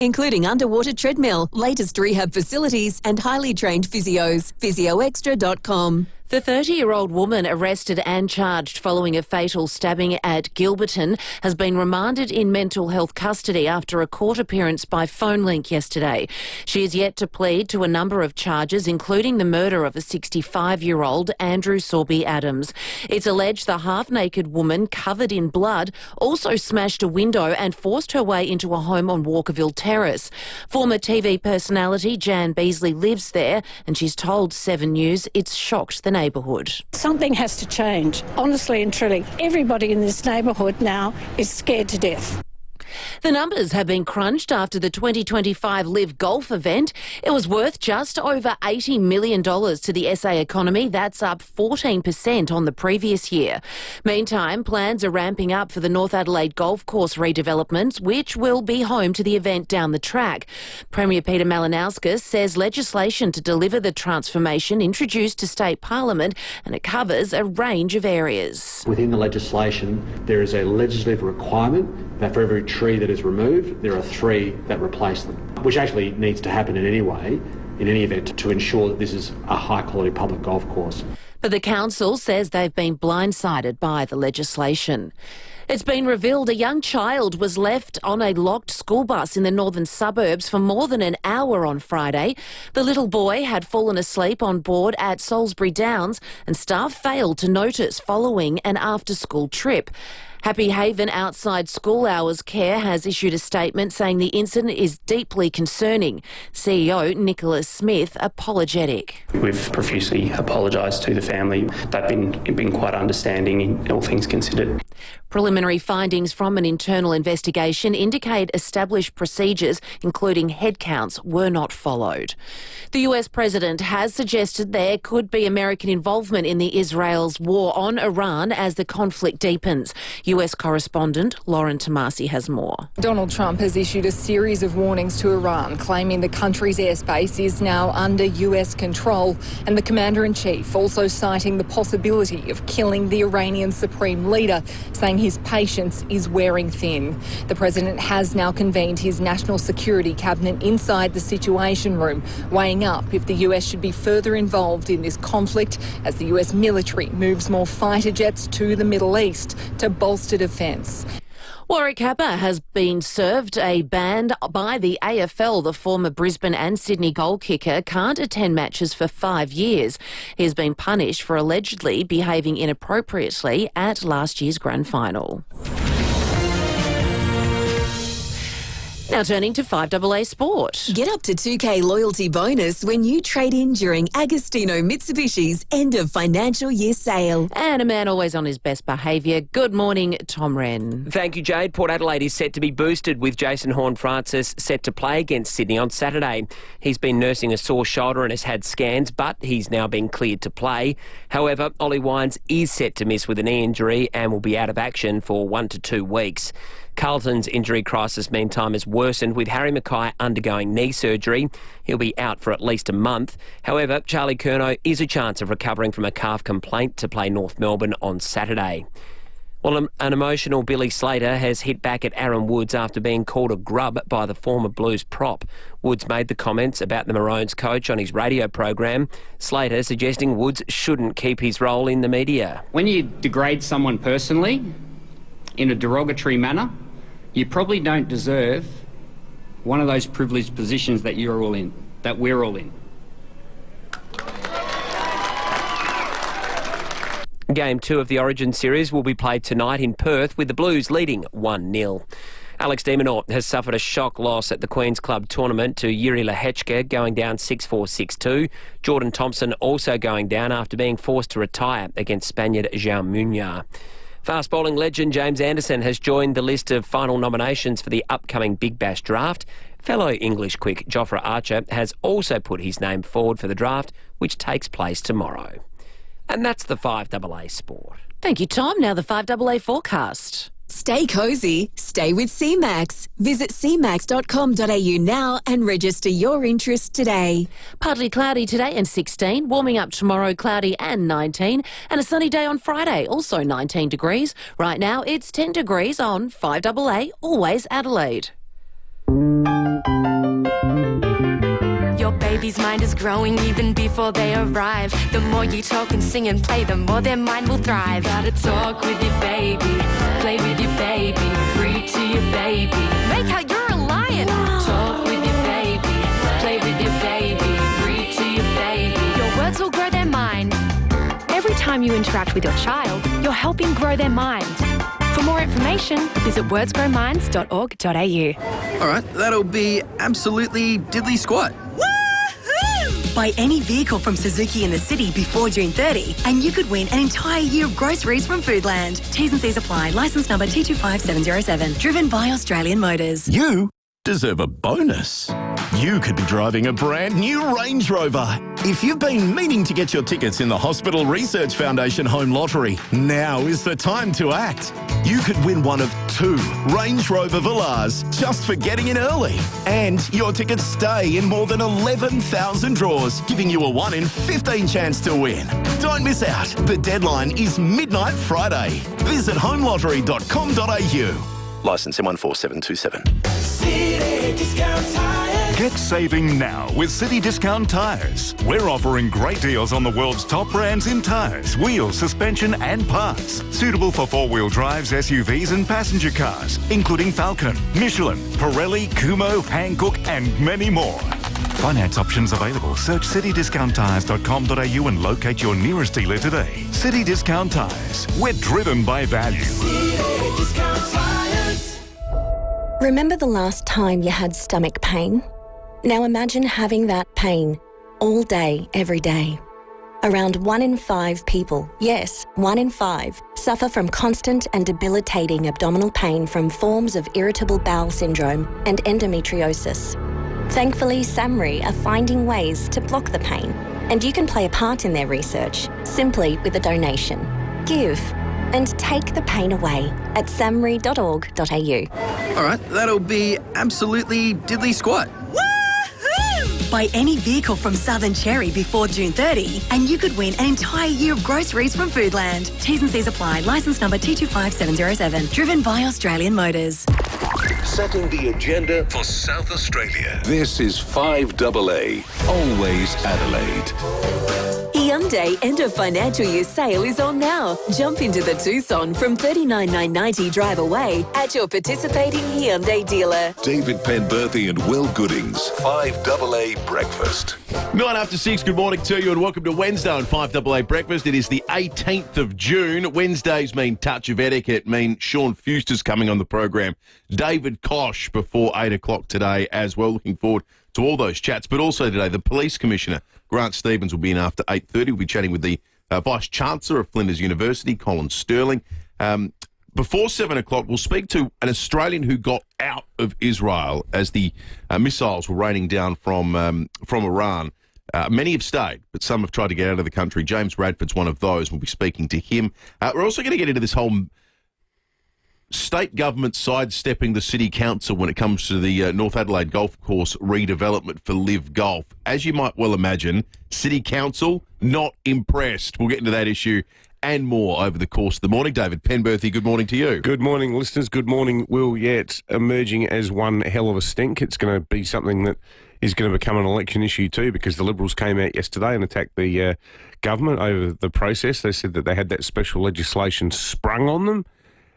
including underwater treadmill, latest rehab facilities and highly trained physios. PhysioExtra.com. The 30-year-old woman arrested and charged following a fatal stabbing at Gilberton has been remanded in mental health custody after a court appearance by phone link yesterday. She is yet to plead to a number of charges, including the murder of a 65-year-old Andrew Sorby Adams. It's alleged the half-naked woman, covered in blood, also smashed a window and forced her way into a home on Walkerville Terrace. Former TV personality Jan Beasley lives there, and she's told 7 News it's shocked the neighbourhood. Something has to change, honestly and truly. Everybody in this neighbourhood now is scared to death. The numbers have been crunched after the 2025 Live Golf event. It was worth just over $80 million to the SA economy. That's up 14% on the previous year. Meantime, plans are ramping up for the North Adelaide Golf Course redevelopment, which will be home to the event down the track. Premier Peter Malinauskas says legislation to deliver the transformation introduced to State Parliament, and it covers a range of areas. Within the legislation, there is a legislative requirement that for every tree that is removed, there are 3 that replace them, which actually needs to happen in any way, in any event, to ensure that this is a high-quality public golf course. But the council says they've been blindsided by the legislation. It's been revealed a young child was left on a locked school bus in the northern suburbs for more than an hour on Friday. The little boy had fallen asleep on board at Salisbury Downs, and staff failed to notice following an after-school trip. Happy Haven Outside School Hours Care has issued a statement saying the incident is deeply concerning. CEO Nicholas Smith apologetic. We've profusely apologised to the family. They've been quite understanding in all things considered. Preliminary findings from an internal investigation indicate established procedures, including head counts, were not followed. The US president has suggested there could be American involvement in Israel's war on Iran as the conflict deepens. US correspondent Lauren Tomasi has more. Donald Trump has issued a series of warnings to Iran, claiming the country's airspace is now under US control, and the commander-in-chief also citing the possibility of killing the Iranian supreme leader, saying his patience is wearing thin. The president has now convened his national security cabinet inside the Situation Room, weighing up if the US should be further involved in this conflict as the US military moves more fighter jets to the Middle East to bolster defence. Warwick Capper has been served a ban by the AFL. The former Brisbane and Sydney goal kicker can't attend matches for 5 years. He has been punished for allegedly behaving inappropriately at last year's grand final. Now turning to 5AA Sport. Get up to $2K loyalty bonus when you trade in during Agostino Mitsubishi's end of financial year sale. And a man always on his best behaviour. Good morning, Tom Wren. Thank you, Jade. Port Adelaide is set to be boosted with Jason Horne-Francis set to play against Sydney on Saturday. He's been nursing a sore shoulder and has had scans, but he's now been cleared to play. However, Ollie Wines is set to miss with a knee injury and will be out of action for 1 to 2 weeks. Carlton's injury crisis, meantime, has worsened with Harry Mackay undergoing knee surgery. He'll be out for at least a month. However, Charlie Curnow is a chance of recovering from a calf complaint to play North Melbourne on Saturday. Well, an emotional Billy Slater has hit back at Aaron Woods after being called a grub by the former Blues prop. Woods made the comments about the Maroons coach on his radio program. Slater suggesting Woods shouldn't keep his role in the media. When you degrade someone personally in a derogatory manner, you probably don't deserve one of those privileged positions that you're all in, that we're all in. Game 2 of the Origin series will be played tonight in Perth with the Blues leading 1-0. Alex de Minaur has suffered a shock loss at the Queen's Club tournament to Yuri Lehechka, going down 6-4, 6-2. Jordan Thompson also going down after being forced to retire against Spaniard João Muñoz. Fast bowling legend James Anderson has joined the list of final nominations for the upcoming Big Bash draft. Fellow English quick Jofra Archer has also put his name forward for the draft, which takes place tomorrow. And that's the 5AA Sport. Thank you, Tom. Now the 5AA forecast. Stay cosy, stay with CMAX. Visit cmax.com.au now and register your interest today. Partly cloudy today and 16, warming up tomorrow cloudy and 19, and a sunny day on Friday, also 19 degrees. Right now it's 10 degrees on 5AA, always Adelaide. Your baby's mind is growing even before they arrive. The more you talk and sing and play, the more their mind will thrive. Gotta talk with your baby, play with your baby, read to your baby, make out you're a lion. Talk with your baby, play with your baby, read to your baby. Your words will grow their mind. Every time you interact with your child, you're helping grow their mind. For more information, visit wordsgrowminds.org.au. All right, that'll be absolutely diddly squat. Buy any vehicle from Suzuki in the city before June 30 and you could win an entire year of groceries from Foodland. T's and C's apply. Licence number T25707. Driven by Australian Motors. You deserve a bonus. You could be driving a brand new Range Rover. If you've been meaning to get your tickets in the Hospital Research Foundation Home Lottery, now is the time to act. You could win one of 2 Range Rover Velas just for getting in early. And your tickets stay in more than 11,000 draws, giving you a 1 in 15 chance to win. Don't miss out. The deadline is midnight Friday. Visit homelottery.com.au. Licence M14727. City Discount Tires. Get saving now with City Discount Tires. We're offering great deals on the world's top brands in tires, wheels, suspension and parts. Suitable for 4-wheel drives, SUVs and passenger cars, including Falcon, Michelin, Pirelli, Kumho, Hankook and many more. Finance options available. Search citydiscounttires.com.au and locate your nearest dealer today. City Discount Tires. We're driven by value. City Discount Tires. Remember the last time you had stomach pain? Now imagine having that pain all day, every day. Around 1 in 5 people, yes, 1 in 5, suffer from constant and debilitating abdominal pain from forms of irritable bowel syndrome and endometriosis. Thankfully, SAMRI are finding ways to block the pain, and you can play a part in their research simply with a donation. Give and take the pain away at samri.org.au. All right, that'll be absolutely diddly squat. Buy any vehicle from Southern Cherry before June 30 and you could win an entire year of groceries from Foodland. T's and C's apply. Licence number T25707. Driven by Australian Motors. Setting the agenda for South Australia. This is 5AA, always Adelaide. Hyundai end of financial year sale is on now. Jump into the Tucson from $39,990 drive away at your participating Hyundai dealer. David Penberthy and Will Goodings, 5AA Breakfast. 9 after 6, good morning to you and welcome to Wednesday on 5AA Breakfast. It is the 18th of June. Wednesdays mean touch of etiquette, mean Sean Fuster's coming on the program. David Koch before 8 o'clock today as well. Looking forward to all those chats. But also today, the Police Commissioner, Grant Stevens, will be in after 8:30. We'll be chatting with the Vice-Chancellor of Flinders University, Colin Sterling. Before 7 o'clock, we'll speak to an Australian who got out of Israel as the missiles were raining down from Iran. Many have stayed, but some have tried to get out of the country. James Radford's one of those. We'll be speaking to him. We're also going to get into this whole state government sidestepping the city council when it comes to the North Adelaide Golf Course redevelopment for Live Golf. As you might well imagine, city council not impressed. We'll get into that issue and more over the course of the morning. David Penberthy, good morning to you. Good morning, listeners. Good morning, Will. Yeah, it's emerging as one hell of a stink. It's going to be something that is going to become an election issue too, because the Liberals came out yesterday and attacked the government over the process. They said that they had that special legislation sprung on them.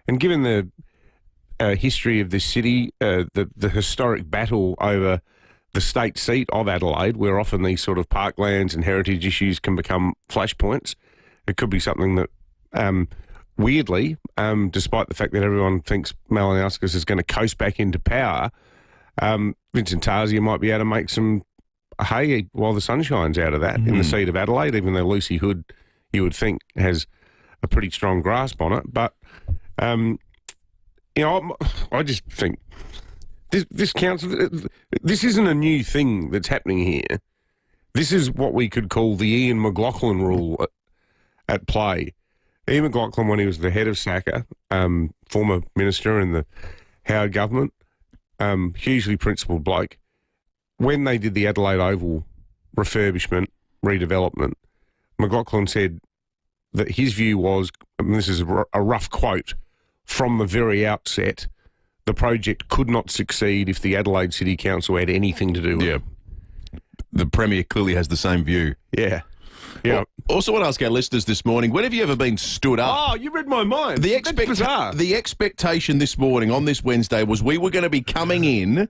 And given the history of this city, the historic battle over the state seat of Adelaide, where often these sort of parklands and heritage issues can become flashpoints, it could be something that, weirdly, despite the fact that everyone thinks Malinauskas is going to coast back into power, Vincent Tarzia might be able to make some hay while the sun shines out of that in the seat of Adelaide, even though Lucy Hood, you would think, has a pretty strong grasp on it. But I just think this council, this isn't a new thing that's happening here. This is what we could call the Ian McLaughlin rule at play. Ian McLaughlin, when he was the head of SACA, former minister in the Howard government, hugely principled bloke, when they did the Adelaide Oval refurbishment, redevelopment, McLaughlin said that his view was, and this is a rough quote, from the very outset, the project could not succeed if the Adelaide City Council had anything to do with it. The Premier clearly has the same view. Yeah. Well, also want to ask our listeners this morning, when have you ever been stood up? Oh, you read my mind. That's bizarre. The expectation this morning on this Wednesday was we were going to be coming in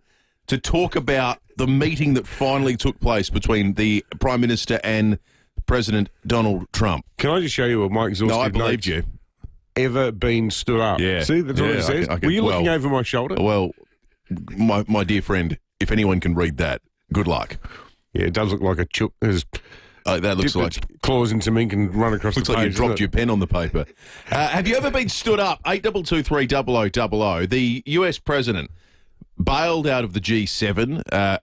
to talk about the meeting that finally took place between the Prime Minister and President Donald Trump. Can I just show you what my exhaustive No, I believed you. Ever been stood up? Yeah. See, that's what it says. Were you looking over my shoulder? Well, my dear friend, if anyone can read that, good luck. Yeah, it does look like a chook has that looks like claws in some ink and run across the page. Looks like you dropped your pen on the paper. Have you ever been stood up? 8223 The US president bailed out of the G7.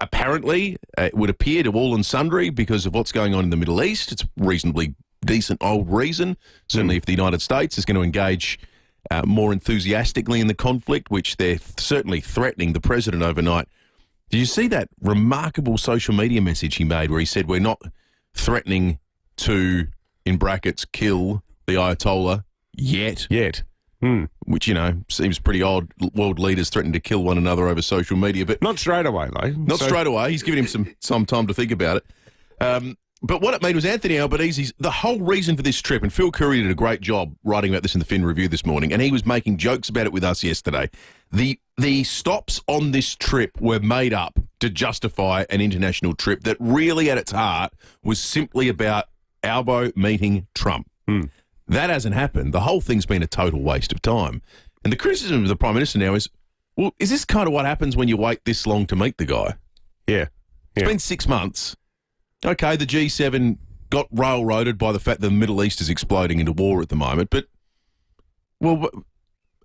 Apparently, it would appear to all and sundry because of what's going on in the Middle East. It's a reasonably decent old reason. Certainly if the United States is going to engage more enthusiastically in the conflict, which they're certainly threatening the president overnight. Did you see that remarkable social media message he made where he said we're not threatening to, in brackets, kill the Ayatollah yet? Which, you know, seems pretty odd. World leaders threatening to kill one another over social media. But not straight away, though. Not straight away. He's giving him some time to think about it. But what it made was Anthony Albanese's, the whole reason for this trip, and Phil Curry did a great job writing about this in the Fin Review this morning, and he was making jokes about it with us yesterday. The stops on this trip were made up to justify an international trip that really at its heart was simply about Albo meeting Trump. That hasn't happened. The whole thing's been a total waste of time. And the criticism of the Prime Minister now is, well, is this kind of what happens when you wait this long to meet the guy? Yeah. It's been 6 months. Okay, the G7 got railroaded by the fact that the Middle East is exploding into war at the moment, but, well,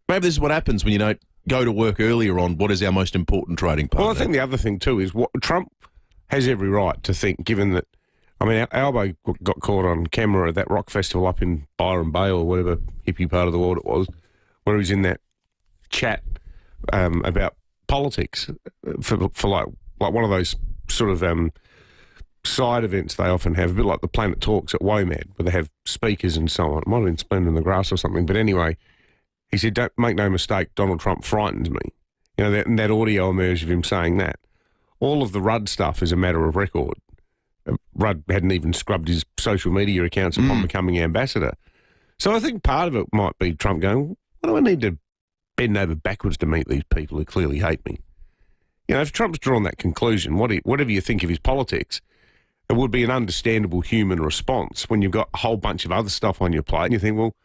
maybe this is what happens when you don't go to work earlier on what is our most important trading partner. Well, I think the other thing, too, is what Trump has every right to think, given that, I mean, Albo got caught on camera at that rock festival up in Byron Bay or whatever hippie part of the world it was, where he was in that chat about politics for like one of those sort of side events they often have, a bit like the Planet Talks at WOMAD, where they have speakers and so on. It might have been Splendid in the Grass or something, but anyway, he said, don't make no mistake, Donald Trump frightens me. You know, that audio emerged of him saying that. All of the Rudd stuff is a matter of record. Rudd hadn't even scrubbed his social media accounts upon becoming ambassador. So I think part of it might be Trump going, why do I need to bend over backwards to meet these people who clearly hate me? You know, if Trump's drawn that conclusion, whatever you think of his politics, it would be an understandable human response when you've got a whole bunch of other stuff on your plate and you think, well,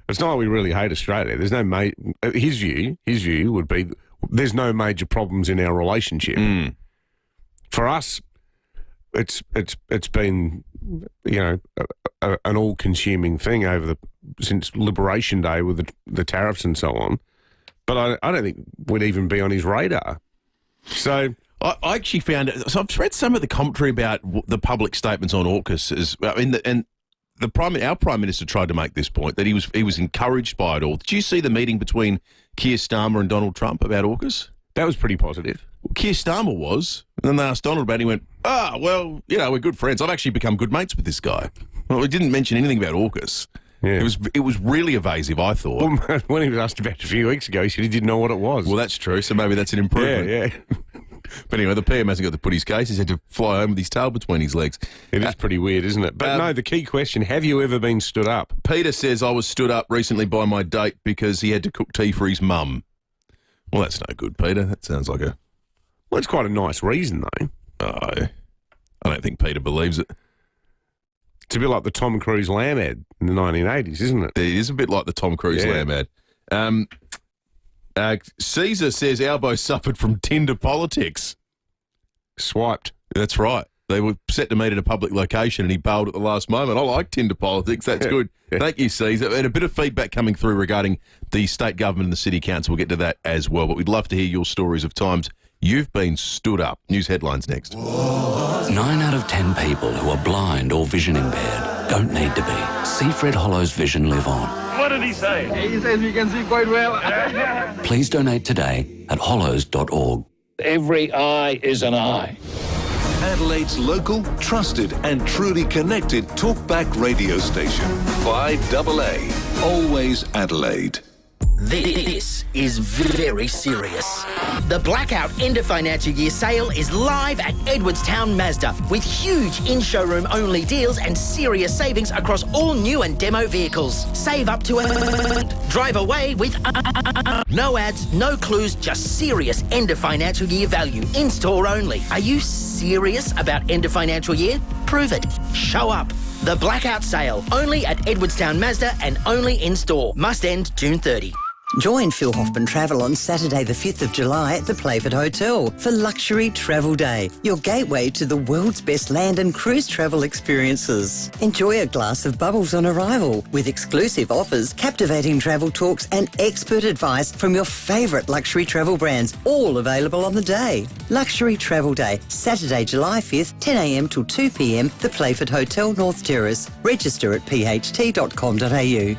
it's not like we really hate Australia. There's no his view would be there's no major problems in our relationship. For us, it's been, you know, an all-consuming thing since Liberation Day with the tariffs and so on. But I don't think we'd even be on his radar. So I actually found it. So I've read some of the commentary about the public statements on AUKUS, our Prime Minister tried to make this point that he was encouraged by it all. Did you see the meeting between Keir Starmer and Donald Trump about AUKUS? That was pretty positive. Well, Keir Starmer was, and then they asked Donald about it. He went, well, you know, we're good friends. I've actually become good mates with this guy. Well, he didn't mention anything about AUKUS. Yeah. It was really evasive, I thought. Well, when he was asked about it a few weeks ago, he said he didn't know what it was. Well, that's true, so maybe that's an improvement. Yeah. But anyway, the PM hasn't got to put his case. He's had to fly home with his tail between his legs. It is pretty weird, isn't it? But no, the key question, have you ever been stood up? Peter says, I was stood up recently by my date because he had to cook tea for his mum. Well, that's no good, Peter. That sounds like a... Well, it's quite a nice reason, though. Oh, I don't think Peter believes it. It's a bit like the Tom Cruise lamb ad in the 1980s, isn't it? It is a bit like the Tom Cruise lamb ad. Caesar says Albo suffered from Tinder politics. Swiped. That's right. They were set to meet at a public location and he bailed at the last moment. I like Tinder politics. That's good. Thank you, Caesar. And a bit of feedback coming through regarding the state government and the city council. We'll get to that as well. But we'd love to hear your stories of times you've been stood up. News headlines next. 9 out of 10 people who are blind or vision impaired don't need to be. See Fred Hollow's Vision live on. What did he say? He says we can see quite well. Please donate today at hollows.org. Every eye is an eye. Adelaide's local, trusted and truly connected talkback radio station. 5AA. Always Adelaide. This is very serious. The Blackout End of Financial Year sale is live at Edwardstown Mazda with huge in-showroom only deals and serious savings across all new and demo vehicles. Save up to drive away with no ads, no clues, just serious end of financial year value. In-store only. Are you serious about end of financial year? Prove it. Show up. The Blackout sale, only at Edwardstown Mazda and only in-store. Must end June 30. Join Phil Hoffman Travel on Saturday the 5th of July at the Playford Hotel for Luxury Travel Day, your gateway to the world's best land and cruise travel experiences. Enjoy a glass of bubbles on arrival with exclusive offers, captivating travel talks and expert advice from your favourite luxury travel brands, all available on the day. Luxury Travel Day, Saturday, July 5th, 10 a.m. till 2 p.m, the Playford Hotel, North Terrace. Register at pht.com.au.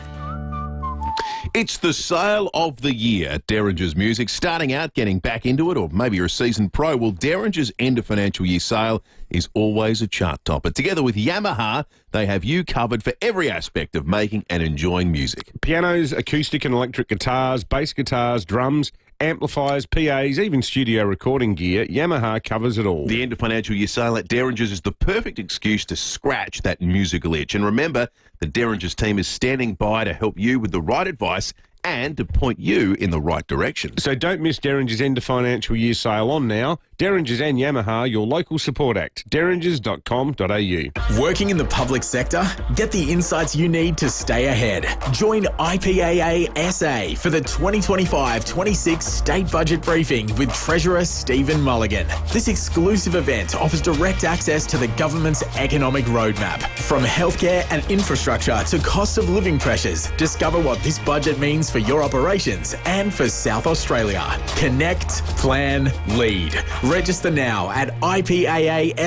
It's the sale of the year at Derringer's Music. Starting out, getting back into it, or maybe you're a seasoned pro. Well, Derringer's end of financial year sale is always a chart topper. Together with Yamaha, they have you covered for every aspect of making and enjoying music. Pianos, acoustic and electric guitars, bass guitars, drums, amplifiers, PAs, even studio recording gear, Yamaha covers it all. The end of financial year sale at Derringer's is the perfect excuse to scratch that musical itch. And remember, the Derringer's team is standing by to help you with the right advice and to point you in the right direction. So don't miss Derringer's end of financial year sale on now. Derringer's and Yamaha, your local support act. derringers.com.au. Working in the public sector? Get the insights you need to stay ahead. Join IPAA SA for the 2025-26 State Budget Briefing with Treasurer Stephen Mulligan. This exclusive event offers direct access to the government's economic roadmap. From healthcare and infrastructure to cost of living pressures, discover what this budget means for your operations and for South Australia. Connect, plan, lead. Register now at ipaasa.org.au.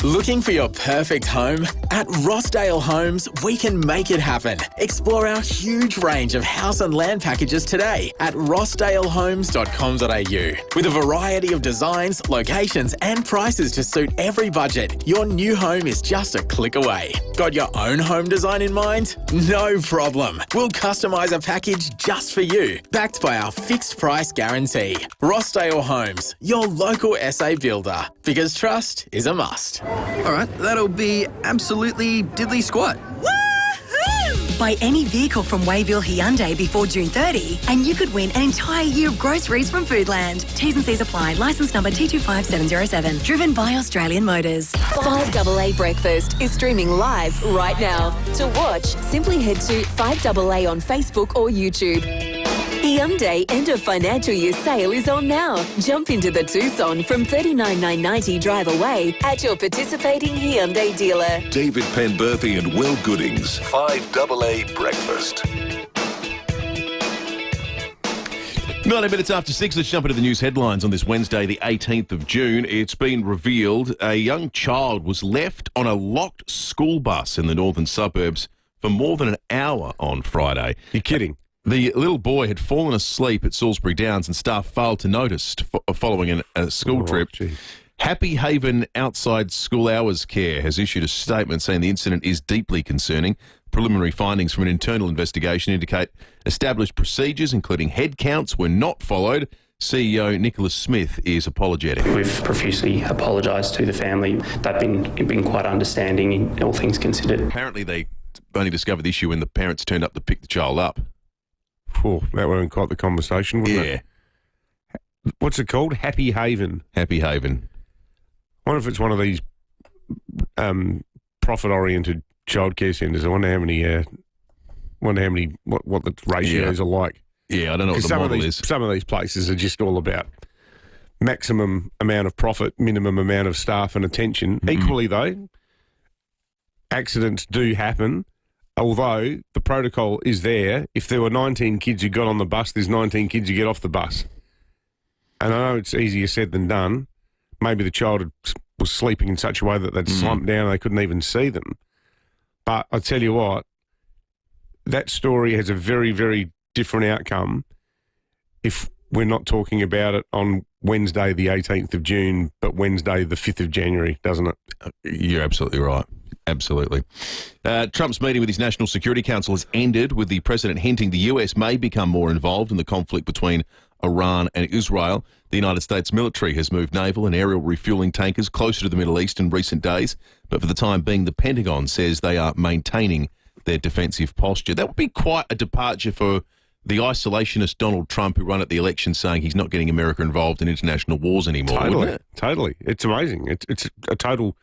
Looking for your perfect home? At Rossdale Homes, we can make it happen. Explore our huge range of house and land packages today at rossdalehomes.com.au. With a variety of designs, locations and prices to suit every budget, your new home is just a click away. Got your own home design in mind? No problem. We'll customise a package just for you, backed by our fixed price guarantee. Rossdale Homes, your local SA builder, because trust is a must. All right, that'll be absolutely diddly squat. Buy any vehicle from Wayville Hyundai before June 30 and you could win an entire year of groceries from Foodland. T's and C's apply. Licence number T25707. Driven by Australian Motors. 5AA Breakfast is streaming live right now. To watch, simply head to 5AA on Facebook or YouTube. Hyundai end of financial year sale is on now. Jump into the Tucson from $39,990 drive away at your participating Hyundai dealer. David Penberthy and Will Goodings, 5AA Breakfast. 90 minutes after 6, let's jump into the news headlines on this Wednesday, the 18th of June. It's been revealed a young child was left on a locked school bus in the northern suburbs for more than an hour on Friday. You're kidding. The little boy had fallen asleep at Salisbury Downs and staff failed to notice following a school trip. Happy Haven Outside School Hours Care has issued a statement saying the incident is deeply concerning. Preliminary findings from an internal investigation indicate established procedures, including head counts, were not followed. CEO Nicholas Smith is apologetic. We've profusely apologised to the family. They've been quite understanding in all things considered. Apparently they only discovered the issue when the parents turned up to pick the child up. Oh, that would have been quite the conversation, wouldn't it? What's it called? Happy Haven. Happy Haven. I wonder if it's one of these profit-oriented childcare centres. I wonder how many, what the ratios are like. Yeah, I don't know what the model is. Some of these places are just all about maximum amount of profit, minimum amount of staff and attention. Equally, though, accidents do happen. Although the protocol is there, if there were 19 kids who got on the bus, there's 19 kids who get off the bus. And I know it's easier said than done. Maybe the child was sleeping in such a way that they'd slumped down and they couldn't even see them. But I tell you what, that story has a very, very different outcome if we're not talking about it on Wednesday the 18th of June, but Wednesday the 5th of January, doesn't it? You're absolutely right. Absolutely. Trump's meeting with his National Security Council has ended, with the president hinting the US may become more involved in the conflict between Iran and Israel. The United States military has moved naval and aerial refueling tankers closer to the Middle East in recent days, but for the time being, the Pentagon says they are maintaining their defensive posture. That would be quite a departure for the isolationist Donald Trump, who ran at the election saying he's not getting America involved in international wars anymore. Totally. It's amazing. It's a total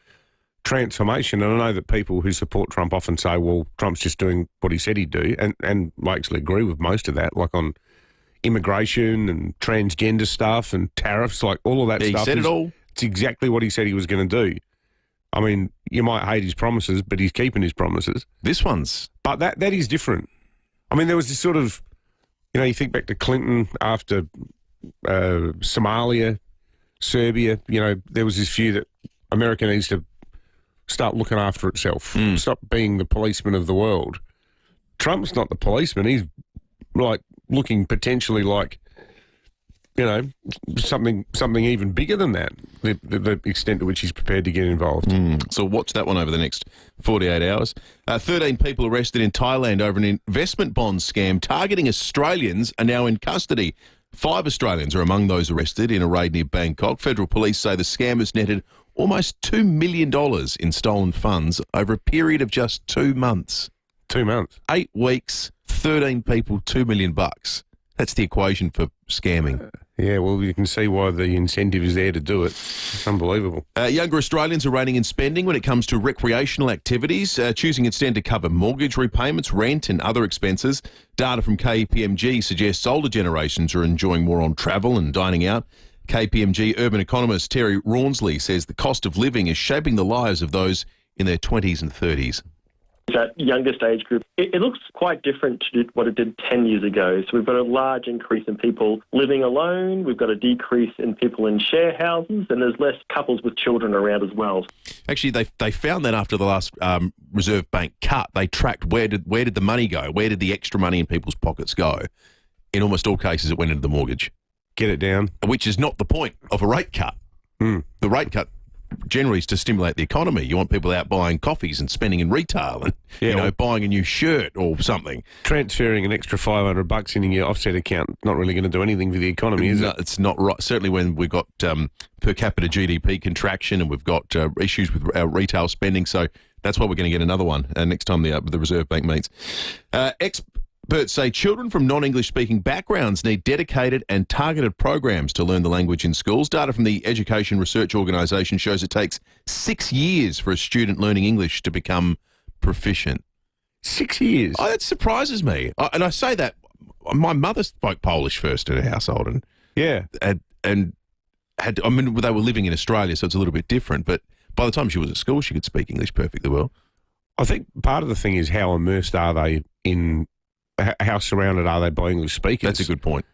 transformation. And I know that people who support Trump often say, well, Trump's just doing what he said he'd do. And I actually agree with most of that, like on immigration and transgender stuff and tariffs, like all of that stuff. He said it all. It's exactly what he said he was going to do. I mean, you might hate his promises, but he's keeping his promises. But that is different. I mean, there was this sort of, you think back to Clinton after Somalia, Serbia, there was this view that America needs to start looking after itself, stop being the policeman of the world. Trump's not the policeman. He's like looking potentially like, something even bigger than that, the extent to which he's prepared to get involved. So watch that one over the next 48 hours. 13 people arrested in Thailand over an investment bond scam targeting Australians are now in custody. 5 Australians are among those arrested in a raid near Bangkok. Federal police say the scammers netted almost $2 million in stolen funds over a period of just 2 months. 2 months? 8 weeks, 13 people, $2 million. That's the equation for scamming. Yeah, well, you can see why the incentive is there to do it. It's unbelievable. Younger Australians are reining in spending when it comes to recreational activities, choosing instead to cover mortgage repayments, rent and other expenses. Data from KPMG suggests older generations are enjoying more on travel and dining out. KPMG urban economist Terry Rawnsley says the cost of living is shaping the lives of those in their 20s and 30s. That youngest age group, it looks quite different to what it did 10 years ago. So we've got a large increase in people living alone, we've got a decrease in people in share houses, and there's less couples with children around as well. Actually, they found that after the last Reserve Bank cut, they tracked where did the money go, where did the extra money in people's pockets go. In almost all cases, it went into the mortgage. Get it down. Which is not the point of a rate cut. The rate cut generally is to stimulate the economy. You want people out buying coffees and spending in retail and, buying a new shirt or something. Transferring an extra $500 in your offset account, not really going to do anything for the economy, is it? It's not right. Certainly when we've got per capita GDP contraction and we've got issues with our retail spending. So that's why we're going to get another one next time the Reserve Bank meets. Experts say children from non-English speaking backgrounds need dedicated and targeted programs to learn the language in schools. Data from the Education Research Organisation shows it takes 6 years for a student learning English to become proficient. 6 years? Oh, that surprises me. And I say that, my mother spoke Polish first in her household, and they were living in Australia, so it's a little bit different, but by the time she was at school, she could speak English perfectly well. I think part of the thing is how immersed are they in, how surrounded are they by English speakers? That's a good point.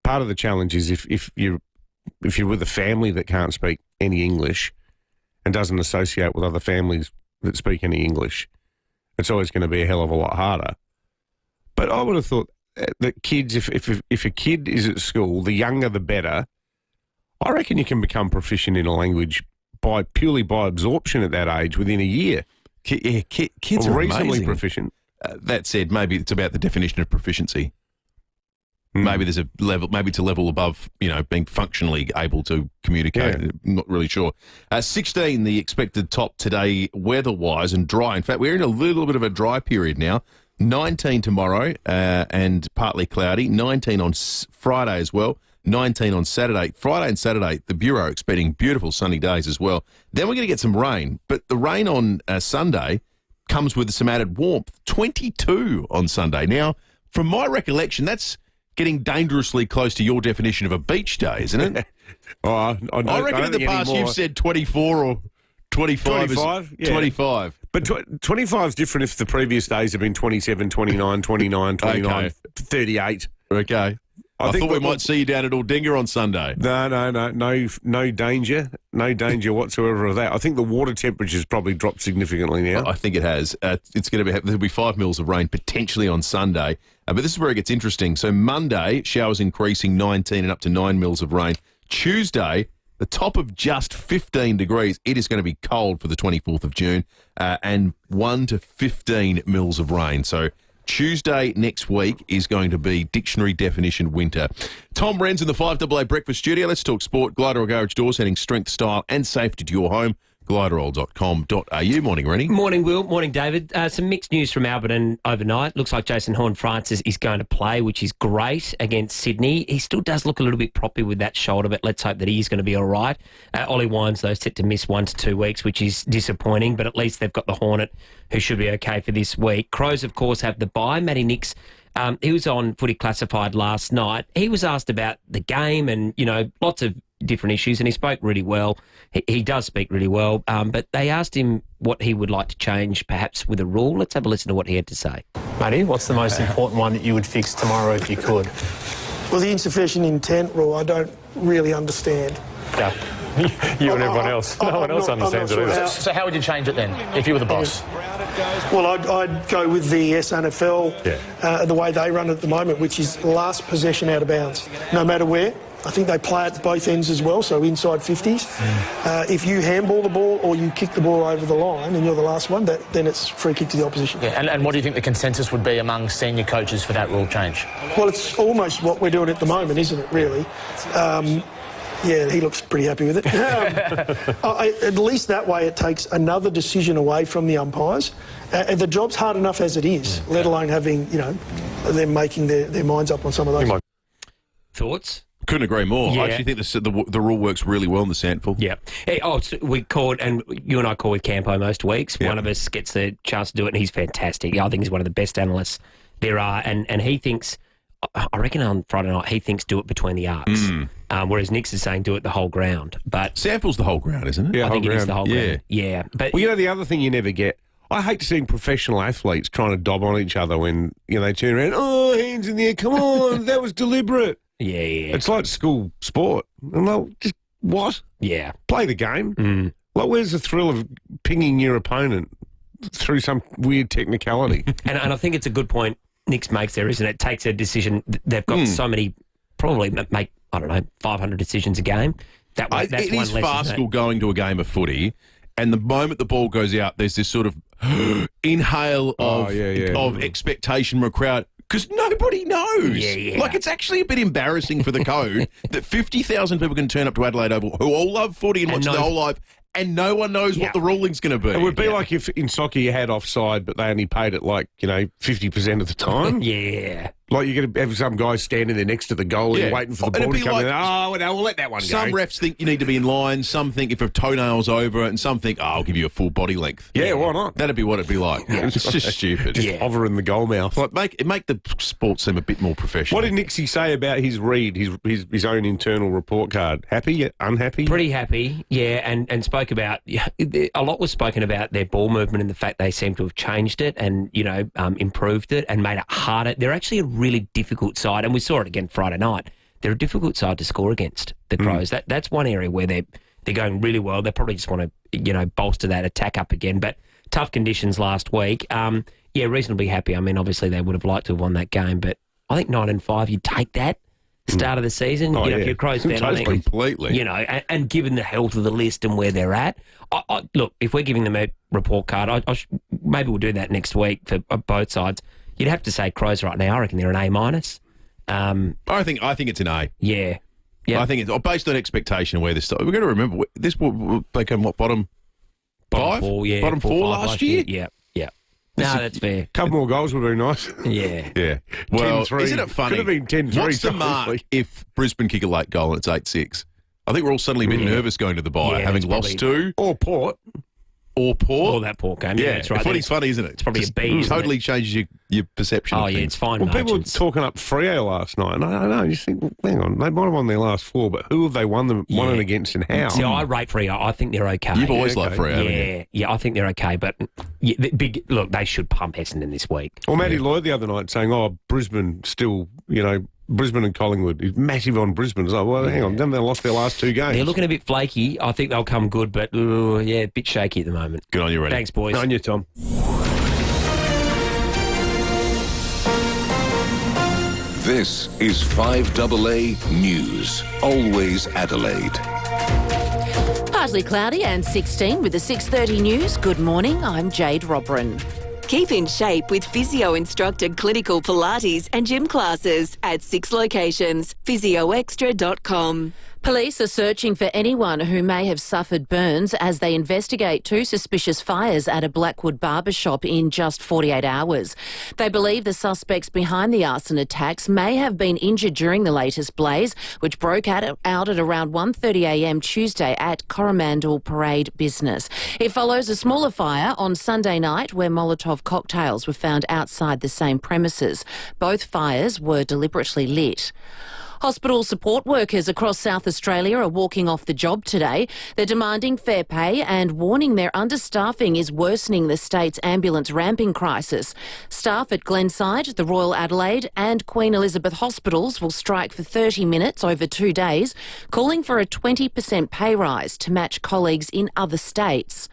Part of the challenge is if you're with a family that can't speak any English and doesn't associate with other families that speak any English, it's always going to be a hell of a lot harder. But I would have thought that kids, if a kid is at school, the younger the better. I reckon you can become proficient in a language purely by absorption at that age within a year. Kids are reasonably amazing. Proficient. That said, maybe it's about the definition of proficiency. Maybe there's a level, maybe it's a level above, being functionally able to communicate. Yeah. I'm not really sure. 16, the expected top today, weather-wise and dry. In fact, we're in a little bit of a dry period now. 19 tomorrow and partly cloudy. 19 on Friday as well. 19 on Saturday. Friday and Saturday, the Bureau are expecting beautiful sunny days as well. Then we're going to get some rain. But the rain on Sunday comes with some added warmth. 22 on Sunday. Now, from my recollection, that's getting dangerously close to your definition of a beach day, isn't it? I reckon in the past you've said 24 or 25. 25? Yeah. 25. But 25 is different if the previous days have been 27, 29, 29, 29, okay. 38. Okay. I thought we might see you down at Aldinga on Sunday. No danger. No danger whatsoever of that. I think the water temperature's probably dropped significantly now. I think it has. It's going to be, there'll be 5 mils of rain potentially on Sunday. But this is where it gets interesting. So Monday, showers increasing 19 and up to 9 mils of rain. Tuesday, The top of just 15 degrees. It is going to be cold for the 24th of June and 1 to 15 mils of rain. So Tuesday next week is going to be dictionary definition winter. Tom Wren's in the 5AA Breakfast Studio. Let's talk sport. Glider or Garage Doors, adding strength, style and safety to your home. Gliderol.com.au. Morning, Rennie. Morning, Will. Morning, David. Some mixed news from Alberton overnight. Looks like Jason Horne-Francis is going to play, which is great, against Sydney. He still does look a little bit proppy with that shoulder, but let's hope that he is going to be all right. Ollie Wines, though, set to miss 1 to 2 weeks, which is disappointing, but at least they've got the Hornet, who should be okay for this week. Crows, of course, have the bye. Matty Nix, he was on Footy Classified last night. He was asked about the game and, lots of different issues, and he spoke really well. He does speak really well, but they asked him what he would like to change, perhaps with a rule. Let's have a listen to what he had to say. Matty, what's the most important one that you would fix tomorrow if you could? Well, the insufficient intent rule, I don't really understand. Yeah. You and everyone else. No one else understands it either. So how would you change it then, if you were the boss? Well, I'd go with the SNFL, the way they run it at the moment, which is last possession out of bounds, no matter where. I think they play at both ends as well, so inside 50s. If you handball the ball or you kick the ball over the line and you're the last one, then it's free kick to the opposition. Yeah, and what do you think the consensus would be among senior coaches for that rule change? Well, it's almost what we're doing at the moment, isn't it, really? Yeah, he looks pretty happy with it. At least that way it takes another decision away from the umpires. The job's hard enough as it is, let alone having, them making their minds up on some of those. Thoughts? Couldn't agree more. Yeah. I actually think the rule works really well in the Sandful. Yeah. Hey, we called, and you and I call with Campo most weeks. Yep. One of us gets the chance to do it, and he's fantastic. I think he's one of the best analysts there are, and he thinks, I reckon on Friday night, he thinks do it between the arcs, whereas Nix is saying do it the whole ground. But Sandful's the whole ground, isn't it? Yeah, I think it is the whole ground. Yeah. But well, the other thing you never get, I hate seeing professional athletes trying to dob on each other when they turn around. Oh, hands in the air! Come on, that was deliberate. Yeah. It's like school sport. And they'll just, what? Yeah. Play the game. Like, where's the thrill of pinging your opponent through some weird technicality? and I think it's a good point Nix makes there, isn't it? Takes a decision. They've got so many, probably make, 500 decisions a game. That's it one is less, farcical going to a game of footy, and the moment the ball goes out, there's this sort of inhale of expectation from a crowd. Because nobody knows. Yeah. Like, it's actually a bit embarrassing for the code that 50,000 people can turn up to Adelaide Oval who all love footy and watch their whole life, and no one knows what the ruling's going to be. It would be like if in soccer you had offside, but they only paid it 50% of the time. Yeah. Like you're going to have some guy standing there next to the goalie waiting for the ball to come in. Oh, no, we'll let that one go. Some refs think you need to be in line. Some think if a toenail's over, and some think, I'll give you a full body length. Yeah, why not? That'd be what it'd be like. It's just stupid. Just hover in the goal mouth. Like make the sport seem a bit more professional. What did Nixie say about his read, his own internal report card? Happy? Unhappy? Pretty happy, yeah, and spoke about, a lot was spoken about their ball movement and the fact they seem to have changed it and, improved it and made it harder. They're actually a really difficult side, and we saw it again Friday night. They're a difficult side to score against, the Crows. That's one area where they're going really well. They probably just want to, bolster that attack up again. But tough conditions last week. Reasonably happy. I mean, obviously they would have liked to have won that game, but I think 9-5, you'd take that start of the season. If you're a Crows fan, I think completely. And given the health of the list and where they're at, look, if we're giving them a report card, maybe we'll do that next week for both sides. You'd have to say Crows right now. I reckon they're an A-. I think it's an A. Yeah. I think it's based on expectation of where this. We've got to remember this. They came bottom five, bottom four last year. Yeah. No, that's fair. Couple more goals would be nice. Yeah. Well, 10-3. Isn't it funny? Could have been 10-3. What's the mark if Brisbane kick a late goal and it's 8-6? I think we're all suddenly a bit nervous going to the bye, having lost to or Port. Or that Port game. Yeah, that's right. Footy's funny, isn't it? It's probably a B. Totally changes your perception of things. It's fine. Well, people were talking up FIVEAA last night, and I don't know, you think, hang on, they might have won their last 4, but who have they won it against and how? See, I rate FIVEAA. I think they're okay. You've always liked FIVEAA, haven't you? Yeah, I think they're okay, but look, they should pump Essendon this week. Well, Matty Lloyd the other night saying, Brisbane still, Brisbane and Collingwood. He's massive on Brisbane. It's like, well, hang on, they lost their last 2 games. They're looking a bit flaky. I think they'll come good, but a bit shaky at the moment. Good on you, Reddy. Thanks, boys. Good on you, Tom. This is 5AA News. Always Adelaide. Partly cloudy and 16 with the 6:30 news. Good morning, I'm Jade Robrin. Keep in shape with physio-instructed clinical Pilates and gym classes at 6 locations. physioextra.com. Police are searching for anyone who may have suffered burns as they investigate 2 suspicious fires at a Blackwood barber shop in just 48 hours. They believe the suspects behind the arson attacks may have been injured during the latest blaze, which broke out at around 1:30am Tuesday at Coromandel Parade Business. It follows a smaller fire on Sunday night where Molotov cocktails were found outside the same premises. Both fires were deliberately lit. Hospital support workers across South Australia are walking off the job today. They're demanding fair pay and warning their understaffing is worsening the state's ambulance ramping crisis. Staff at Glenside, the Royal Adelaide and Queen Elizabeth hospitals will strike for 30 minutes over 2 days, calling for a 20% pay rise to match colleagues in other states.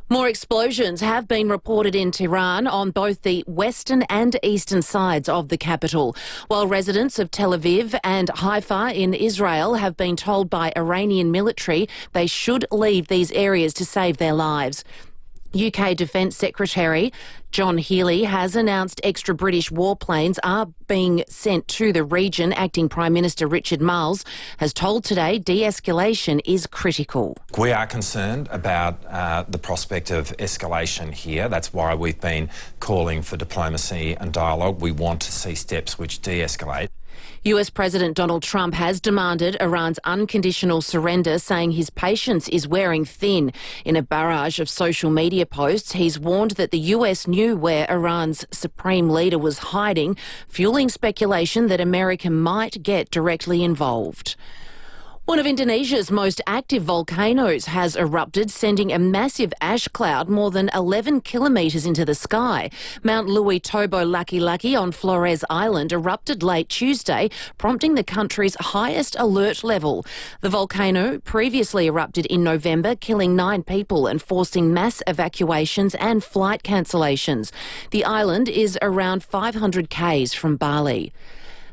More explosions have been reported in Tehran on both the western and eastern sides of the capital, while residents of Tel Aviv and Haifa in Israel have been told by Iranian military they should leave these areas to save their lives. UK Defence Secretary John Healey has announced extra British warplanes are being sent to the region. Acting Prime Minister Richard Marles has told Today de-escalation is critical. We are concerned about the prospect of escalation here. That's why we've been calling for diplomacy and dialogue. We want to see steps which de-escalate. US President Donald Trump has demanded Iran's unconditional surrender, saying his patience is wearing thin. In a barrage of social media posts, he's warned that the US knew where Iran's supreme leader was hiding, fueling speculation that America might get directly involved. One of Indonesia's most active volcanoes has erupted, sending a massive ash cloud more than 11 kilometres into the sky. Mount Louis Tobo Laki-Laki on Flores Island erupted late Tuesday, prompting the country's highest alert level. The volcano previously erupted in November, killing 9 people and forcing mass evacuations and flight cancellations. The island is around 500 k's from Bali.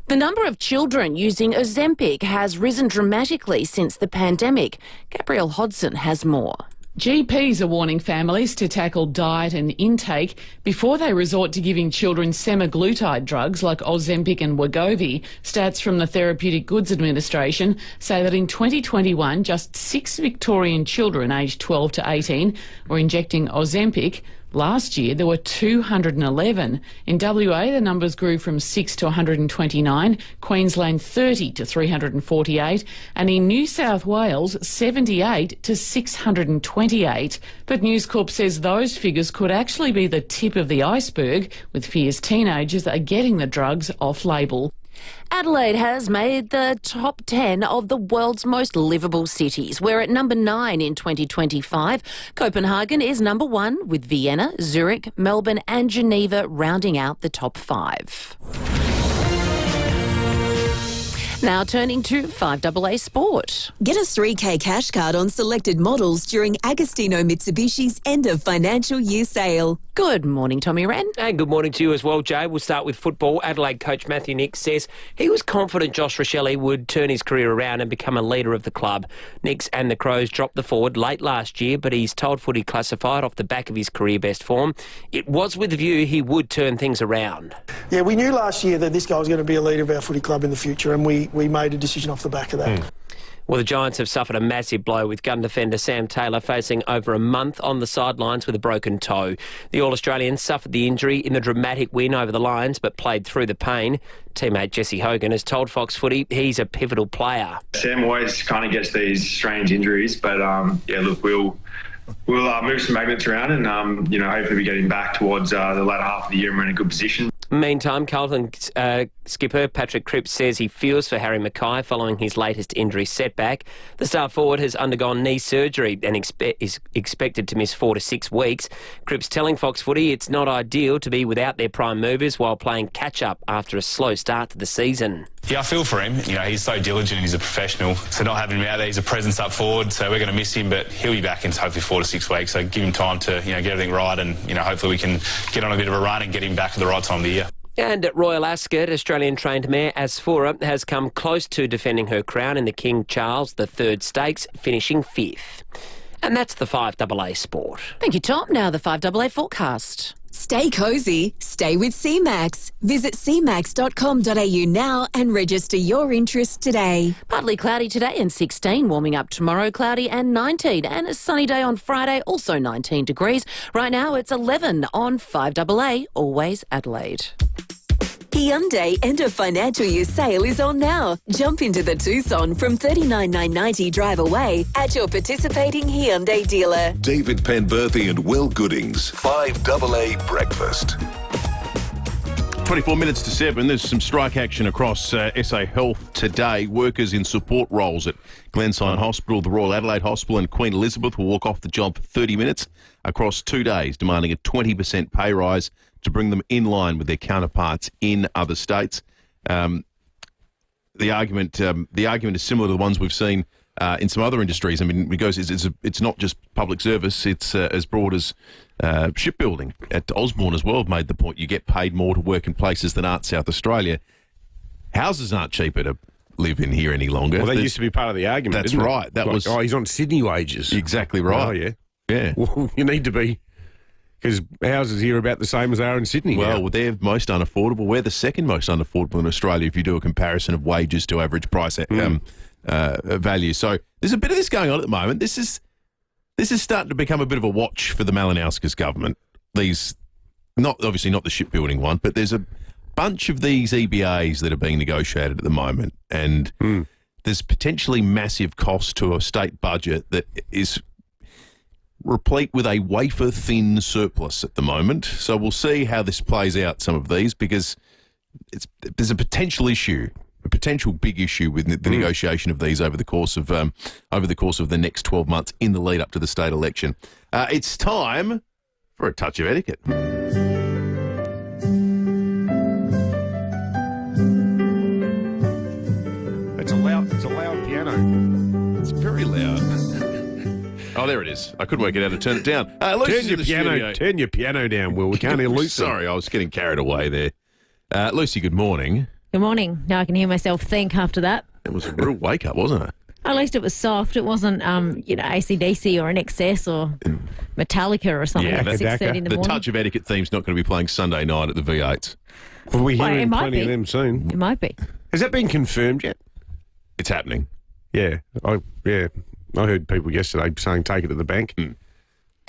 The number of children using Ozempic has risen dramatically since the pandemic. Gabrielle Hodson has more. GPs are warning families to tackle diet and intake before they resort to giving children semaglutide drugs like Ozempic and Wegovy. Stats from the Therapeutic Goods Administration say that in 2021, just 6 Victorian children aged 12 to 18 were injecting Ozempic. Last year, there were 211. In WA, the numbers grew from 6 to 129, Queensland 30 to 348, and in New South Wales, 78 to 628. But News Corp says those figures could actually be the tip of the iceberg, with fears teenagers are getting the drugs off-label. Adelaide has made the top 10 of the world's most livable cities. We're at number 9 in 2025. Copenhagen is number 1, with Vienna, Zurich, Melbourne and Geneva rounding out the top 5. Now turning to 5AA Sport. Get a 3K cash card on selected models during Agostino Mitsubishi's end of financial year sale. Good morning, Tommy Wren. And good morning to you as well, Jay. We'll start with football. Adelaide coach Matthew Nicks says he was confident Josh Rochelle would turn his career around and become a leader of the club. Nicks and the Crows dropped the forward late last year, but he's told Footy Classified off the back of his career best form, it was with the view he would turn things around. Yeah, we knew last year that this guy was going to be a leader of our footy club in the future, and we made a decision off the back of that. Well, the Giants have suffered a massive blow with gun defender Sam Taylor facing over a month on the sidelines with a broken toe. The All-Australian suffered the injury in the dramatic win over the Lions but played through the pain. Teammate Jesse Hogan has told Fox Footy he's a pivotal player. Sam always kind of gets these strange injuries, but yeah, look, we'll move some magnets around and hopefully we get him back towards the latter half of the year and we're in a good position. Meantime, Carlton skipper Patrick Cripps says he feels for Harry Mackay following his latest injury setback. The star forward has undergone knee surgery and is expected to miss 4 to 6 weeks. Cripps telling Fox Footy it's not ideal to be without their prime movers while playing catch-up after a slow start to the season. Yeah, I feel for him. You know, he's so diligent, he's a professional. So not having him out there, he's a presence up forward, so we're going to miss him, but he'll be back in hopefully 4 to 6 weeks. So give him time to, get everything right and, hopefully we can get on a bit of a run and get him back at the right time of the year. And at Royal Ascot, Australian-trained mare FIVEAA has come close to defending her crown in the King Charles III Stakes, finishing 5th. And that's the 5AA Sport. Thank you, Tom. Now the 5AA forecast. Stay cosy, stay with CMAX. Visit cmax.com.au now and register your interest today. Partly cloudy today and 16, warming up tomorrow, cloudy and 19. And a sunny day on Friday, also 19 degrees. Right now it's 11 on 5AA, always Adelaide. Hyundai End of Financial Year sale is on now. Jump into the Tucson from $39,990 drive away at your participating Hyundai dealer. David Penberthy and Will Goodings, 5AA Breakfast. 24 minutes to 7. There's some strike action across SA Health today. Workers in support roles at Glenside Hospital, the Royal Adelaide Hospital and Queen Elizabeth will walk off the job for 30 minutes across 2 days, demanding a 20% pay rise to bring them in line with their counterparts in other states. The argument is similar to the ones we've seen in some other industries. I mean, it's not just public service; it's as broad as shipbuilding. At Osborne as well, have made the point you get paid more to work in places than aren't South Australia. Houses aren't cheaper to live in here any longer. Well, that used to be part of the argument. That's didn't right. It? That like, was he's on Sydney wages. Exactly right. Oh yeah, yeah. Well, you need to be. Because houses here are about the same as they are in Sydney. Well, they're most unaffordable. We're the second most unaffordable in Australia if you do a comparison of wages to average price value. So there's a bit of this going on at the moment. This is starting to become a bit of a watch for the Malinauskas government. Obviously not the shipbuilding one, but there's a bunch of these EBAs that are being negotiated at the moment, and there's potentially massive cost to a state budget that is replete with a wafer-thin surplus at the moment. So we'll see how this plays out, some of these, because there's a potential big issue with the negotiation of these over the course of the next 12 months in the lead up to the state election. It's time for a touch of etiquette. It's a loud piano. It's very loud. Oh, there it is. I couldn't work it out to turn it down. Turn your piano down, Will. We can't hear Lucy. Sorry, I was getting carried away there. Lucy, good morning. Good morning. Now I can hear myself think after that. It was a real wake-up, wasn't it? At least it was soft. It wasn't, AC/DC or NXS or Metallica or something at 6:30 in the morning. The touch of etiquette theme's not going to be playing Sunday night at the V8s. Well, we're hearing plenty of them soon. It might be. Has that been confirmed yet? It's happening. Yeah. I heard people yesterday saying take it to the bank. We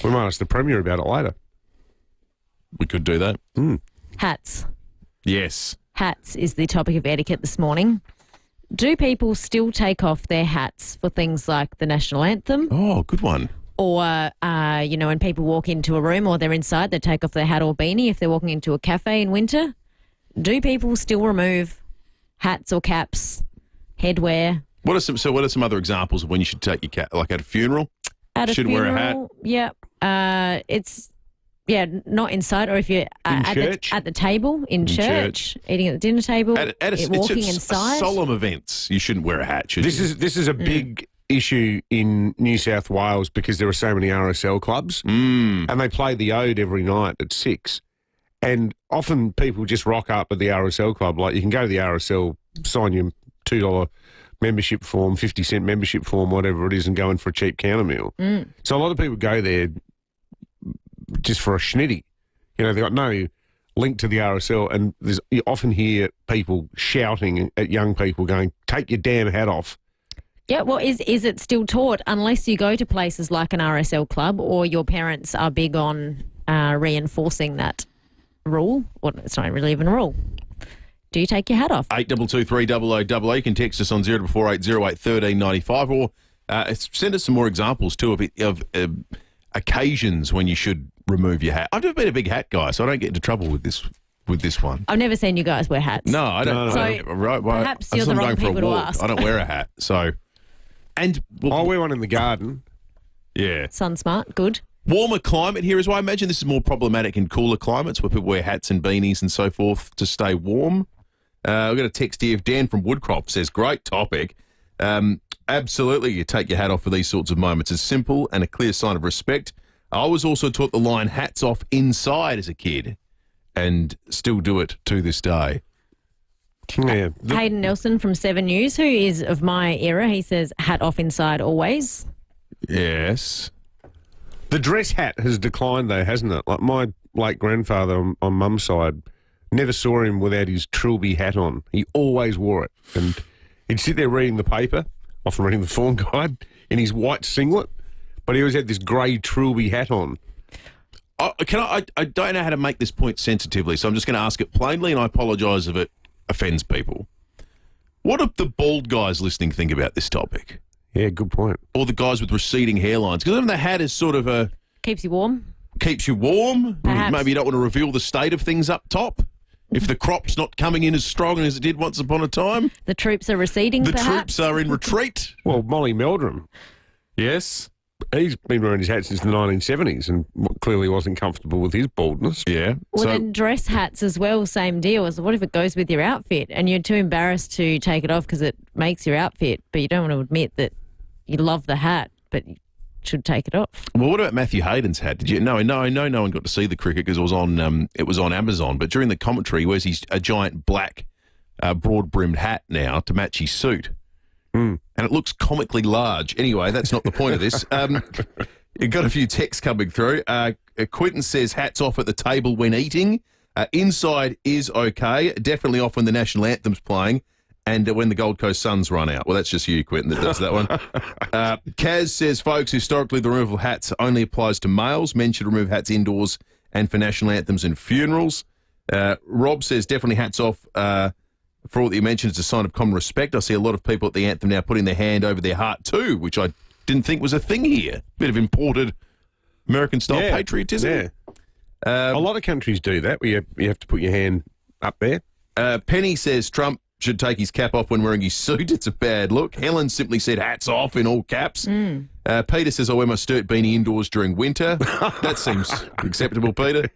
might ask the Premier about it later. We could do that. Hats. Yes. Hats is the topic of etiquette this morning. Do people still take off their hats for things like the national anthem? Oh, good one. Or, when people walk into a room or they're inside, they take off their hat or beanie if they're walking into a cafe in winter? Do people still remove hats or caps, headwear? What are some other examples of when you should take your cap? Like at a funeral? Wear a hat? Yeah. Not inside, or if you're at the table in church, eating at the dinner table, walking inside. Solemn events, you shouldn't wear a hat, should you? This is a big issue in New South Wales because there are so many RSL clubs and they play the Ode every night at 6. And often people just rock up at the RSL club. Like you can go to the RSL, sign your $2 membership form, 50-cent membership form, whatever it is, and go in for a cheap counter meal. So a lot of people go there just for a schnitty. They've got no link to the RSL, and you often hear people shouting at young people going, take your damn hat off. Yeah, well, is it still taught unless you go to places like an RSL club or your parents are big on reinforcing that rule? Well, it's not really even a rule. Do you take your hat off? 822 300 You can text us on 0448 08 1395 or send us some more examples too of occasions when you should remove your hat. I've never been a big hat guy, so I don't get into trouble with this one. I've never seen you guys wear hats. No, I don't. So perhaps you're the wrong people to ask. I don't wear a hat, so. I'll wear one in the garden. Yeah. Sun smart, good. Warmer climate here as well. I imagine this is more problematic in cooler climates where people wear hats and beanies and so forth to stay warm. I've got a text here. Dan from Woodcroft says, great topic. Absolutely, you take your hat off for these sorts of moments. It's simple and a clear sign of respect. I was also taught the line hats off inside as a kid. and still do it to this day. Yeah. Hayden Nelson from 7 News, who is of my era, he says, hat off inside always. Yes. The dress hat has declined, though, hasn't it? Like my late grandfather on mum's side never saw him without his Trilby hat on. He always wore it. And he'd sit there reading the paper, often reading the Fawn Guide, in his white singlet, but he always had this grey Trilby hat on. I don't know how to make this point sensitively, so I'm just going to ask it plainly, and I apologise if it offends people. What do the bald guys listening think about this topic? Yeah, good point. Or the guys with receding hairlines? Because the hat is sort of a... Keeps you warm. Keeps you warm. Perhaps. Maybe you don't want to reveal the state of things up top. If the crop's not coming in as strong as it did once upon a time. The troops are receding, The perhaps. troops are in retreat. Well, Molly Meldrum. Yes. He's been wearing his hat since the 1970s and clearly wasn't comfortable with his baldness. Yeah. Well, then dress hats as well, same deal. What if it goes with your outfit and you're too embarrassed to take it off because it makes your outfit, but you don't want to admit that you love the hat, but you should take it off? Well, what about Matthew Hayden's hat? Did you? No, I know no one got to see the cricket because it was on Amazon. But during the commentary, he wears a giant black, broad-brimmed hat now to match his suit. And it looks comically large. Anyway, that's not the point of this. You've got a few texts coming through. Quinton says hats off at the table when eating. Inside is okay. Definitely off when the national anthem's playing and when the Gold Coast Suns run out. Well, that's just you, Quinton, that does that one. Kaz says, folks, historically the removal of hats only applies to males. Men should remove hats indoors and for national anthems and funerals. Rob says definitely hats off for all that you mentioned. It's a sign of common respect. I see a lot of people at the anthem now putting their hand over their heart too, which I didn't think was a thing here. Bit of imported American-style patriotism. Yeah. A lot of countries do that, where you have to put your hand up there. Penny says Trump should take his cap off when wearing his suit. It's a bad look. Helen simply said hats off in all caps. Peter says I wear my Sturt beanie indoors during winter. That seems acceptable, Peter.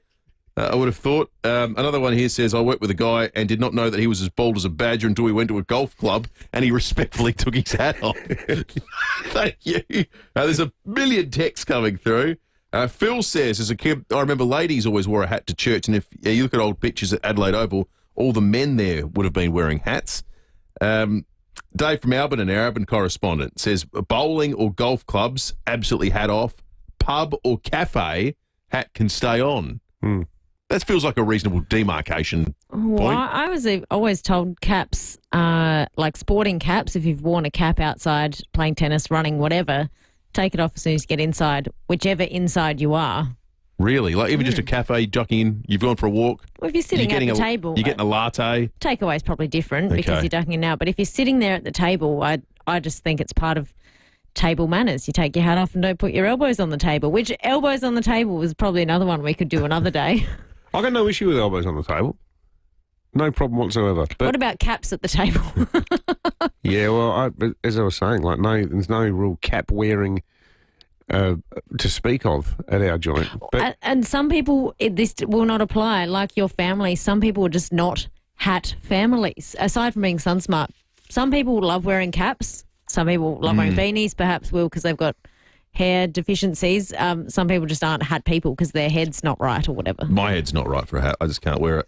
I would have thought. Another one here says, I worked with a guy and did not know that he was as bald as a badger until we went to a golf club and he respectfully took his hat off. Thank you. There's a million texts coming through. Phil says, as a kid, I remember ladies always wore a hat to church, and if you look at old pictures at Adelaide Oval, all the men there would have been wearing hats. Dave from Albion, our Albion correspondent, says bowling or golf clubs, absolutely hat off. Pub or cafe, hat can stay on. That feels like a reasonable demarcation point. Well, I was always told caps, like sporting caps, if you've worn a cap outside playing tennis, running, whatever, take it off as soon as you get inside, whichever inside you are. Really? Like even just a cafe, ducking in, you've gone for a walk? Well, if you're sitting at the table. You're getting a latte? Takeaway is probably different because you're ducking in now. But if you're sitting there at the table, I just think it's part of table manners. You take your hat off and don't put your elbows on the table, which elbows on the table was probably another one we could do another day. I got no issue with elbows on the table. No problem whatsoever. But what about caps at the table? Yeah, well, as I was saying, like there's no real cap wearing to speak of at our joint. But and some people, this will not apply. Like your family, some people are just not hat families. Aside from being sun smart, some people love wearing caps. Some people love wearing beanies, perhaps will because they've got hair deficiencies. Some people just aren't hat people because their head's not right or whatever. My head's not right for a hat. I just can't wear it.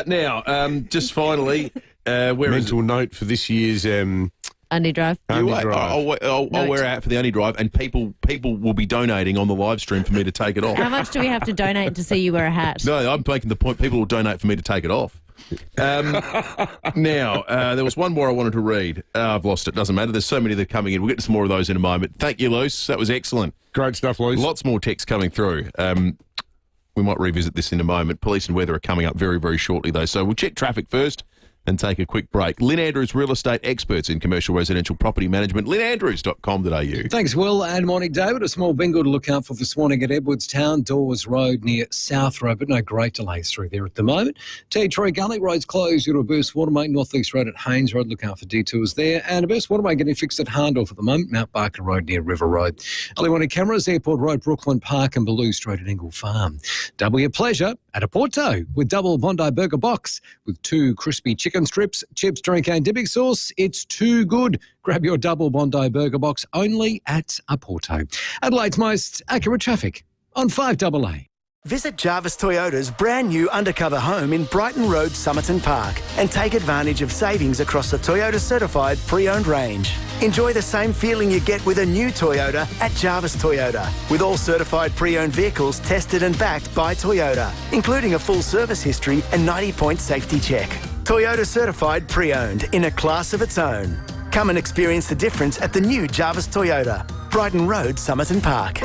Now, just finally, mental note for this year's Undy Drive. I'll wear a hat for the Undy Drive, and people will be donating on the live stream for me to take it off. How much do we have to donate to see you wear a hat? No, I'm making the point. People will donate for me to take it off. Now, there was one more I wanted to read. I've lost it. Doesn't matter. There's so many that are coming in. We'll get to some more of those in a moment. Thank you, Luce. That was excellent. Great stuff, Luce. Lots more text coming through. We might revisit this in a moment. Police and weather are coming up very, very shortly, though. So we'll check traffic first and take a quick break. Lynn Andrews, real estate experts in commercial residential property management. lynnandrews.com.au. Thanks, Will, and morning, David. A small bingle to look out for this morning at Edwardstown, Dawes Road near South Road, but no great delays through there at the moment. Tea Tree Gully Road's closed. You've got a burst water main, North East Road at Haynes Road. Look out for detours there. And a burst water main getting fixed at Harndorf at the moment, Mount Barker Road near River Road. Early morning cameras, Airport Road, Brooklyn Park and Baloo Street at Ingle Farm. Double your pleasure at a Porto with double Bondi Burger Box with 2 crispy chicken strips, chips, drink and dipping sauce. It's too good. Grab your double Bondi Burger Box only at a Porto. Adelaide's most accurate traffic on 5AA. Visit Jarvis Toyota's brand new undercover home in Brighton Road, Somerton Park and take advantage of savings across the Toyota certified pre-owned range. Enjoy the same feeling you get with a new Toyota at Jarvis Toyota, with all certified pre-owned vehicles tested and backed by Toyota, including a full service history and 90-point safety check. Toyota certified pre-owned in a class of its own. Come and experience the difference at the new Jarvis Toyota, Brighton Road, Somerton Park.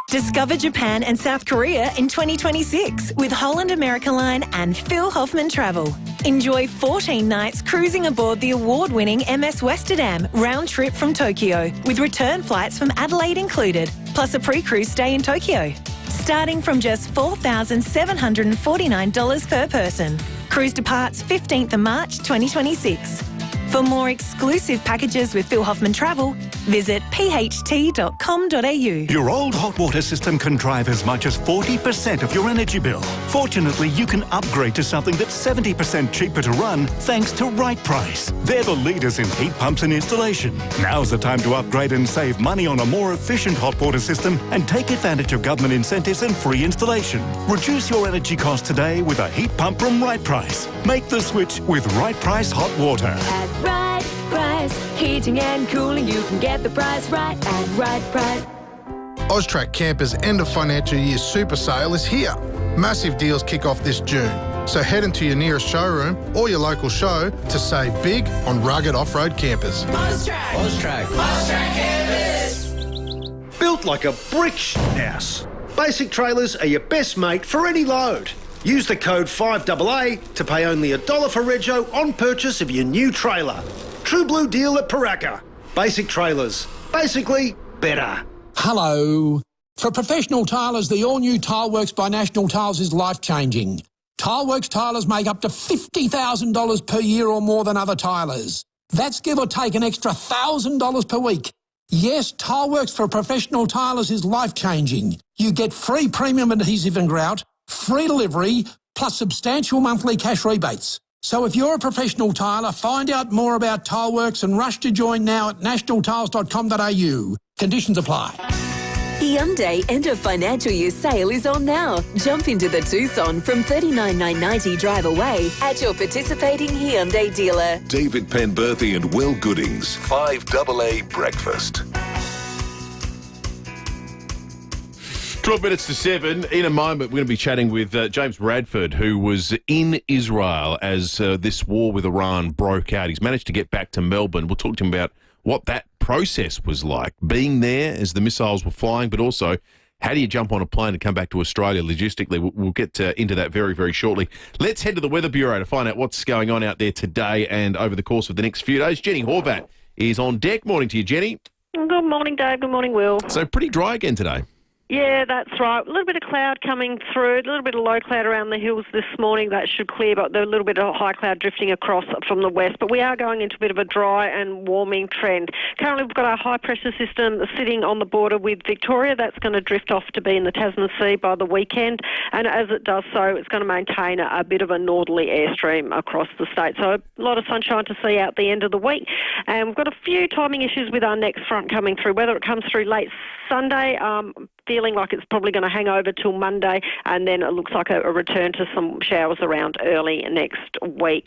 Discover Japan and South Korea in 2026 with Holland America Line and Phil Hoffman Travel. Enjoy 14 nights cruising aboard the award-winning MS Westerdam round trip from Tokyo with return flights from Adelaide included, plus a pre-cruise stay in Tokyo. Starting from just $4,749 per person. Cruise departs 15th of March 2026. For more exclusive packages with Phil Hoffman Travel, visit pht.com.au. Your old hot water system can drive as much as 40% of your energy bill. Fortunately, you can upgrade to something that's 70% cheaper to run thanks to Right Price. They're the leaders in heat pumps and installation. Now's the time to upgrade and save money on a more efficient hot water system and take advantage of government incentives and free installation. Reduce your energy costs today with a heat pump from Right Price. Make the switch with Right Price Hot Water. Right Price, heating and cooling, you can get the price right at Right Price. Austrac Campers' end of financial year super sale is here. Massive deals kick off this June. So head into your nearest showroom or your local show to save big on rugged off-road campers. Austrac Campers. Built like a brick house. Basic trailers are your best mate for any load. Use the code 5AA to pay only $1 for rego on purchase of your new trailer. True blue deal at Paraka. Basic trailers. Basically, better. Hello. For professional tilers, the all-new Tileworks by National Tiles is life-changing. Tileworks tilers make up to $50,000 per year or more than other tilers. That's give or take an extra $1,000 per week. Yes, Tileworks for professional tilers is life-changing. You get free premium adhesive and grout, free delivery, plus substantial monthly cash rebates. So if you're a professional tiler, find out more about Tileworks and rush to join now at nationaltiles.com.au. Conditions apply. Hyundai end of financial year sale is on now. Jump into the Tucson from $39,990 drive away at your participating Hyundai dealer. David Penberthy and Will Goodings, 5AA Breakfast. 12 minutes to 7. In a moment, we're going to be chatting with James Radford, who was in Israel as this war with Iran broke out. He's managed to get back to Melbourne. We'll talk to him about what that process was like, being there as the missiles were flying, but also how do you jump on a plane and come back to Australia logistically. We'll get into that very, very shortly. Let's head to the Weather Bureau to find out what's going on out there today and over the course of the next few days. Jenny Horvat is on deck. Morning to you, Jenny. Good morning, Dave. Good morning, Will. So pretty dry again today. Yeah, that's right. A little bit of cloud coming through, a little bit of low cloud around the hills this morning. That should clear, but there's a little bit of high cloud drifting across from the west. But we are going into a bit of a dry and warming trend. Currently, we've got our high-pressure system sitting on the border with Victoria. That's going to drift off to be in the Tasman Sea by the weekend. And as it does so, it's going to maintain a bit of a northerly airstream across the state. So a lot of sunshine to see out the end of the week. And we've got a few timing issues with our next front coming through, whether it comes through late Sunday, feeling like it's probably going to hang over till Monday, and then it looks like a return to some showers around early next week.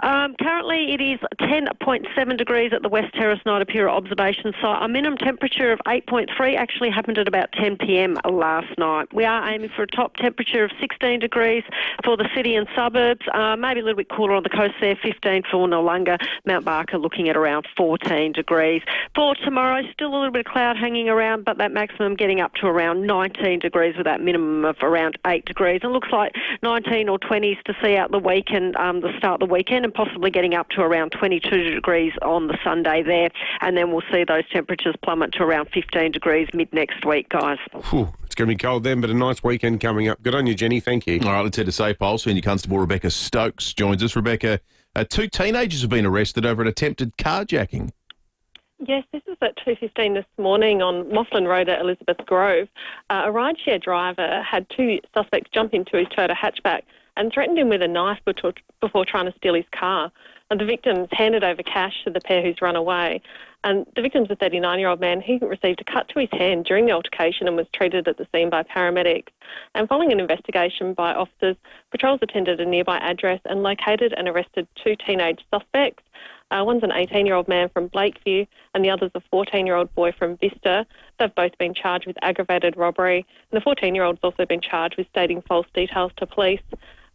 Currently it is 10.7 degrees at the West Terrace Naidapura observation site. A minimum temperature of 8.3 actually happened at about 10 p.m. last night. We are aiming for a top temperature of 16 degrees for the city and suburbs, maybe a little bit cooler on the coast there, 15 for Noarlunga, Mount Barker looking at around 14 degrees. For tomorrow, still a little bit of cloud hanging around, but that maximum getting up to around 19 degrees with that minimum of around 8 degrees. It looks like 19 or 20s to see out the week and the start of the weekend, and possibly getting up to around 22 degrees on the Sunday there. And then we'll see those temperatures plummet to around 15 degrees mid-next week, guys. Whew, it's going to be cold then, but a nice weekend coming up. Good on you, Jenny. Thank you. All right, let's head to Safe Pole. Senior Constable Rebecca Stokes joins us. Rebecca, 2 teenagers have been arrested over an attempted carjacking. Yes, this is at 2:15 this morning on Mofflin Road at Elizabeth Grove. A rideshare driver had 2 suspects jump into his Toyota hatchback and threatened him with a knife before trying to steal his car. And the victims handed over cash to the pair who's run away. And the victim's a 39-year-old man. He received a cut to his hand during the altercation and was treated at the scene by paramedics. And following an investigation by officers, patrols attended a nearby address and located and arrested 2 teenage suspects. One's an 18-year-old man from Blakeview and the other's a 14-year-old boy from Vista. They've both been charged with aggravated robbery. And the 14-year-old's also been charged with stating false details to police.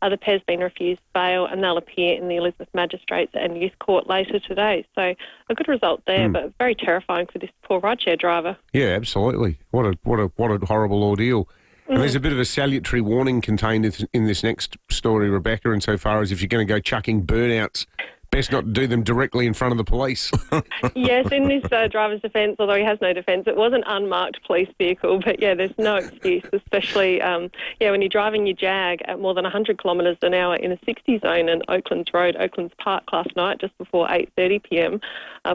The pair's been refused bail and they'll appear in the Elizabeth Magistrates and Youth Court later today. So a good result there, but very terrifying for this poor rideshare driver. Yeah, absolutely. What a horrible ordeal. And there's a bit of a salutary warning contained in this next story, Rebecca, insofar as if you're going to go chucking burnouts, best not do them directly in front of the police. Yes, in this driver's defence, although he has no defence, it was an unmarked police vehicle, but yeah, there's no excuse, especially when you're driving your Jag at more than 100 kilometres an hour in a 60 zone in Oaklands Road, Oaklands Park last night, just before 8:30pm.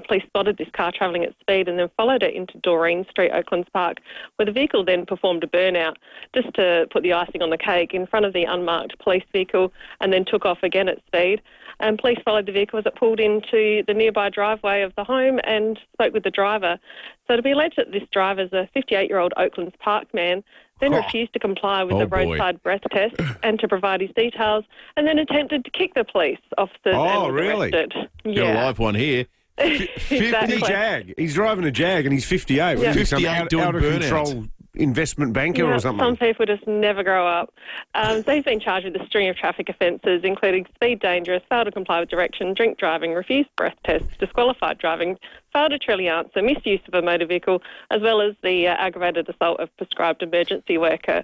Police spotted this car travelling at speed and then followed it into Doreen Street, Oaklands Park, where the vehicle then performed a burnout just to put the icing on the cake in front of the unmarked police vehicle and then took off again at speed. And police followed the vehicle as it pulled into the nearby driveway of the home and spoke with the driver. So to be alleged that this driver's a 58-year-old Oaklands Park man, then refused to comply with the roadside breath test and to provide his details, and then attempted to kick the police officers and was arrested. Got a live one here. 50 Jag. He's driving a Jag and he's 58. Yeah. 58 doing out of burnouts. control investment banker or something. Some people just never grow up. So he's been charged with a string of traffic offences, including speed dangerous, failed to comply with direction, drink driving, refused breath tests, disqualified driving, failed to truly answer, misuse of a motor vehicle, as well as the aggravated assault of prescribed emergency worker.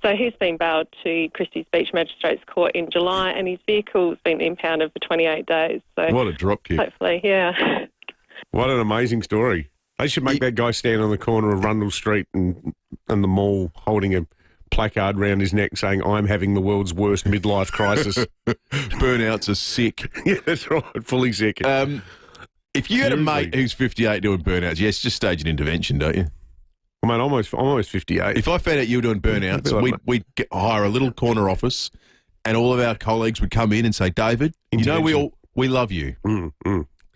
So he's been bailed to Christie's Beach Magistrates Court in July, and his vehicle's been impounded for 28 days. So what a dropkick. Hopefully, yeah. What an amazing story. They should make that guy stand on the corner of Rundle Street and the mall holding a placard round his neck saying, "I'm having the world's worst midlife crisis." Burnouts are sick. Yeah, that's right. Fully sick. If you had a mate who's 58 doing burnouts, yes, just stage an intervention, don't you? I mean, I'm almost 58. If I found out you were doing burnouts, we'd hire a little corner office and all of our colleagues would come in and say, "David, you know we love you.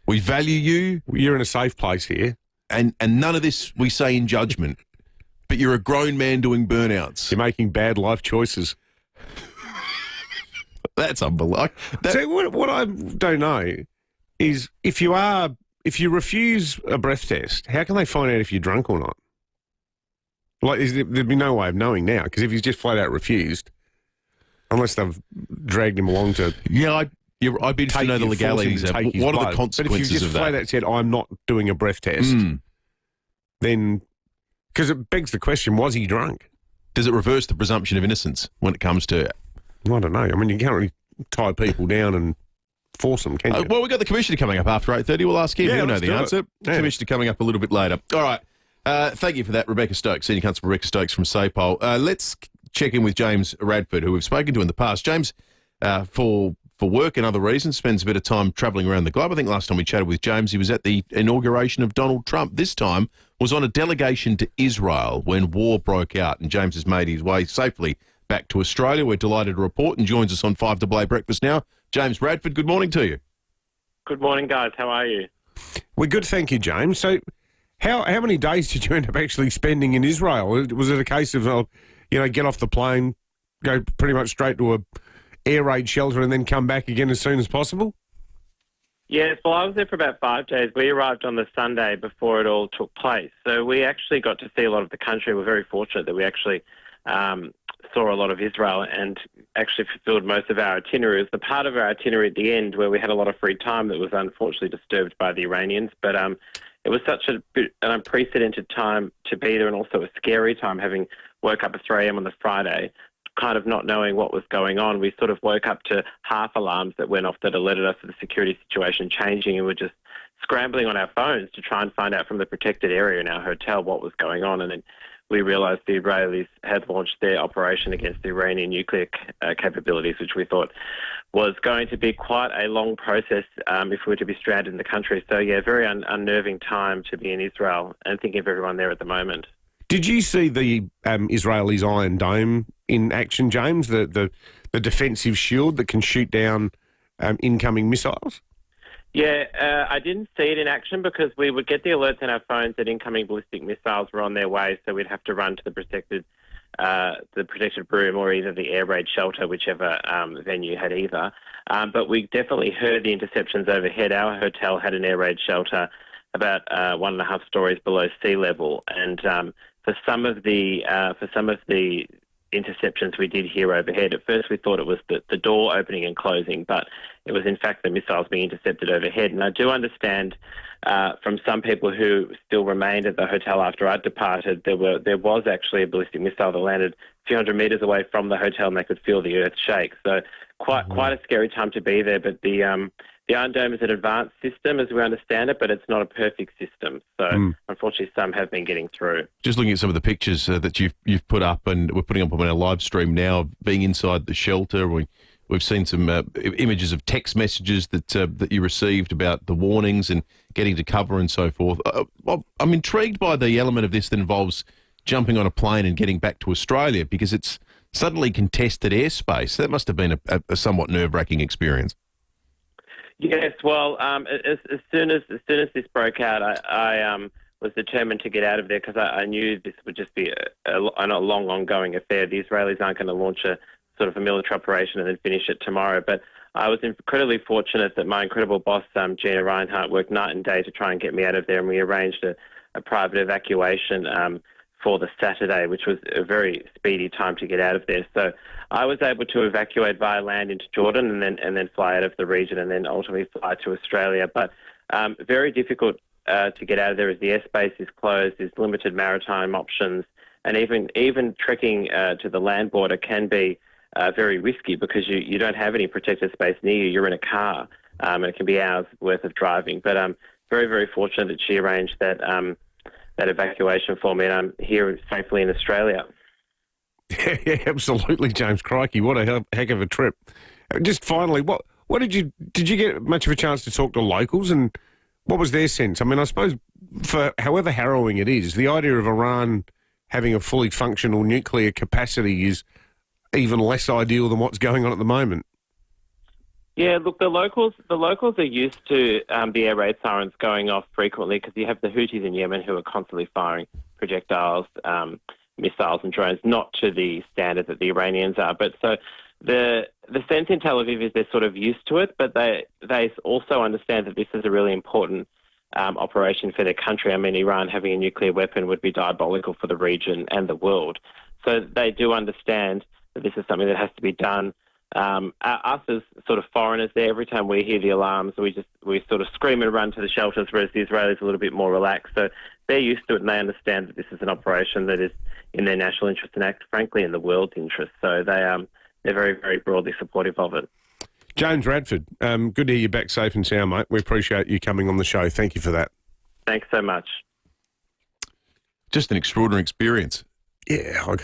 We value you. You're in a safe place here. And none of this we say in judgment. But you're a grown man doing burnouts. You're making bad life choices." That's unbelievable. So what I don't know is if you refuse a breath test, how can they find out if you're drunk or not? Like, there'd be no way of knowing now, because if he's just flat out refused, unless they've dragged him along to... Yeah, I'd be interested to know the legalities of what are the consequences of that. But if you just flat out said, "I'm not doing a breath test," then... Because it begs the question, was he drunk? Does it reverse the presumption of innocence when it comes to... I don't know. I mean, you can't really tie people down and force them, can you? Well, we've got the Commissioner coming up after 8:30. We'll ask him. He'll know the answer. Yeah. Commissioner coming up a little bit later. All right. Thank you for that, Rebecca Stokes, Senior Constable Rebecca Stokes from SAPOL. Let's check in with James Radford, who we've spoken to in the past. James, for work and other reasons, spends a bit of time travelling around the globe. I think last time we chatted with James, he was at the inauguration of Donald Trump. This time was on a delegation to Israel when war broke out, and James has made his way safely back to Australia. We're delighted to report and joins us on 5AA Breakfast now. James Radford, good morning to you. Good morning, guys. How are you? We're good, thank you, James. So how many days did you end up actually spending in Israel? Was it a case of, get off the plane, go pretty much straight to a air raid shelter and then come back again as soon as possible? Yes, well, I was there for about 5 days. We arrived on the Sunday before it all took place. So we actually got to see a lot of the country. We're very fortunate that we actually saw a lot of Israel and actually fulfilled most of our itinerary. It was the part of our itinerary at the end where we had a lot of free time that was unfortunately disturbed by the Iranians. But it was such an unprecedented time to be there, and also a scary time, having woke up at 3 a.m. on the Friday, kind of not knowing what was going on. We sort of woke up to half alarms that went off that alerted us to the security situation changing, and we're just scrambling on our phones to try and find out from the protected area in our hotel what was going on. And then we realised the Israelis had launched their operation against the Iranian nuclear capabilities, which we thought was going to be quite a long process if we were to be stranded in the country. So, yeah, very unnerving time to be in Israel, and thinking of everyone there at the moment. Did you see the Israelis' Iron Dome in action, James, the defensive shield that can shoot down incoming missiles? Yeah, I didn't see it in action because we would get the alerts in our phones that incoming ballistic missiles were on their way, so we'd have to run to the protected room or either the air raid shelter, whichever venue had either. But we definitely heard the interceptions overhead. Our hotel had an air raid shelter about 1.5 stories below sea level, and for some of the interceptions we did hear overhead, at first we thought it was the door opening and closing, but it was in fact the missiles being intercepted overhead. And I do understand from some people who still remained at the hotel after I'd departed, there was actually a ballistic missile that landed a few hundred metres away from the hotel, and they could feel the earth shake. So quite a scary time to be there. But the Iron Dome is an advanced system, as we understand it, but it's not a perfect system. So unfortunately, some have been getting through. Just looking at some of the pictures that you've put up, and we're putting up on our live stream now, being inside the shelter. We've seen some images of text messages that you received about the warnings and getting to cover and so forth. I'm intrigued by the element of this that involves jumping on a plane and getting back to Australia, because it's suddenly contested airspace. That must have been a somewhat nerve-wracking experience. Yes, well, as soon as this broke out, I was determined to get out of there because I knew this would just be a long, ongoing affair. The Israelis aren't going to launch a sort of a military operation and then finish it tomorrow. But I was incredibly fortunate that my incredible boss, Gina Reinhardt, worked night and day to try and get me out of there, and we arranged a private evacuation for the Saturday, which was a very speedy time to get out of there. So I was able to evacuate via land into Jordan and then fly out of the region and then ultimately fly to Australia. But very difficult to get out of there as the airspace is closed, there's limited maritime options, and even trekking to the land border can be very risky because you don't have any protected space near you. You're in a car, and it can be hours worth of driving. But I'm very, very fortunate that she arranged that evacuation for me, and I'm here safely in Australia. Yeah, absolutely, James. Crikey, what a heck of a trip. Just finally, what did you get much of a chance to talk to locals, and what was their sense? I mean, I suppose for however harrowing it is, the idea of Iran having a fully functional nuclear capacity is even less ideal than what's going on at the moment. Yeah, look, the locals are used to the air raid sirens going off frequently because you have the Houthis in Yemen who are constantly firing projectiles, missiles and drones, not to the standard that the Iranians are. But so the sense in Tel Aviv is they're sort of used to it, but they also understand that this is a really important operation for their country. I mean, Iran having a nuclear weapon would be diabolical for the region and the world. So they do understand that this is something that has to be done. Us as sort of foreigners there, every time we hear the alarms, we sort of scream and run to the shelters, whereas the Israelis are a little bit more relaxed. So they're used to it and they understand that this is an operation that is in their national interest and frankly in the world's interest. So they're very, very broadly supportive of it. James Radford, good to hear you back safe and sound, mate. We appreciate you coming on the show. Thank you for that. Thanks so much. Just an extraordinary experience. Yeah,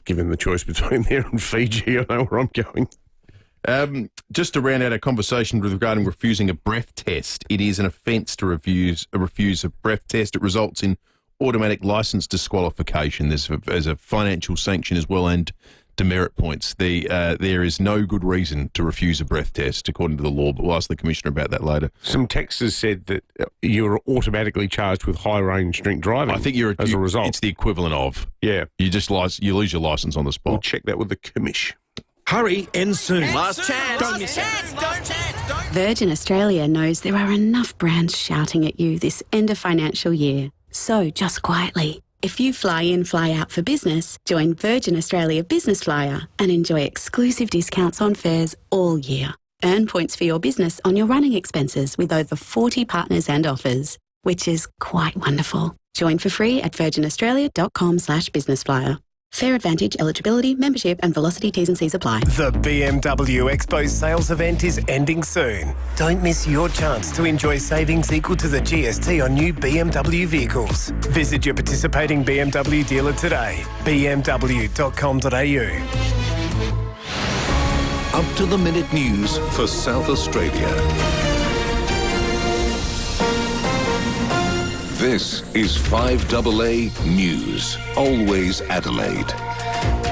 given the choice between there and Fiji, I know where I'm going. Just to round out our conversation regarding refusing a breath test, it is an offence to refuse a breath test. It results in automatic licence disqualification. There's a financial sanction as well and demerit points. There is no good reason to refuse a breath test according to the law, but we'll ask the Commissioner about that later. Some texters said that you're automatically charged with high-range drink driving. I think as a result. It's the equivalent of. Yeah. You lose your licence on the spot. We'll check that with the Commish. Hurry, end soon. Last chance. Don't miss out. Virgin Australia knows there are enough brands shouting at you this end of financial year. So just quietly, if you fly in, fly out for business, join Virgin Australia Business Flyer and enjoy exclusive discounts on fares all year. Earn points for your business on your running expenses with over 40 partners and offers, which is quite wonderful. Join for free at virginaustralia.com/businessflyer. Fair Advantage, eligibility, membership and velocity T's and C's apply. The BMW Expo sales event is ending soon. Don't miss your chance to enjoy savings equal to the GST on new BMW vehicles. Visit your participating BMW dealer today. bmw.com.au. Up-to-the-minute news for South Australia. This is 5AA News, always Adelaide.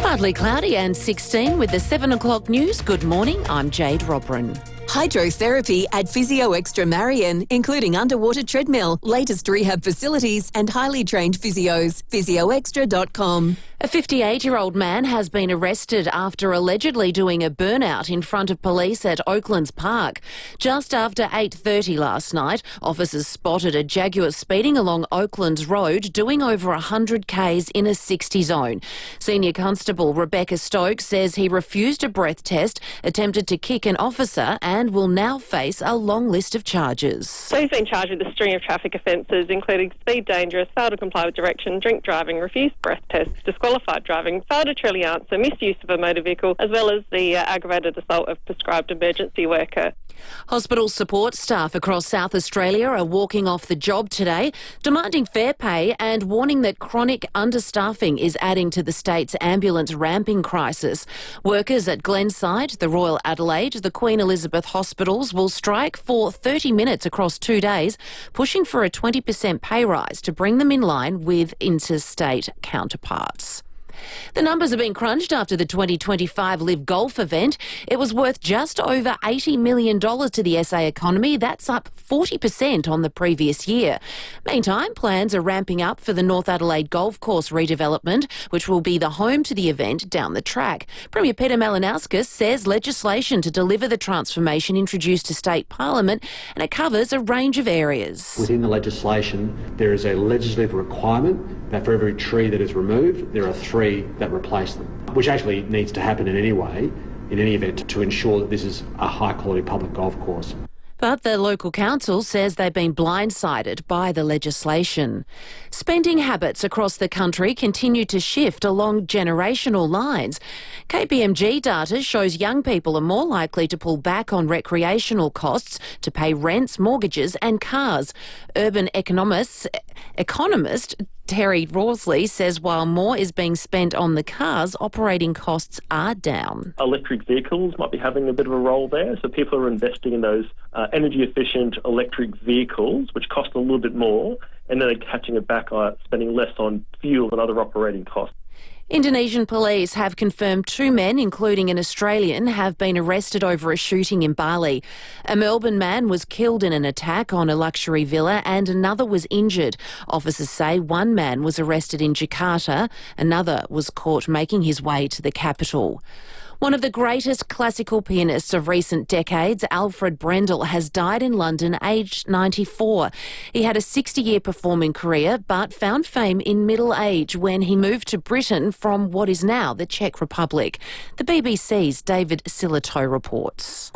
Partly cloudy and 16 with the 7 o'clock news. Good morning, I'm Jade Robran. Hydrotherapy at Physio Extra Marion, including underwater treadmill, latest rehab facilities and highly trained physios. PhysioExtra.com. A 58-year-old man has been arrested after allegedly doing a burnout in front of police at Oaklands Park. Just after 8:30 last night, officers spotted a Jaguar speeding along Oaklands Road doing over 100 k's in a 60 zone. Senior Constable Rebecca Stokes says he refused a breath test, attempted to kick an officer and will now face a long list of charges. So he's been charged with a string of traffic offences, including speed dangerous, failed to comply with direction, drink driving, refused breath test, disqualified driving, failed to truly answer, misuse of a motor vehicle, as well as the aggravated assault of prescribed emergency worker. Hospital support staff across South Australia are walking off the job today, demanding fair pay and warning that chronic understaffing is adding to the state's ambulance ramping crisis. Workers at Glenside, the Royal Adelaide, the Queen Elizabeth hospitals will strike for 30 minutes across 2 days, pushing for a 20% pay rise to bring them in line with interstate counterparts. The numbers have been crunched after the 2025 Live Golf event. It was worth just over $80 million to the SA economy. That's up 40% on the previous year. Meantime, plans are ramping up for the North Adelaide Golf Course redevelopment, which will be the home to the event down the track. Premier Peter Malinauskas says legislation to deliver the transformation introduced to State Parliament, and it covers a range of areas. Within the legislation, there is a legislative requirement that for every tree that is removed, there are 3 that replace them, which actually needs to happen in any way, in any event, to ensure that this is a high-quality public golf course. But the local council says they've been blindsided by the legislation. Spending habits across the country continue to shift along generational lines. KPMG data shows young people are more likely to pull back on recreational costs to pay rents, mortgages and cars. Urban economist Terry Rawsley says while more is being spent on the cars, operating costs are down. Electric vehicles might be having a bit of a role there, so people are investing in those energy-efficient electric vehicles, which cost a little bit more, and then they're catching it back on spending less on fuel and other operating costs. Indonesian police have confirmed 2 men, including an Australian, have been arrested over a shooting in Bali. A Melbourne man was killed in an attack on a luxury villa and another was injured. Officers say 1 man was arrested in Jakarta, another was caught making his way to the capital. One of the greatest classical pianists of recent decades, Alfred Brendel, has died in London aged 94. He had a 60-year performing career but found fame in middle age when he moved to Britain from what is now the Czech Republic. The BBC's David Silito reports.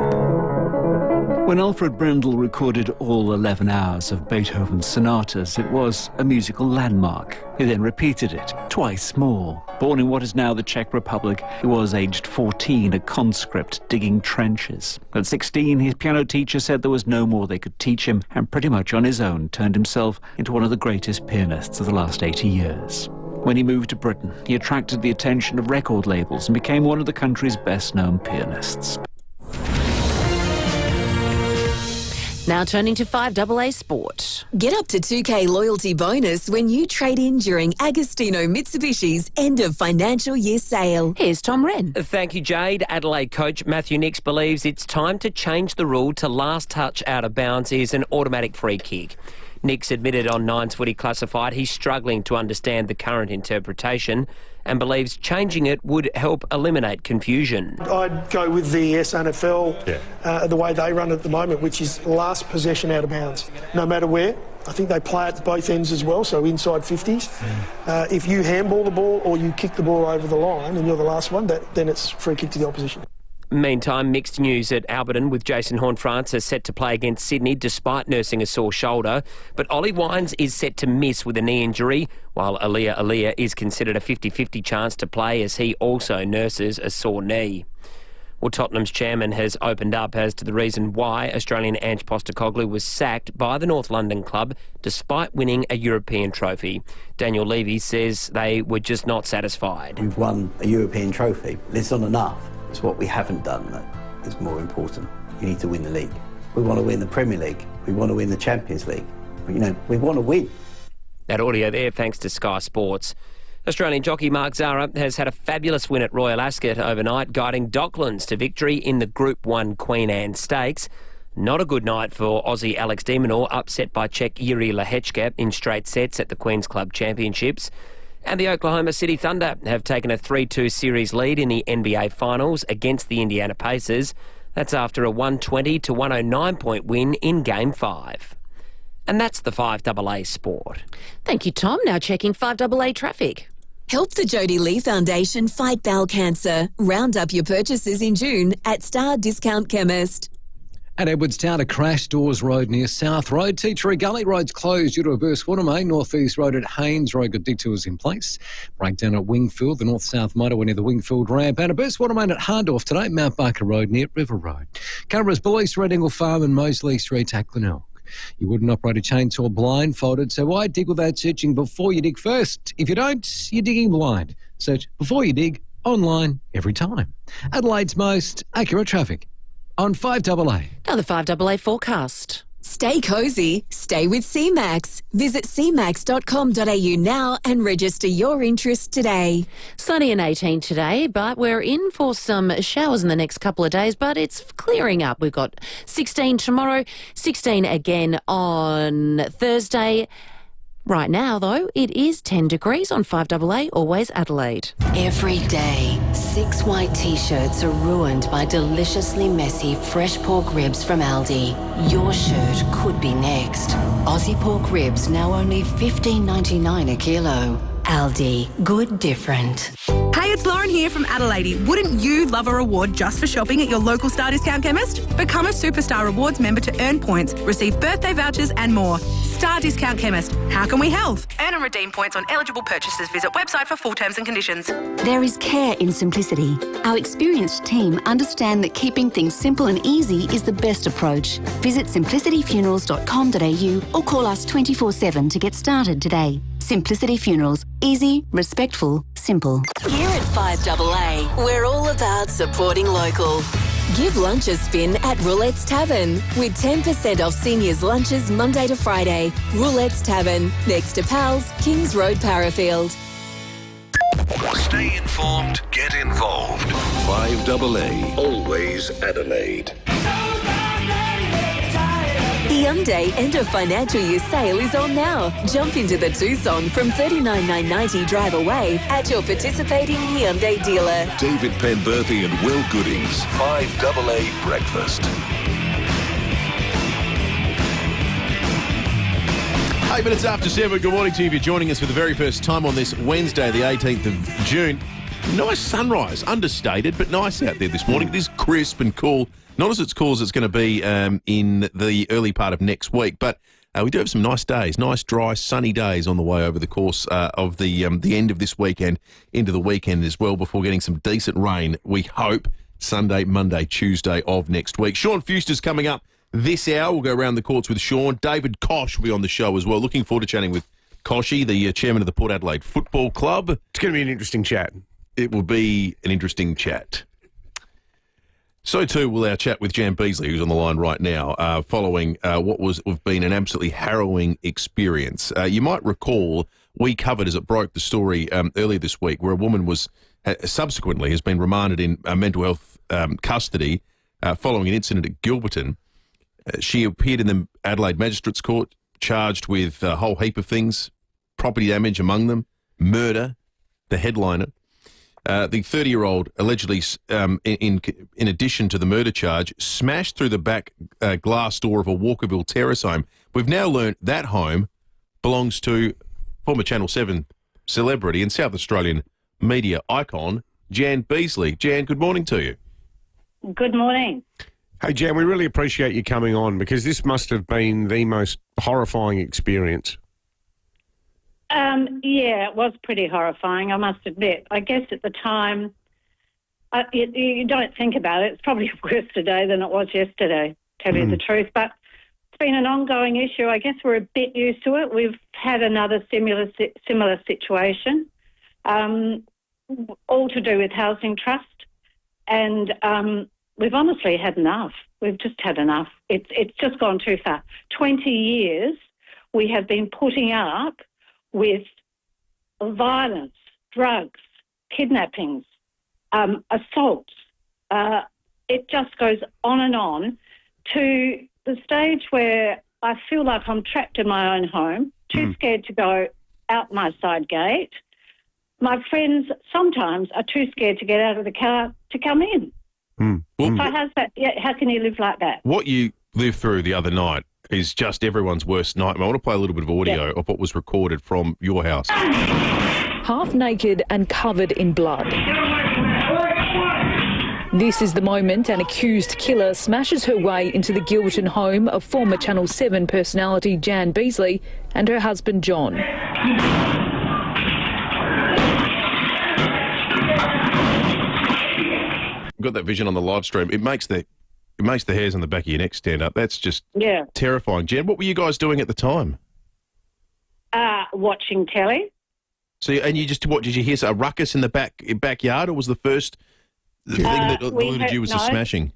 When Alfred Brendel recorded all 11 hours of Beethoven's sonatas, it was a musical landmark. He then repeated it twice more. Born in what is now the Czech Republic, he was aged 14, a conscript digging trenches. At 16, his piano teacher said there was no more they could teach him, and pretty much on his own turned himself into one of the greatest pianists of the last 80 years. When he moved to Britain, he attracted the attention of record labels and became one of the country's best-known pianists. Now turning to 5AA Sport. Get up to 2K loyalty bonus when you trade in during Agostino Mitsubishi's end of financial year sale. Here's Tom Wren. Thank you, Jade. Adelaide coach Matthew Nicks believes it's time to change the rule to last touch out of bounds is an automatic free kick. Nicks admitted on Nine's Footy Classified he's struggling to understand the current interpretation and believes changing it would help eliminate confusion. I'd go with the SNFL, the way they run at the moment, which is last possession out of bounds, no matter where. I think they play at both ends as well, so inside 50s. If you handball the ball or you kick the ball over the line and you're the last one, then it's free kick to the opposition. Meantime, mixed news at Alberton with Jason Horne-Francis set to play against Sydney despite nursing a sore shoulder. But Ollie Wines is set to miss with a knee injury, while Aaliyah is considered a 50-50 chance to play as he also nurses a sore knee. Well, Tottenham's chairman has opened up as to the reason why Australian Ange Postecoglou was sacked by the North London club despite winning a European trophy. Daniel Levy says they were just not satisfied. We've won a European trophy. It's not enough. It's what we haven't done that is more important. You need to win the league. We want to win the Premier League. We want to win the Champions League. But, we want to win. That audio there, thanks to Sky Sports. Australian jockey Mark Zahra has had a fabulous win at Royal Ascot overnight, guiding Docklands to victory in the Group 1 Queen Anne Stakes. Not a good night for Aussie Alex de Minaur, upset by Czech Yuri Lehečka in straight sets at the Queen's Club Championships. And the Oklahoma City Thunder have taken a 3-2 series lead in the NBA Finals against the Indiana Pacers. That's after a 120 to 109 point win in Game 5. And that's the 5AA Sport. Thank you, Tom. Now checking 5AA traffic. Help the Jodie Lee Foundation fight bowel cancer. Round up your purchases in June at Star Discount Chemist. At Edwardstown, a crash, Dawes Road near South Road. Teachery Gully Road's closed due to a burst water main. North East Road at Haynes Road got detours in place. Breakdown at Wingfield, the north-south motorway near the Wingfield ramp. And a burst water main at Hahndorf today, Mount Barker Road near River Road. Canberra's Bullies, Red Angle Farm and Moseley Street at Glenelg. You wouldn't operate a chainsaw blindfolded, so why dig without searching before you dig first? If you don't, you're digging blind. Search before you dig online every time. Adelaide's most accurate traffic on 5AA. Now the 5AA forecast. Stay cosy, stay with CMAX. Visit cmax.com.au now and register your interest today. Sunny and 18 today, but we're in for some showers in the next couple of days, but it's clearing up. We've got 16 tomorrow, 16 again on Thursday. Right now, though, it is 10 degrees on 5AA, always Adelaide. Every day, 6 white T-shirts are ruined by deliciously messy fresh pork ribs from Aldi. Your shirt could be next. Aussie pork ribs now only $15.99 a kilo. Aldi, good different. Hey, it's Lauren here from Adelaide. Wouldn't you love a reward just for shopping at your local Star Discount Chemist? Become a Superstar Rewards member to earn points, receive birthday vouchers and more. Star Discount Chemist. How can we help? Earn and redeem points on eligible purchases. Visit website for full terms and conditions. There is care in simplicity. Our experienced team understand that keeping things simple and easy is the best approach. Visit simplicityfunerals.com.au or call us 24/7 to get started today. Simplicity Funerals. Easy, respectful, simple. Here at 5AA, we're all about supporting local. Give lunch a spin at Roulette's Tavern with 10% off seniors' lunches Monday to Friday. Roulette's Tavern, next to Pals, Kings Road, Parafield. Stay informed, get involved. 5AA, always Adelaide. Hyundai End of Financial Year sale is on now. Jump into the Tucson from $39,990 drive away at your participating Hyundai dealer. David Penberthy and Will Goodings, 5AA Breakfast. 8 minutes after 7. Good morning to you if you're joining us for the very first time on this Wednesday, the 18th of June. Nice sunrise, understated, but nice out there this morning. It is crisp and cool. Not as cool as it's going to be in the early part of next week, but we do have some nice days, nice, dry, sunny days on the way over the course of the end of this weekend into the weekend as well, before getting some decent rain, we hope, Sunday, Monday, Tuesday of next week. Sean Fuster's coming up this hour. We'll go around the courts with Sean. David Koch will be on the show as well. Looking forward to chatting with Koshy, the chairman of the Port Adelaide Football Club. It's going to be an interesting chat. It will be an interesting chat. So too will our chat with Jan Beasley, who's on the line right now, following what have been an absolutely harrowing experience. You might recall we covered, as it broke, the story earlier this week, where a woman subsequently has been remanded in mental health custody following an incident at Gilberton. She appeared in the Adelaide Magistrates Court, charged with a whole heap of things, property damage among them, murder, the headliner. The 30-year-old allegedly, in addition to the murder charge, smashed through the back glass door of a Walkerville terrace home. We've now learnt that home belongs to former Channel 7 celebrity and South Australian media icon, Jan Beasley. Jan, good morning to you. Good morning. Hey, Jan, we really appreciate you coming on, because this must have been the most horrifying experience. Yeah, it was pretty horrifying, I must admit. I guess at the time, you don't think about it. It's probably worse today than it was yesterday, to tell you the truth. But it's been an ongoing issue. I guess we're a bit used to it. We've had another similar situation, all to do with housing trust. And we've honestly had enough. We've just had enough. It's just gone too far. 20 years we have been putting up with violence drugs, kidnappings, assaults. It just goes on to the stage where I feel like I'm trapped in my own home, too scared to go out my side gate. My friends sometimes are too scared to get out of the car to come in. So how can you live like that? What you lived through the other night is just everyone's worst nightmare. I want to play a little bit of audio of what was recorded from your house. Half naked and covered in blood. This is the moment an accused killer smashes her way into the Gilberton home of former Channel 7 personality Jan Beasley and her husband John. Got that vision on the live stream. It makes the hairs on the back of your neck stand up. That's just terrifying. Jan, what were you guys doing at the time? Watching telly. So, and you just what? Did you hear a ruckus in the backyard, or was the first thing that alerted you was a smashing?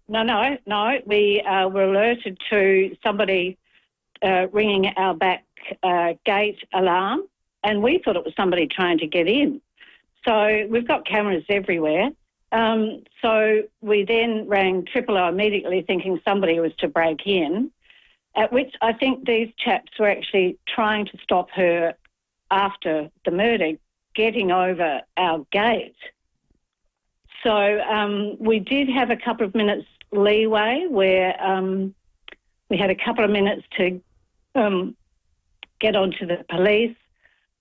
No. We were alerted to somebody ringing our back gate alarm, and we thought it was somebody trying to get in. So we've got cameras everywhere. So we then rang FIVEAA immediately thinking somebody was to break in, at which I think these chaps were actually trying to stop her after the murder getting over our gate. So we did have a couple of minutes leeway where we had a couple of minutes to get onto the police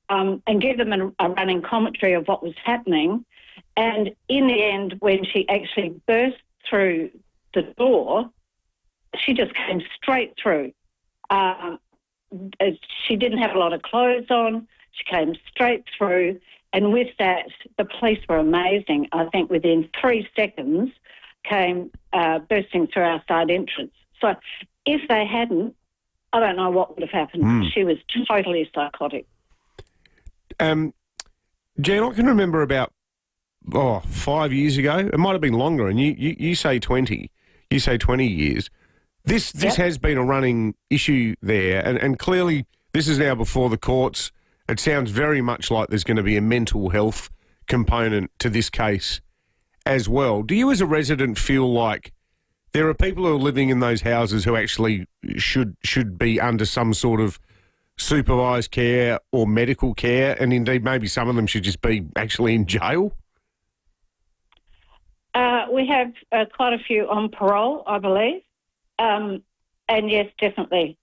and give them a running commentary of what was happening. And in the end, when she actually burst through the door, she just came straight through. She didn't have a lot of clothes on. She came straight through. And with that, the police were amazing. I think within 3 seconds came bursting through our side entrance. So if they hadn't, I don't know what would have happened. She was totally psychotic. Jan, I can remember about 5 years ago. It might have been longer, and you say 20. You say 20 years. This has been a running issue there, and clearly this is now before the courts. It sounds very much like there's going to be a mental health component to this case as well. Do you as a resident feel like there are people who are living in those houses who actually should be under some sort of supervised care or medical care, and indeed maybe some of them should just be actually in jail? We have quite a few on parole, I believe. And yes, definitely.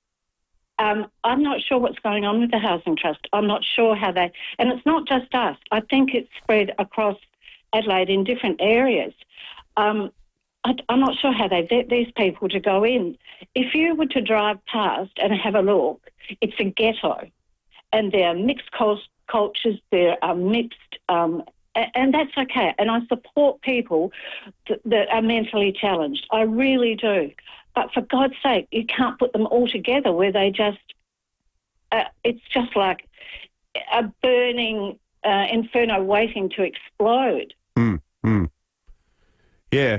I'm not sure what's going on with the Housing Trust. I'm not sure how they... And it's not just us. I think it's spread across Adelaide in different areas. I'm not sure how they get these people to go in. If you were to drive past and have a look, it's a ghetto. And there are mixed cultures, there are mixed... and that's okay. And I support people that are mentally challenged. I really do. But for God's sake, you can't put them all together where they just... it's just like a burning inferno waiting to explode. Yeah.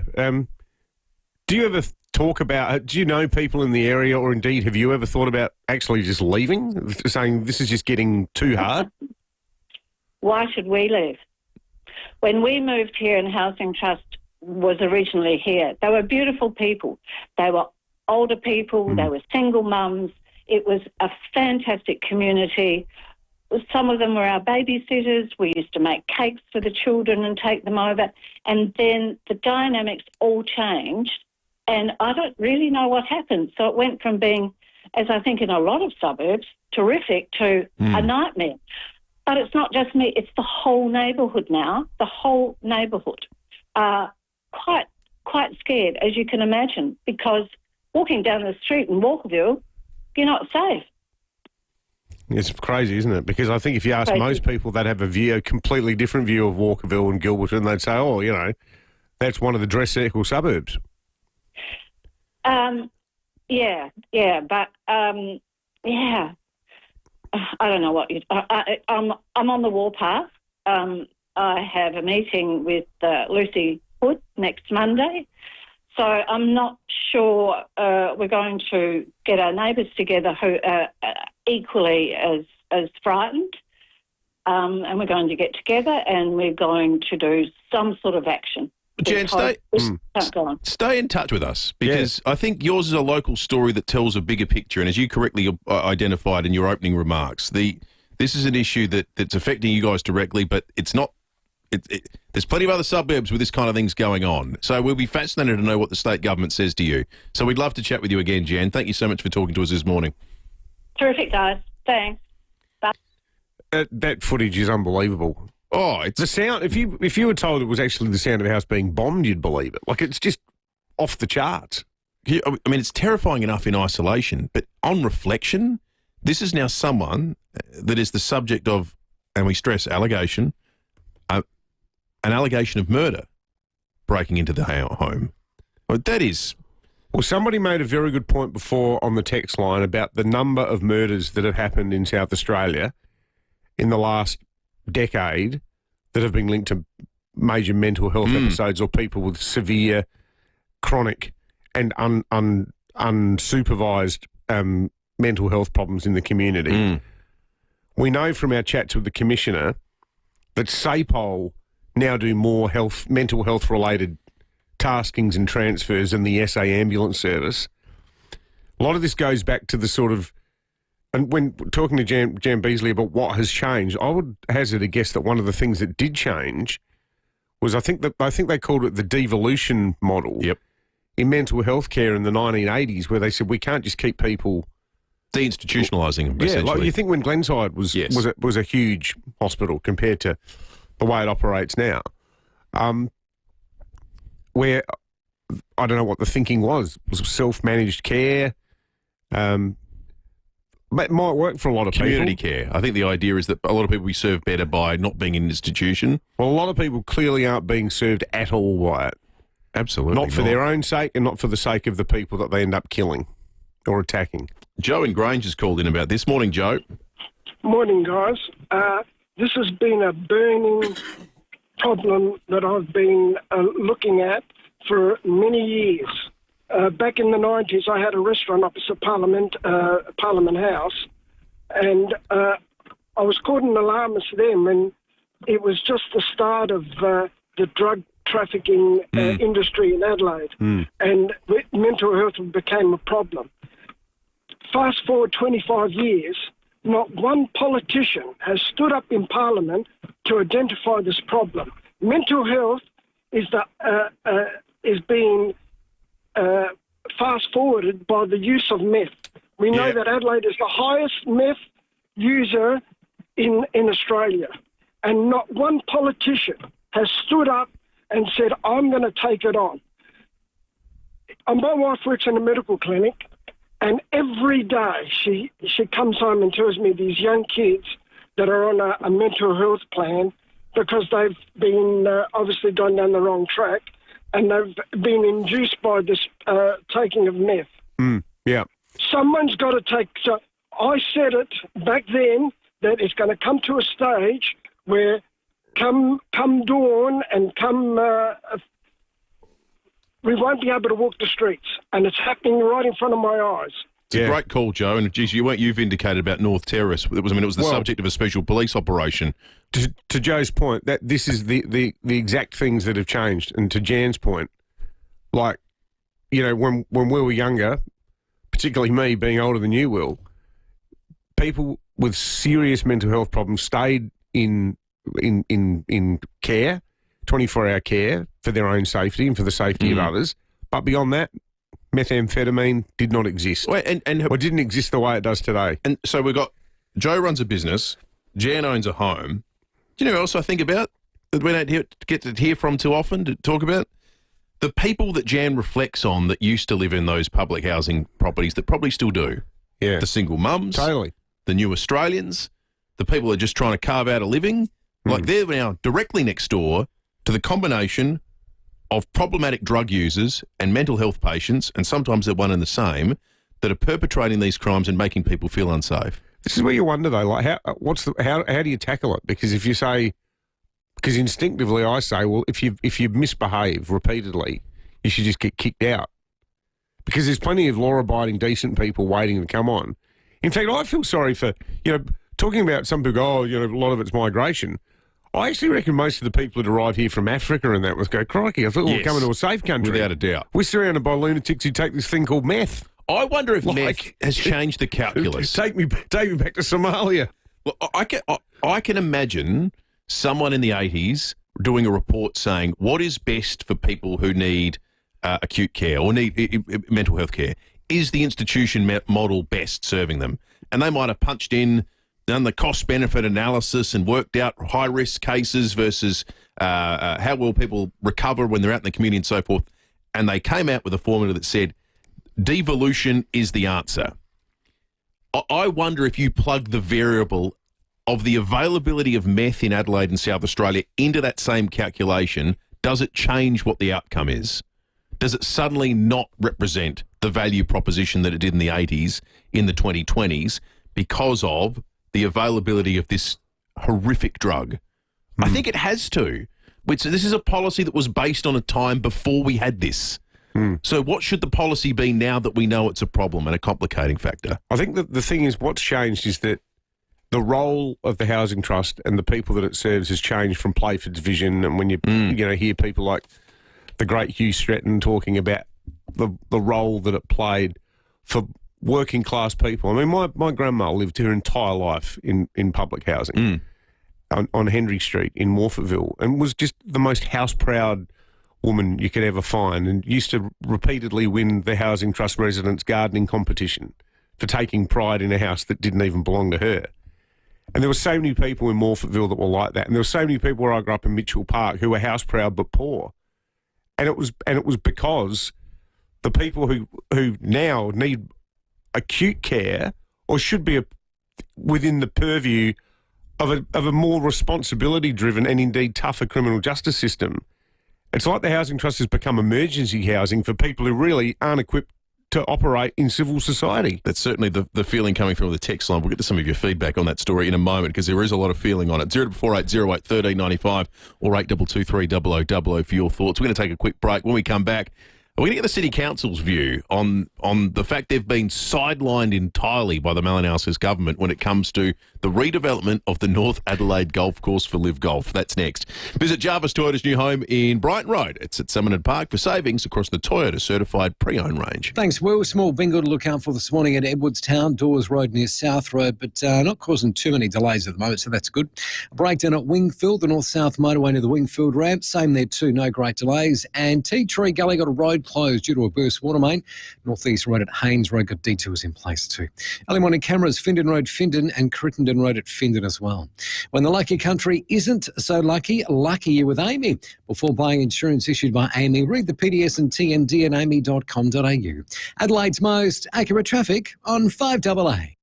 Do you ever talk about... do you know people in the area, or indeed have you ever thought about actually just leaving, saying this is just getting too hard? Why should we leave? When we moved here and Housing Trust was originally here, they were beautiful people. They were older people. They were single mums. It was a fantastic community. Some of them were our babysitters. We used to make cakes for the children and take them over. And then the dynamics all changed, and I don't really know what happened. So it went from being, as I think in a lot of suburbs, terrific to a nightmare. But it's not just me, it's the whole neighbourhood now, the whole neighbourhood. Quite scared, as you can imagine, because walking down the street in Walkerville, you're not safe. It's crazy, isn't it? Because I think if you ask most people, they'd have a completely different view of Walkerville and Gilberton. They'd say, oh, you know, that's one of the dress circle suburbs. Yeah, but I don't know what I'm on the warpath. I have a meeting with Lucy Hood next Monday, so I'm not sure we're going to get our neighbours together who are equally as frightened. and we're going to get together and we're going to do some sort of action. Jan, stay in touch with us, because I think yours is a local story that tells a bigger picture, and as you correctly identified in your opening remarks, this is an issue that's affecting you guys directly, but it's not. There's plenty of other suburbs with this kind of things going on. So we'll be fascinated to know what the state government says to you. So we'd love to chat with you again, Jan. Thank you so much for talking to us this morning. Terrific, guys. Thanks. Bye. That footage is unbelievable. Oh, it's the sound. If you were told it was actually the sound of a house being bombed, you'd believe it. Like, it's just off the charts. I mean, it's terrifying enough in isolation, but on reflection, this is now someone that is the subject of, and we stress allegation, an allegation of murder breaking into the home. Well, that is... Well, somebody made a very good point before on the text line about the number of murders that have happened in South Australia in the last decade that have been linked to major mental health episodes or people with severe, chronic and unsupervised mental health problems in the community. We know from our chats with the Commissioner that SAPOL now do more mental health-related taskings and transfers than the SA ambulance service. A lot of this goes back to the sort of, and when talking to Jan Beasley about what has changed, I would hazard a guess that one of the things that did change was I think they called it the devolution model in mental health care in the 1980s, where they said we can't just keep people deinstitutionalising them. Yeah, like you think when Glenside was a huge hospital compared to the way it operates now, where I don't know what the thinking was self-managed care. It might work for a lot of community people. Care. I think the idea is that a lot of people we serve better by not being in an institution. Well, a lot of people clearly aren't being served at all by it. Absolutely not for their own sake and not for the sake of the people that they end up killing or attacking. Joe in Grange has called in about this. Morning, Joe. Morning, guys. This has been a burning problem that I've been looking at for many years. Back in the 90s, I had a restaurant opposite Parliament House, and I was called an alarmist then when it was just the start of the drug trafficking industry in Adelaide, and mental health became a problem. Fast forward 25 years, not one politician has stood up in Parliament to identify this problem. Mental health is being fast-forwarded by the use of meth. We know that Adelaide is the highest meth user in Australia, and not one politician has stood up and said, I'm going to take it on. My wife works in a medical clinic, and every day she comes home and tells me these young kids that are on a mental health plan because they've been obviously gone down the wrong track, and they've been induced by this taking of meth. Someone's got to take... So I said it back then that it's going to come to a stage where come dawn and we won't be able to walk the streets, and it's happening right in front of my eyes. It's a great call, Joe, and geez, you've indicated about North Terrace. It was the subject of a special police operation. To Joe's point, that this is the exact things that have changed, and to Jan's point, like, you know, when we were younger, particularly me being older than you, Will, people with serious mental health problems stayed in care, 24-hour care for their own safety and for the safety of others. But beyond that, methamphetamine did not exist. Or didn't exist the way it does today. And so we've got Joe runs a business, Jan owns a home. Do you know what else I think about that we don't get to hear from too often to talk about? The people that Jan reflects on that used to live in those public housing properties that probably still do. Yeah. The single mums. Totally. The new Australians. The people that are just trying to carve out a living. Like they're now directly next door to the combination of problematic drug users and mental health patients, and sometimes they're one and the same, that are perpetrating these crimes and making people feel unsafe. This is where you wonder, though, like how do you tackle it? Because if you say, because instinctively I say, well, if you misbehave repeatedly, you should just get kicked out. Because there's plenty of law-abiding, decent people waiting to come on. In fact, I feel sorry for, talking about some people go, a lot of it's migration. I actually reckon most of the people that arrive here from Africa and that would go, crikey, I thought we were coming to a safe country. Without a doubt. We're surrounded by lunatics who take this thing called meth. I wonder if meth has changed the calculus. Take me back to Somalia. Well, I can imagine someone in the 80s doing a report saying what is best for people who need acute care or need mental health care. Is the institution model best serving them? And they might have punched in, done the cost-benefit analysis and worked out high-risk cases versus how will people recover when they're out in the community and so forth. And they came out with a formula that said devolution is the answer. I wonder if you plug the variable of the availability of meth in Adelaide and South Australia into that same calculation, does it change what the outcome is? Does it suddenly not represent the value proposition that it did in the 80s, in the 2020s, because of the availability of this horrific drug? I think it has to. This is a policy that was based on a time before we had this. So what should the policy be now that we know it's a problem and a complicating factor? I think that the thing is, what's changed is that the role of the Housing Trust and the people that it serves has changed from Playford's vision. And when you hear people like the great Hugh Stretton talking about the role that it played for working class people. I mean, my grandma lived her entire life in public housing on Henry Street in Morphettville, and was just the most house-proud woman you could ever find, and used to repeatedly win the Housing Trust Residents Gardening Competition for taking pride in a house that didn't even belong to her. And there were so many people in Morphettville that were like that, and there were so many people where I grew up in Mitchell Park who were house-proud but poor. And it was because the people who now need acute care, or should be within the purview of a more responsibility-driven and indeed tougher criminal justice system. It's like the Housing Trust has become emergency housing for people who really aren't equipped to operate in civil society. That's certainly the feeling coming through the text line. We'll get to some of your feedback on that story in a moment, because there is a lot of feeling on it. 044808 1395 or 8223 0000 for your thoughts. We're going to take a quick break. When we come back, we're going to get the City Council's view on the fact they've been sidelined entirely by the Malinauskers government when it comes to the redevelopment of the North Adelaide Golf Course for Live Golf. That's next. Visit Jarvis Toyota's new home in Brighton Road. It's at Summerton Park for savings across the Toyota certified pre-owned range. Thanks, Will. Small bingo to look out for this morning at Edwardstown, Dawes Road near South Road, but not causing too many delays at the moment, so that's good. A breakdown at Wingfield, the north-south motorway near the Wingfield ramp. Same there too, no great delays. And Tea Tree Gully got a road closed due to a burst water main. North-east road at Haynes Road got detours in place too. Early morning cameras, Findon Road, Findon, and Crittenden Road at Findon as well. When the lucky country isn't so lucky, lucky you with Amy. Before buying insurance issued by Amy, read the PDS and TND at amy.com.au. Adelaide's most accurate traffic on 5AA.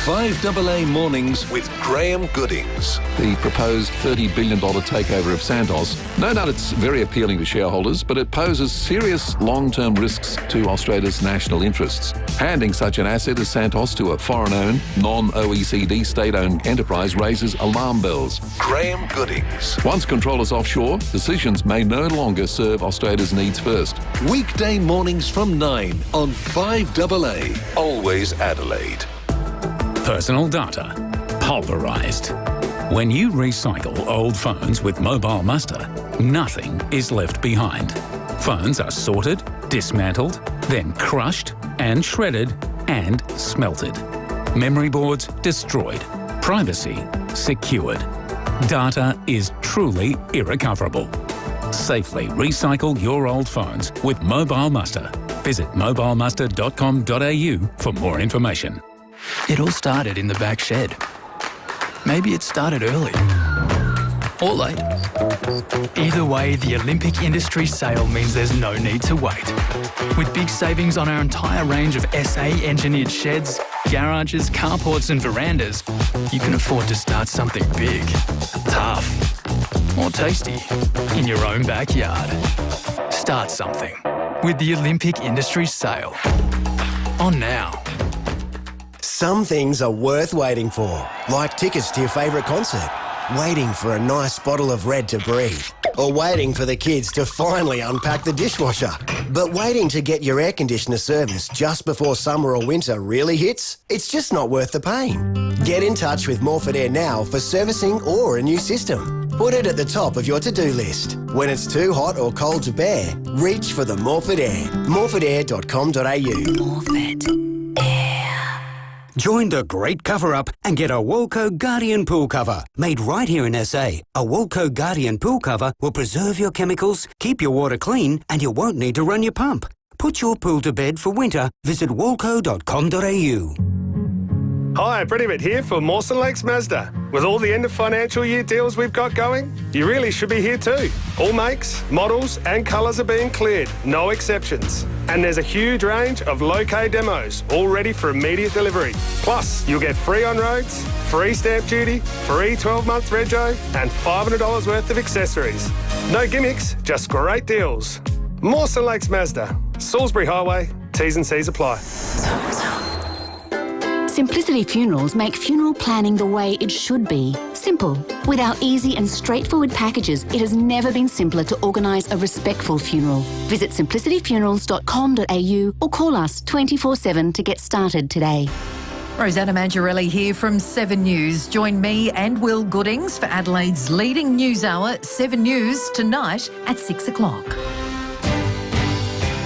5AA Mornings with Graham Goodings. The proposed $30 billion takeover of Santos. No doubt it's very appealing to shareholders, but it poses serious long-term risks to Australia's national interests. Handing such an asset as Santos to a foreign-owned, non-OECD state-owned enterprise raises alarm bells. Graham Goodings. Once control is offshore, decisions may no longer serve Australia's needs first. Weekday mornings from 9 on 5AA. Always Adelaide. Personal data. Pulverised. When you recycle old phones with Mobile Muster, nothing is left behind. Phones are sorted, dismantled, then crushed and shredded and smelted. Memory boards destroyed. Privacy secured. Data is truly irrecoverable. Safely recycle your old phones with Mobile Muster. Visit mobilemuster.com.au for more information. It all started in the back shed. Maybe it started early. Or late. Either way, the Olympic Industry sale means there's no need to wait. With big savings on our entire range of SA-engineered sheds, garages, carports and verandas, you can afford to start something big, tough, or tasty in your own backyard. Start something with the Olympic Industry sale. On now. Some things are worth waiting for, like tickets to your favourite concert. waiting for a nice bottle of red to breathe, or waiting for the kids to finally unpack the dishwasher. But waiting to get your air conditioner serviced just before summer or winter really hits? It's just not worth the pain. Get in touch with Morford Air now for servicing or a new system. Put it at the top of your to-do list. When it's too hot or cold to bear, reach for the Morford Air. morfordair.com.au. Morford Air. Join the great cover-up and get a Woolco Guardian pool cover. Made right here in SA, a Woolco Guardian pool cover will preserve your chemicals, keep your water clean, and you won't need to run your pump. Put your pool to bed for winter. Visit woolco.com.au. Hi, Pretty here for Mawson Lakes Mazda. With all the end of financial year deals we've got going, you really should be here too. All makes, models and colours are being cleared, no exceptions. And there's a huge range of low-K demos, all ready for immediate delivery. Plus, you'll get free on-roads, free stamp duty, free 12-month rego and $500 worth of accessories. No gimmicks, just great deals. Mawson Lakes Mazda, Salisbury Highway, T's and C's apply. Simplicity Funerals make funeral planning the way it should be. Simple. With our easy and straightforward packages, it has never been simpler to organise a respectful funeral. Visit simplicityfunerals.com.au or call us 24/7 to get started today. Rosanna Mangiarelli here from 7 News. Join me and Will Goodings for Adelaide's leading news hour, 7 News, tonight at 6 o'clock.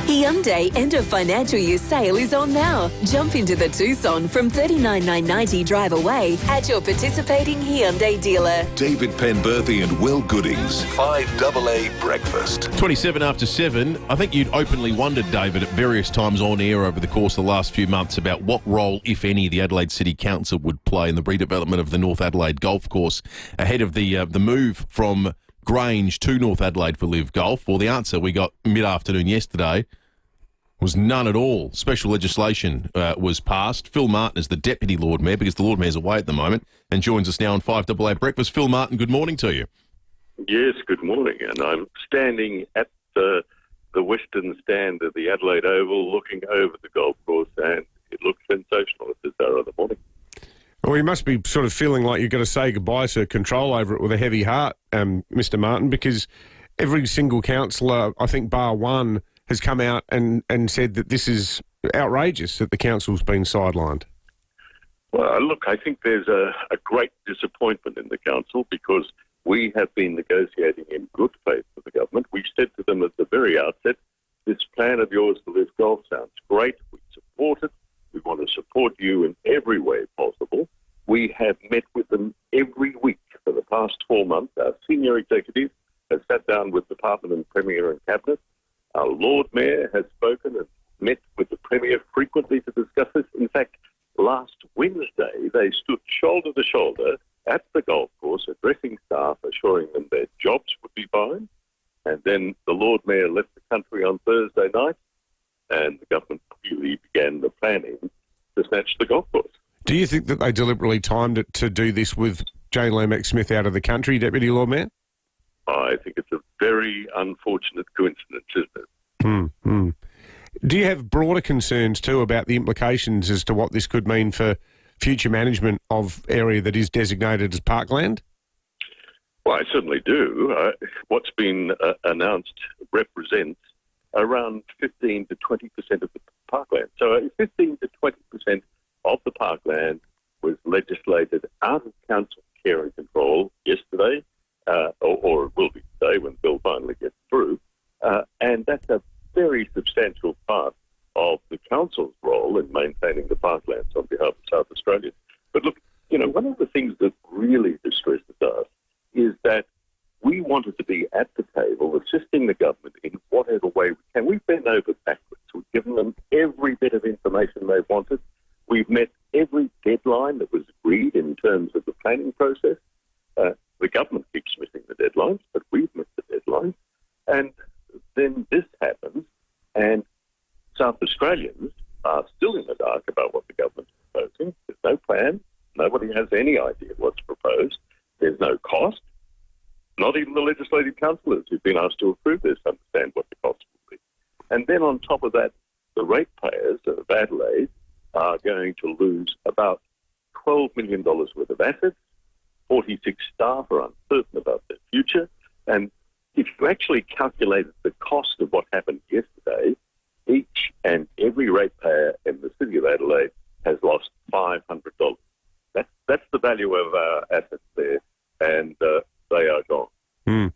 Hyundai end of financial year sale is on now. Jump into the Tucson from $39,990 drive away at your participating Hyundai dealer. David Penberthy and Will Goodings. 5AA Breakfast. 27 after 7. I think you'd openly wondered, David, at various times on air over the course of the last few months about what role, if any, the Adelaide City Council would play in the redevelopment of the North Adelaide Golf Course ahead of the move from Grange to North Adelaide for Live Golf. Well, the answer we got mid-afternoon yesterday was none at all. Special legislation was passed. Phil Martin is the Deputy Lord Mayor, because the Lord Mayor's away at the moment, and joins us now on 5AA Breakfast. Phil Martin, good morning to you. Yes, good morning. And I'm standing at the western stand of the Adelaide Oval looking over the golf course, and it looks sensational at this hour of the morning. Well, you must be sort of feeling like you've got to say goodbye to control over it with a heavy heart, Mr. Martin, because every single councillor, I think bar one, has come out and said that this is outrageous, that the council's been sidelined. Well, look, I think there's a great disappointment in the council, because we have been negotiating in good faith with the government. We said to them at the very outset, this plan of yours to Live Golf sounds great. We support it. We want to support you in every way possible. We have met with them every week for the past 4 months. Our senior executive has sat down with Department and Premier and Cabinet. Our Lord Mayor has spoken and met with the Premier frequently to discuss this. In fact, last Wednesday, they stood shoulder to shoulder at the golf course, addressing staff, assuring them their jobs would be fine. And then the Lord Mayor left the country on Thursday night, and the government really began the planning to snatch the golf course. Do you think that they deliberately timed it to do this with Jane Lomax-Smith out of the country, Deputy Lord Mayor? I think it's a very unfortunate coincidence, isn't it? Mm-hmm. Do you have broader concerns too about the implications as to what this could mean for future management of area that is designated as parkland? Well, I certainly do. What's been announced represents around 15 to 20% of the parkland. So 15 to 20% of the parkland was legislated out of council care and control yesterday, or it will be today when the bill finally gets through. And that's a very substantial part of the council's role in maintaining the parklands on behalf of South Australians. But look, one of the things that really distresses us is that we wanted to be at the table assisting the government in whatever way we can. We've bent over backwards. We've given them every bit of information they wanted. We've met every deadline that was agreed in terms of the planning process. The government keeps missing the deadlines, but we've missed the deadlines. And then this happens, and South Australians are still in the dark about what the government's proposing. There's no plan. Nobody has any idea what's proposed. There's no cost. Not even the legislative councillors who've been asked to approve this understand what the cost will be. And then on top of that, the ratepayers of Adelaide are going to lose about $12 million worth of assets, 46 staff are uncertain about their future. And if you actually calculated the cost of what happened yesterday, each and every ratepayer in the city of Adelaide has lost $500. That's the value of our assets there, and they are gone.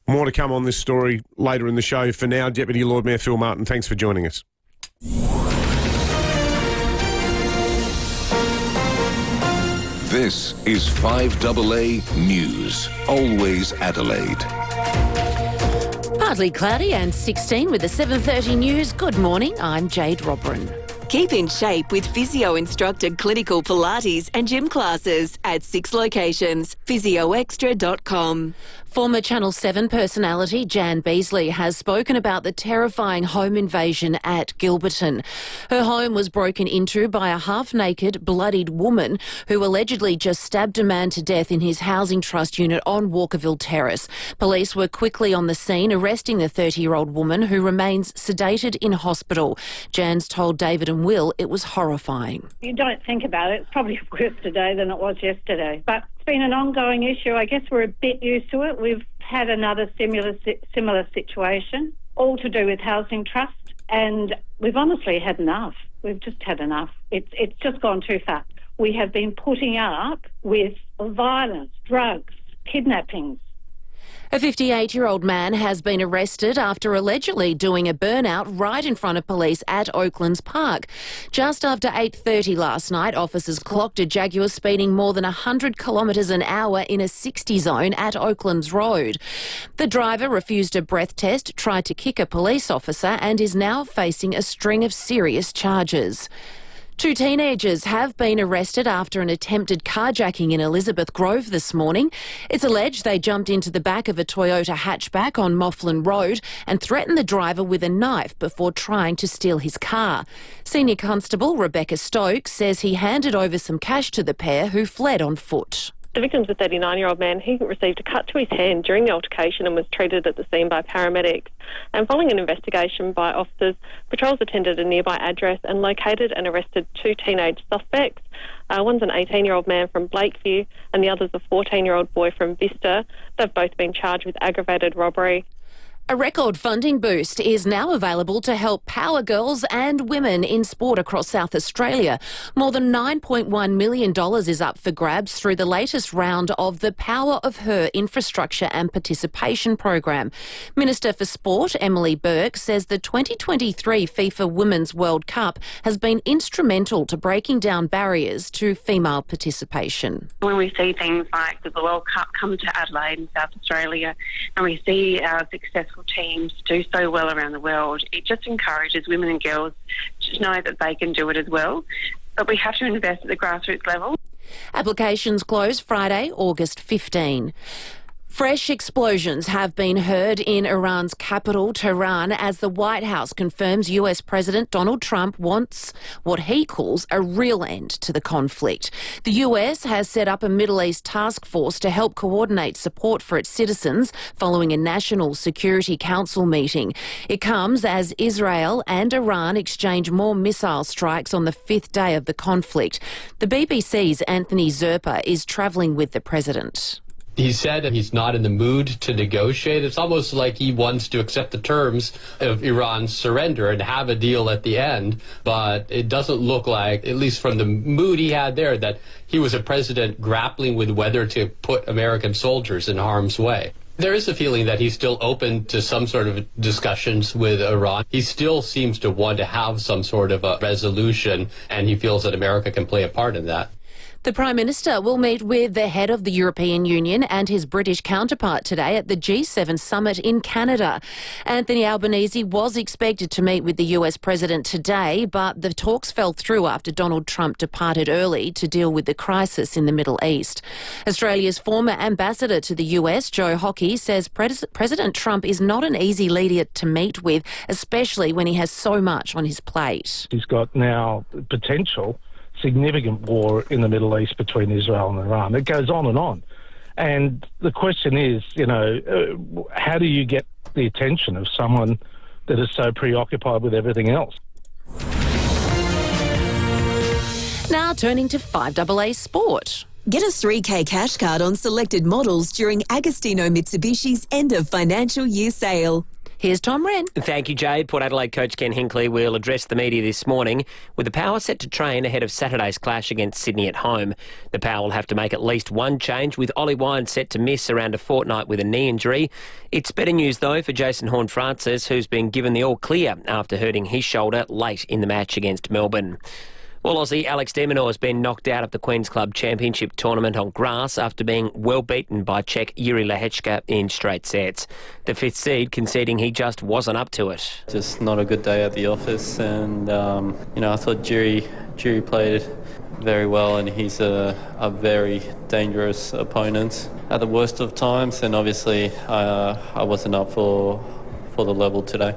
More to come on this story later in the show. For now, Deputy Lord Mayor Phil Martin, thanks for joining us. This is 5AA News, always Adelaide. Partly cloudy and 16 with the 7:30 news. Good morning, I'm Jade Robrin. Keep in shape with physio-instructed clinical Pilates and gym classes at 6 locations. physioextra.com. Former Channel 7 personality Jan Beasley has spoken about the terrifying home invasion at Gilberton. Her home was broken into by a half-naked, bloodied woman who allegedly just stabbed a man to death in his housing trust unit on Walkerville Terrace. Police were quickly on the scene, arresting the 30-year-old woman who remains sedated in hospital. Jan's told David and Will it was horrifying. You don't think about it. It's probably worse today than it was yesterday. But it's been an ongoing issue. I guess we're a bit used to it. We've had another similar situation, all to do with housing trust, and we've honestly had enough. We've just had enough. It's just gone too far. We have been putting up with violence, drugs, kidnappings. A 58-year-old man has been arrested after allegedly doing a burnout right in front of police at Oaklands Park. Just after 8:30 last night, officers clocked a Jaguar speeding more than 100 kilometres an hour in a 60 zone at Oaklands Road. The driver refused a breath test, tried to kick a police officer and is now facing a string of serious charges. 2 teenagers have been arrested after an attempted carjacking in Elizabeth Grove this morning. It's alleged they jumped into the back of a Toyota hatchback on Mofflin Road and threatened the driver with a knife before trying to steal his car. Senior Constable Rebecca Stokes says he handed over some cash to the pair who fled on foot. The victim's a 39-year-old man. He received a cut to his hand during the altercation and was treated at the scene by paramedics. And following an investigation by officers, patrols attended a nearby address and located and arrested 2 teenage suspects. One's an 18-year-old man from Blakeview and the other's a 14-year-old boy from Vista. They've both been charged with aggravated robbery. A record funding boost is now available to help power girls and women in sport across South Australia. More than $9.1 million is up for grabs through the latest round of the Power of Her Infrastructure and Participation program. Minister for Sport, Emily Burke, says the 2023 FIFA Women's World Cup has been instrumental to breaking down barriers to female participation. When we see things like the World Cup come to Adelaide in South Australia and we see our successful teams do so well around the world, it just encourages women and girls to know that they can do it as well. But we have to invest at the grassroots level. Applications close Friday, August 15. Fresh explosions have been heard in Iran's capital, Tehran, as the White House confirms US President Donald Trump wants what he calls a real end to the conflict. The US has set up a Middle East task force to help coordinate support for its citizens following a National Security Council meeting. It comes as Israel and Iran exchange more missile strikes on the 5th day of the conflict. The BBC's Anthony Zerpa is travelling with the president. He said that he's not in the mood to negotiate. It's almost like he wants to accept the terms of Iran's surrender and have a deal at the end. But it doesn't look like, at least from the mood he had there, that he was a president grappling with whether to put American soldiers in harm's way. There is a feeling that he's still open to some sort of discussions with Iran. He still seems to want to have some sort of a resolution, and he feels that America can play a part in that. The Prime Minister will meet with the head of the European Union and his British counterpart today at the G7 summit in Canada. Anthony Albanese was expected to meet with the US President today, but the talks fell through after Donald Trump departed early to deal with the crisis in the Middle East. Australia's former ambassador to the US, Joe Hockey, says President Trump is not an easy leader to meet with, especially when he has so much on his plate. He's got now potential significant war in the Middle East between Israel and Iran. It goes on and on. And the question is, how do you get the attention of someone that is so preoccupied with everything else? Now turning to 5AA Sport. Get a 3K cash card on selected models during Agostino Mitsubishi's end of financial year sale. Here's Tom Wren. Thank you, Jade. Port Adelaide coach Ken Hinkley will address the media this morning with the Power set to train ahead of Saturday's clash against Sydney at home. The Power will have to make at least one change, with Ollie Wine set to miss around a fortnight with a knee injury. It's better news, though, for Jason Horne-Francis, who's been given the all-clear after hurting his shoulder late in the match against Melbourne. Well, Aussie Alex de Minaur has been knocked out of the Queen's Club Championship tournament on grass after being well beaten by Czech Yuri Lehečka in straight sets. The fifth seed conceding he just wasn't up to it. Just not a good day at the office, and I thought Yuri played very well, and he's a very dangerous opponent at the worst of times, and obviously I wasn't up for the level today.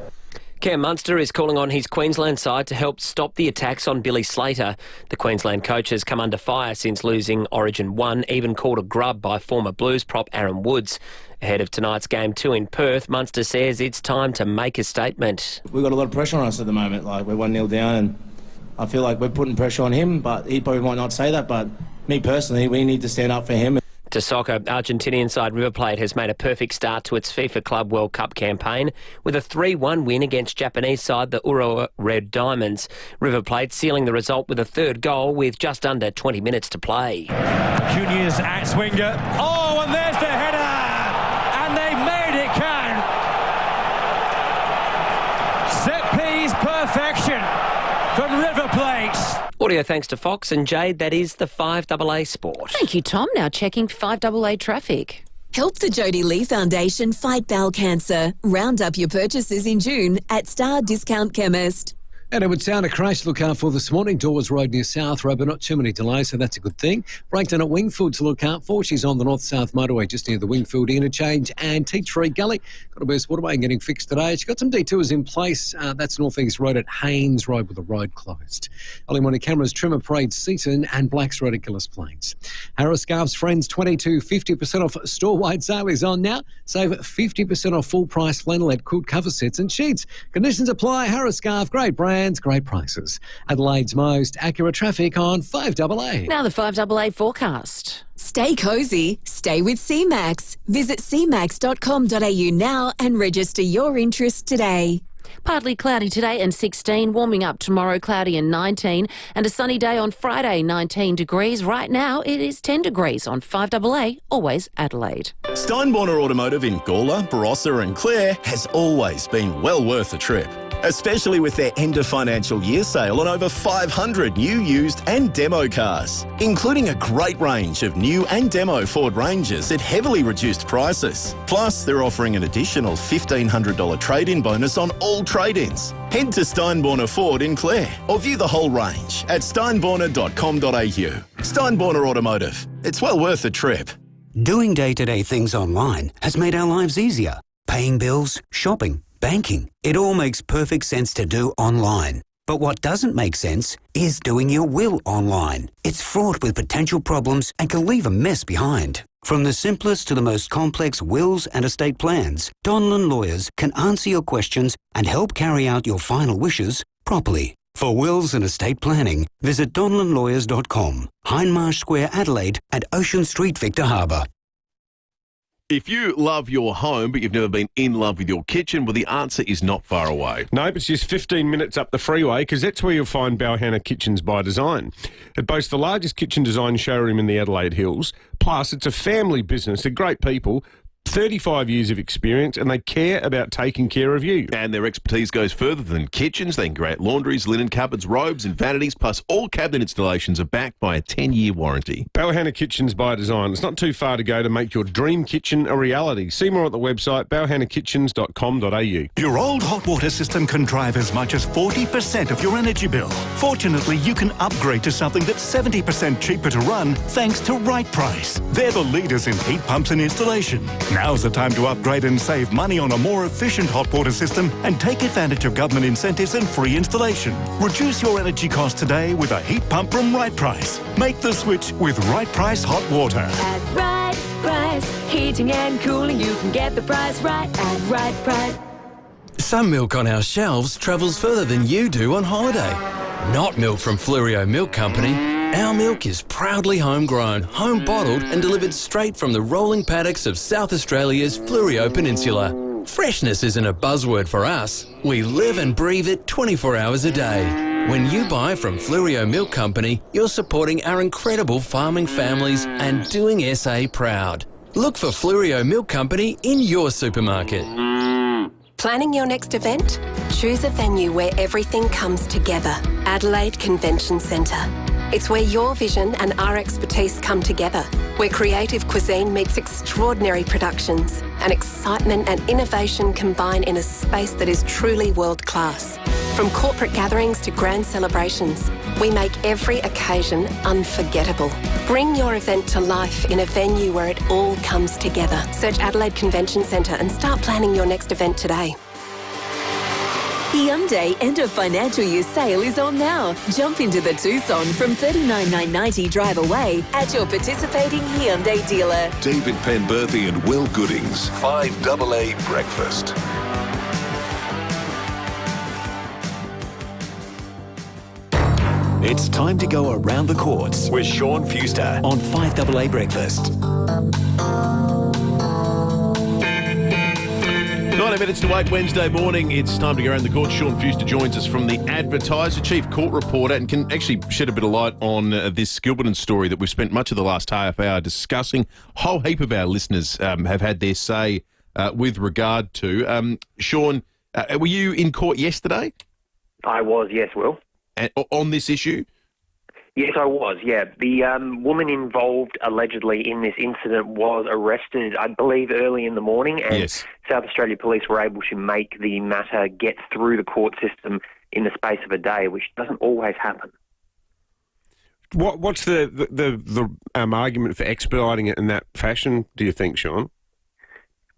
Cam Munster is calling on his Queensland side to help stop the attacks on Billy Slater. The Queensland coach has come under fire since losing Origin 1, even called a grub by former Blues prop Aaron Woods. Ahead of tonight's Game 2 in Perth, Munster says it's time to make a statement. We've got a lot of pressure on us at the moment. Like, we're 1-0 down, and I feel like we're putting pressure on him, but he probably might not say that, but me personally, we need to stand up for him. To soccer, Argentinian side River Plate has made a perfect start to its FIFA Club World Cup campaign with a 3-1 win against Japanese side the Urawa Red Diamonds. River Plate sealing the result with a third goal with just under 20 minutes to play. Juniors at Swinger. Oh, and there's the header! And they made it count! Set-piece perfection from River Plate. Audio thanks to Fox and Jade. That is the 5AA Sport. Thank you, Tom. Now checking 5AA traffic. Help the Jodie Lee Foundation fight bowel cancer. Round up your purchases in June at Star Discount Chemist. And Edward Sound, a crash to look out for this morning. Dawes Road near South Road, but not too many delays, so that's a good thing. Breakdown at Wingfield to look out for. She's on the north-south motorway just near the Wingfield interchange. And Tea Tree Gully, got a burst waterway and getting fixed today. She's got some detours in place. That's North-East Road at Haynes Road with the road closed. Early morning cameras, Trimmer Parade, Seaton and Blacks Road at Gillis Plains. Harris Scarf's Friends 50% off store-wide sale is on now. Save 50% off full-price flannelette quilt cover sets and sheets. Conditions apply. Harris Scarf, great brands, great prices. Adelaide's most accurate traffic on 5AA. Now the 5AA forecast. Stay cosy. Stay with CMAX. Visit cmax.com.au now and register your interest today. Partly cloudy today and 16, warming up tomorrow, cloudy and 19, and a sunny day on Friday, 19 degrees. Right now it is 10 degrees on 5AA, always Adelaide. Steinborner Automotive in Gawler, Barossa and Clare has always been well worth a trip, especially with their end of financial year sale on over 500 new, used and demo cars, including a great range of new and demo Ford Rangers at heavily reduced prices. Plus, they're offering an additional $1,500 trade-in bonus on all trade-ins. Head to Steinborner Ford in Clare or view the whole range at steinborner.com.au. Steinborner Automotive. It's well worth a trip. Doing day-to-day things online has made our lives easier. Paying bills, shopping, banking. It all makes perfect sense to do online. But what doesn't make sense is doing your will online. It's fraught with potential problems and can leave a mess behind. From the simplest to the most complex wills and estate plans, Donlan Lawyers can answer your questions and help carry out your final wishes properly. For wills and estate planning, visit donlanlawyers.com, Hindmarsh Square, Adelaide, and Ocean Street, Victor Harbour. If you love your home but you've never been in love with your kitchen, well, the answer is not far away. Nope, it's just 15 minutes up the freeway, because that's where you'll find Balhanna Kitchens by Design. It boasts the largest kitchen design showroom in the Adelaide Hills. Plus, it's a family business. They're great people, 35 years of experience, and they care about taking care of you. And their expertise goes further than kitchens. They can create laundries, linen cupboards, robes and vanities, plus all cabinet installations are backed by a 10-year warranty. Balhanna Kitchens by Design. It's not too far to go to make your dream kitchen a reality. See more at the website balhannakitchens.com.au. Your old hot water system can drive as much as 40% of your energy bill. Fortunately, you can upgrade to something that's 70% cheaper to run thanks to Right Price. They're the leaders in heat pumps and installation. Now's the time to upgrade and save money on a more efficient hot water system and take advantage of government incentives and free installation. Reduce your energy costs today with a heat pump from Right Price. Make the switch with Right Price Hot Water. At Right Price, heating and cooling, you can get the price right at Right Price. Some milk on our shelves travels further than you do on holiday. Not milk from Flurio Milk Company. Our milk is proudly homegrown, home bottled and delivered straight from the rolling paddocks of South Australia's Fleurieu Peninsula. Freshness isn't a buzzword for us. We live and breathe it 24 hours a day. When you buy from Fleurieu Milk Company, you're supporting our incredible farming families and doing SA proud. Look for Fleurieu Milk Company in your supermarket. Planning your next event? Choose a venue where everything comes together. Adelaide Convention Centre. It's where your vision and our expertise come together, where creative cuisine meets extraordinary productions and excitement and innovation combine in a space that is truly world-class. From corporate gatherings to grand celebrations, we make every occasion unforgettable. Bring your event to life in a venue where it all comes together. Search Adelaide Convention Centre and start planning your next event today. Hyundai End of Financial Year sale is on now. Jump into the Tucson from $39,990 drive away at your participating Hyundai dealer. David Penberthy and Will Goodings, 5AA Breakfast. It's time to go around the courts with Sean Fuster on 5AA Breakfast. 90 minutes to 8 Wednesday morning. It's time to go around the court. Sean Fuster joins us from The Advertiser, chief court reporter, and can actually shed a bit of light on this Gilberton story that we've spent much of the last half hour discussing. A whole heap of our listeners have had their say with regard to. Sean, were you in court yesterday? I was, yes, Will. On this issue? Yes, I was, yeah. The woman involved allegedly in this incident was arrested, I believe, early in the morning, and yes. South Australia Police were able to make the matter get through the court system in the space of a day, which doesn't always happen. What's the argument for expediting it in that fashion, do you think, Sean?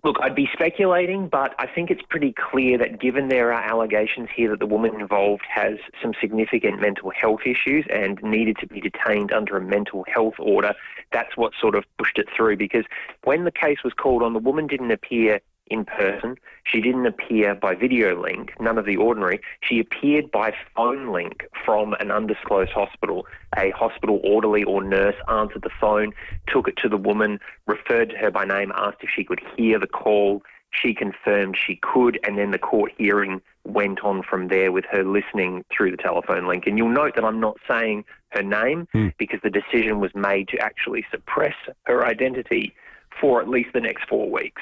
Look, I'd be speculating, but I think it's pretty clear that given there are allegations here that the woman involved has some significant mental health issues and needed to be detained under a mental health order, that's what sort of pushed it through. Because when the case was called on, the woman didn't appear in person. She didn't appear by video link, none of the ordinary. She appeared by phone link from an undisclosed hospital. A hospital orderly or nurse answered the phone, took it to the woman, referred to her by name, asked if she could hear the call. She confirmed she could, and then the court hearing went on from there with her listening through the telephone link. And you'll note that I'm not saying her name because the decision was made to actually suppress her identity for at least the next 4 weeks.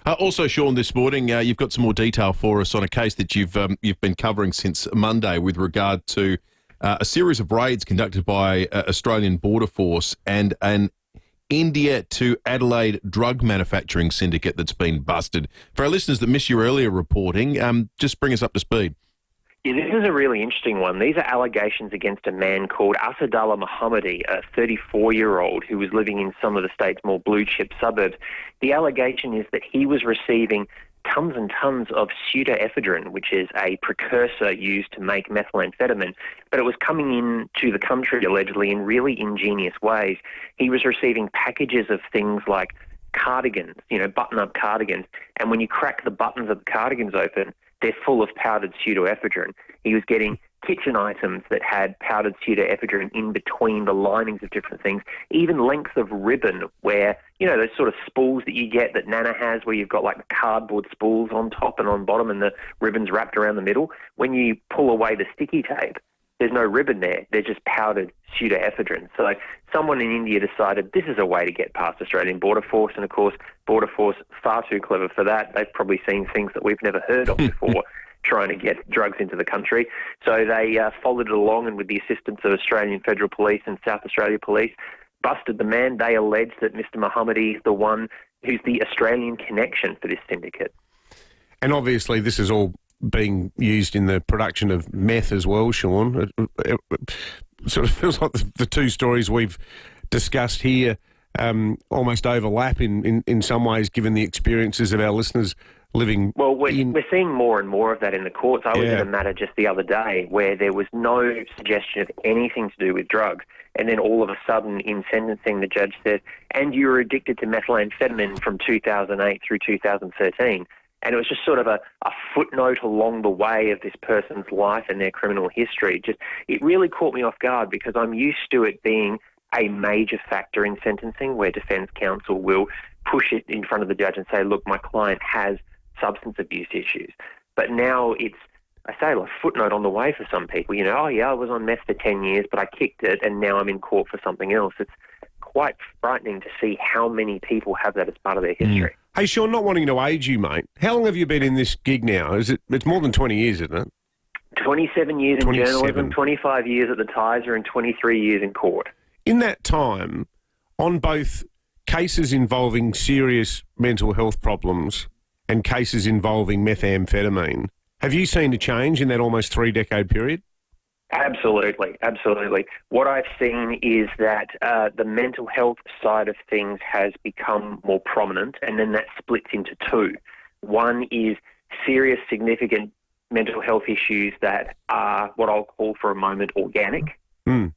Also, Sean, this morning you've got some more detail for us on a case that you've been covering since Monday with regard to a series of raids conducted by Australian Border Force and an India to Adelaide drug manufacturing syndicate that's been busted. For our listeners that missed your earlier reporting, just bring us up to speed. Yeah, this is a really interesting one. These are allegations against a man called Asadullah Mohammadi, a 34-year-old who was living in some of the state's more blue-chip suburbs. The allegation is that he was receiving tons and tons of pseudoephedrine, which is a precursor used to make methamphetamine, but it was coming into the country allegedly in really ingenious ways. He was receiving packages of things like cardigans, button-up cardigans, and when you crack the buttons of the cardigans open, they're full of powdered pseudoephedrine. He was getting kitchen items that had powdered pseudoephedrine in between the linings of different things, even lengths of ribbon where, those sort of spools that you get that Nana has where you've got like the cardboard spools on top and on bottom and the ribbon's wrapped around the middle. When you pull away the sticky tape, there's no ribbon there. They're just powdered pseudoephedrine. So someone in India decided this is a way to get past Australian Border Force. And, of course, Border Force, far too clever for that. They've probably seen things that we've never heard of before trying to get drugs into the country. So they followed it along and with the assistance of Australian Federal Police and South Australia Police, busted the man. They allege that Mr. Mohammadi is the one who's the Australian connection for this syndicate. And obviously this is all being used in the production of meth as well, Sean. It sort of feels like the two stories we've discussed here almost overlap in some ways, given the experiences of our listeners living. Well, we're seeing more and more of that in the courts. I was in a matter just the other day where there was no suggestion of anything to do with drugs. And then all of a sudden in sentencing, the judge said, and you were addicted to methamphetamine from 2008 through 2013. And it was just sort of a footnote along the way of this person's life and their criminal history. It really caught me off guard because I'm used to it being a major factor in sentencing where defence counsel will push it in front of the judge and say, look, my client has substance abuse issues. But now it's, I say, like a footnote on the way for some people. You know, oh yeah, I was on meth for 10 years, but I kicked it and now I'm in court for something else. It's quite frightening to see how many people have that as part of their history. Hey, Sean, not wanting to age you, mate, how long have you been in this gig now? It's more than 20 years, isn't it? 27 years in journalism, 25 years at the Tiser and 23 years in court. In that time, on both cases involving serious mental health problems and cases involving methamphetamine, have you seen a change in that almost 3-decade period? Absolutely, absolutely. What I've seen is that the mental health side of things has become more prominent, and then that splits into two. One is serious, significant mental health issues that are what I'll call for a moment organic.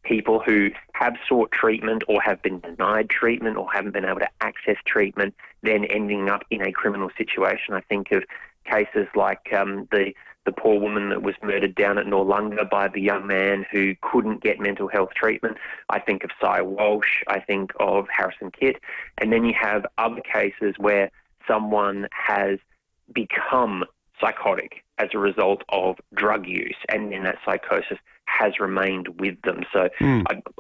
People who have sought treatment or have been denied treatment or haven't been able to access treatment, then ending up in a criminal situation. I think of cases like the poor woman that was murdered down at Noarlunga by the young man who couldn't get mental health treatment. I think of Cy Walsh. I think of Harrison Kitt. And then you have other cases where someone has become psychotic as a result of drug use, and then that psychosis has remained with them. So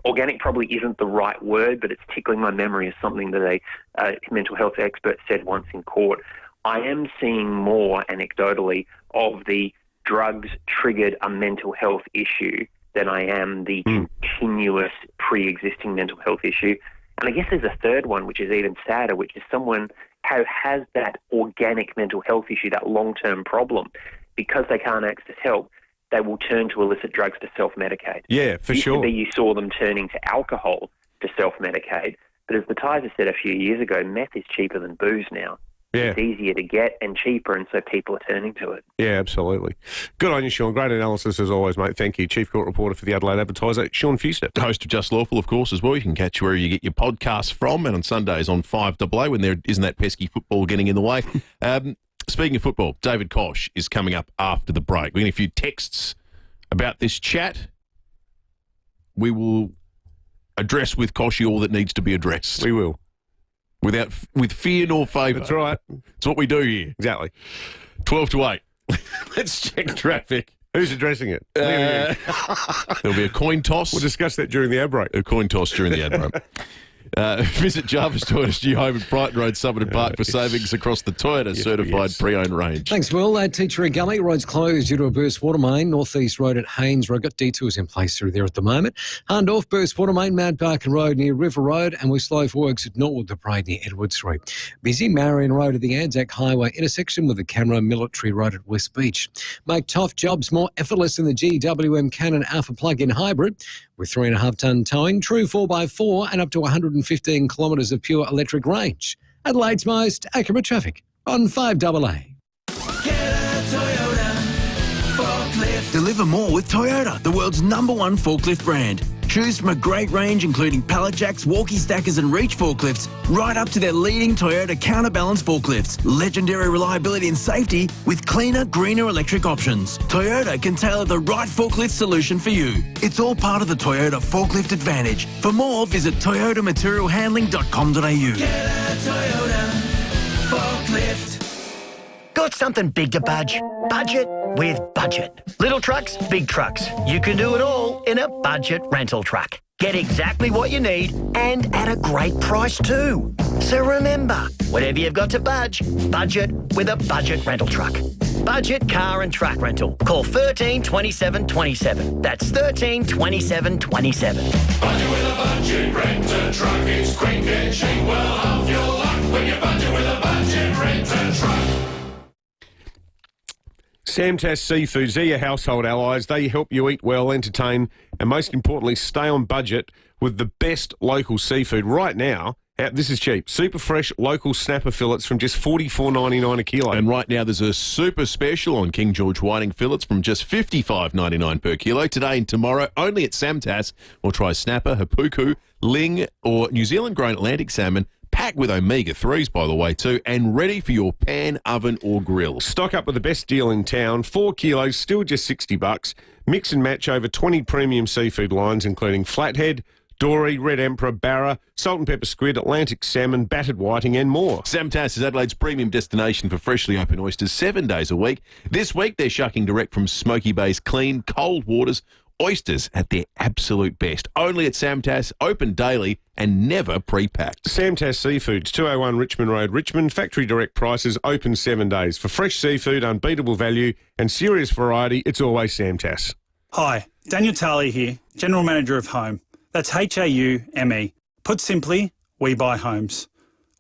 organic probably isn't the right word, but it's tickling my memory as something that a mental health expert said once in court. I am seeing more anecdotally of the drugs triggered a mental health issue than I am the continuous pre-existing mental health issue. And I guess there's a third one, which is even sadder, which is someone who has that organic mental health issue, that long-term problem. Because they can't access help, they will turn to illicit drugs to self-medicate. Yeah, for sure. Used to be you saw them turning to alcohol to self-medicate. But as the Tiser said a few years ago, meth is cheaper than booze now. Yeah. It's easier to get and cheaper, and so people are turning to it. Yeah, absolutely. Good on you, Sean. Great analysis as always, mate. Thank you. Chief Court Reporter for the Adelaide Advertiser, Sean Fuster. Host of Just Lawful, of course, as well. You can catch where you get your podcasts from, and on Sundays on 5AA when there isn't that pesky football getting in the way. Speaking of football, David Koch is coming up after the break. We're getting a few texts about this chat. We will address with Kochie all that needs to be addressed. We will. With fear nor favour. That's right. It's what we do here. Exactly. 12 to 8. Let's check traffic. Who's addressing it? There'll be a coin toss. We'll discuss that during the ad break. A coin toss during the ad break. Visit Jarvis Toyota's new home at Brighton Road, Somerton Park for savings across the Toyota certified pre-owned range. Thanks, Will. Teacher Gully, roads closed due to a burst water main. Northeast Road at Haynes Road, got detours in place through there at the moment. Hahndorf, burst water main, Mad Barker Road near River Road, and we're slow for works at Norwood the Parade near Edward Street. Busy Marion Road at the Anzac Highway intersection with the Camera Military Road at West Beach. Make tough jobs more effortless in the GWM Cannon Alpha plug-in hybrid with 3.5-tonne towing, true 4x4 and up to 115 kilometres of pure electric range. Adelaide's most accurate traffic on 5AA. Deliver more with Toyota, the world's #1 forklift brand. Choose from a great range including pallet jacks, walkie stackers and reach forklifts, right up to their leading Toyota counterbalance forklifts. Legendary reliability and safety with cleaner, greener electric options. Toyota can tailor the right forklift solution for you. It's all part of the Toyota Forklift Advantage. For more, visit toyotamaterialhandling.com.au. Get a Toyota forklift. Got something big to budge? Budget with Budget. Little trucks, big trucks. You can do it all in a budget rental truck. Get exactly what you need and at a great price too. So remember, whatever you've got to budget with a budget rental truck. Budget car and truck rental. Call 13 27 27. That's 13 27 27. Budget with a budget renter truck. It's quick and cheap. Well, half your luck when you budget with a budget renter truck. Samtas Seafoods, they're your household allies. They help you eat well, entertain, and most importantly, stay on budget with the best local seafood. Right now, this is cheap. Super fresh local snapper fillets from just $44.99 a kilo. And right now, there's a super special on King George whiting fillets from just $55.99 per kilo. Today and tomorrow, only at Samtas. Or try snapper, hapuku, ling, or New Zealand grown Atlantic salmon, packed with omega-3s, by the way, too, and ready for your pan, oven or grill. Stock up with the best deal in town. 4 kilos, still just $60. Mix and match over 20 premium seafood lines, including flathead, dory, red emperor, barra, salt and pepper squid, Atlantic salmon, battered whiting and more. Samtas is Adelaide's premium destination for freshly open oysters 7 days a week. This week they're shucking direct from Smoky Bay's clean, cold waters. Oysters at their absolute best. Only at Samtas, open daily and never pre-packed. Samtas Seafoods, 201 Richmond Road, Richmond. Factory direct prices, open 7 days. For fresh seafood, unbeatable value and serious variety, it's always Samtas. Hi, Daniel Tarley here, General Manager of Home. That's HAUME. Put simply, we buy homes.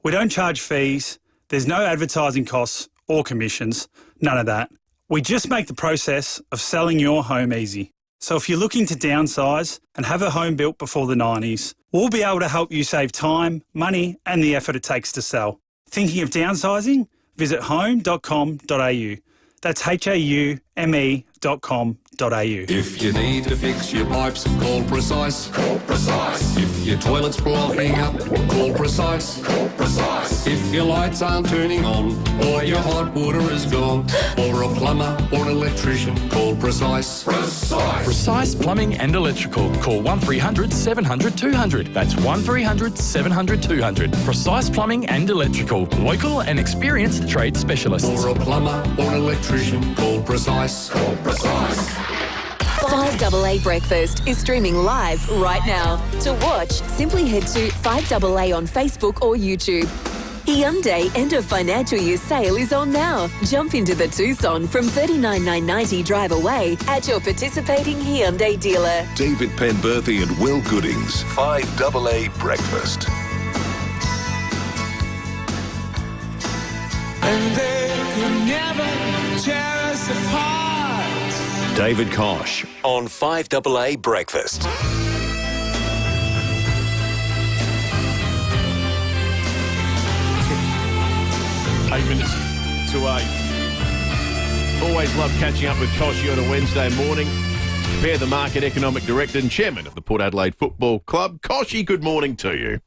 We don't charge fees, there's no advertising costs or commissions, none of that. We just make the process of selling your home easy. So if you're looking to downsize and have a home built before the 90s, we'll be able to help you save time, money and the effort it takes to sell. Thinking of downsizing? Visit home.com.au. That's HAUME.com.au. If you need to fix your pipes, call Precise. Call Precise. If your toilet's blocking up, call Precise. Call Precise. If your lights aren't turning on, or your hot water is gone, or a plumber or an electrician, call Precise. Precise. Precise Plumbing and Electrical. Call 1300 700 200. That's 1300 700 200. Precise Plumbing and Electrical. Local and experienced trade specialists. Or a plumber or an electrician, call Precise. Call Precise. 5AA Breakfast is streaming live right now. To watch, simply head to 5AA on Facebook or YouTube. Hyundai end of financial year sale is on now. Jump into the Tucson from $39,990 drive away at your participating Hyundai dealer. David Penberthy and Will Goodings. 5AA Breakfast. And they could never tear us apart. David Kosh on 5AA Breakfast. 8 minutes to 8. Always love catching up with Koshy on a Wednesday morning. Bear the Market Economic Director and Chairman of the Port Adelaide Football Club. Koshy, good morning to you.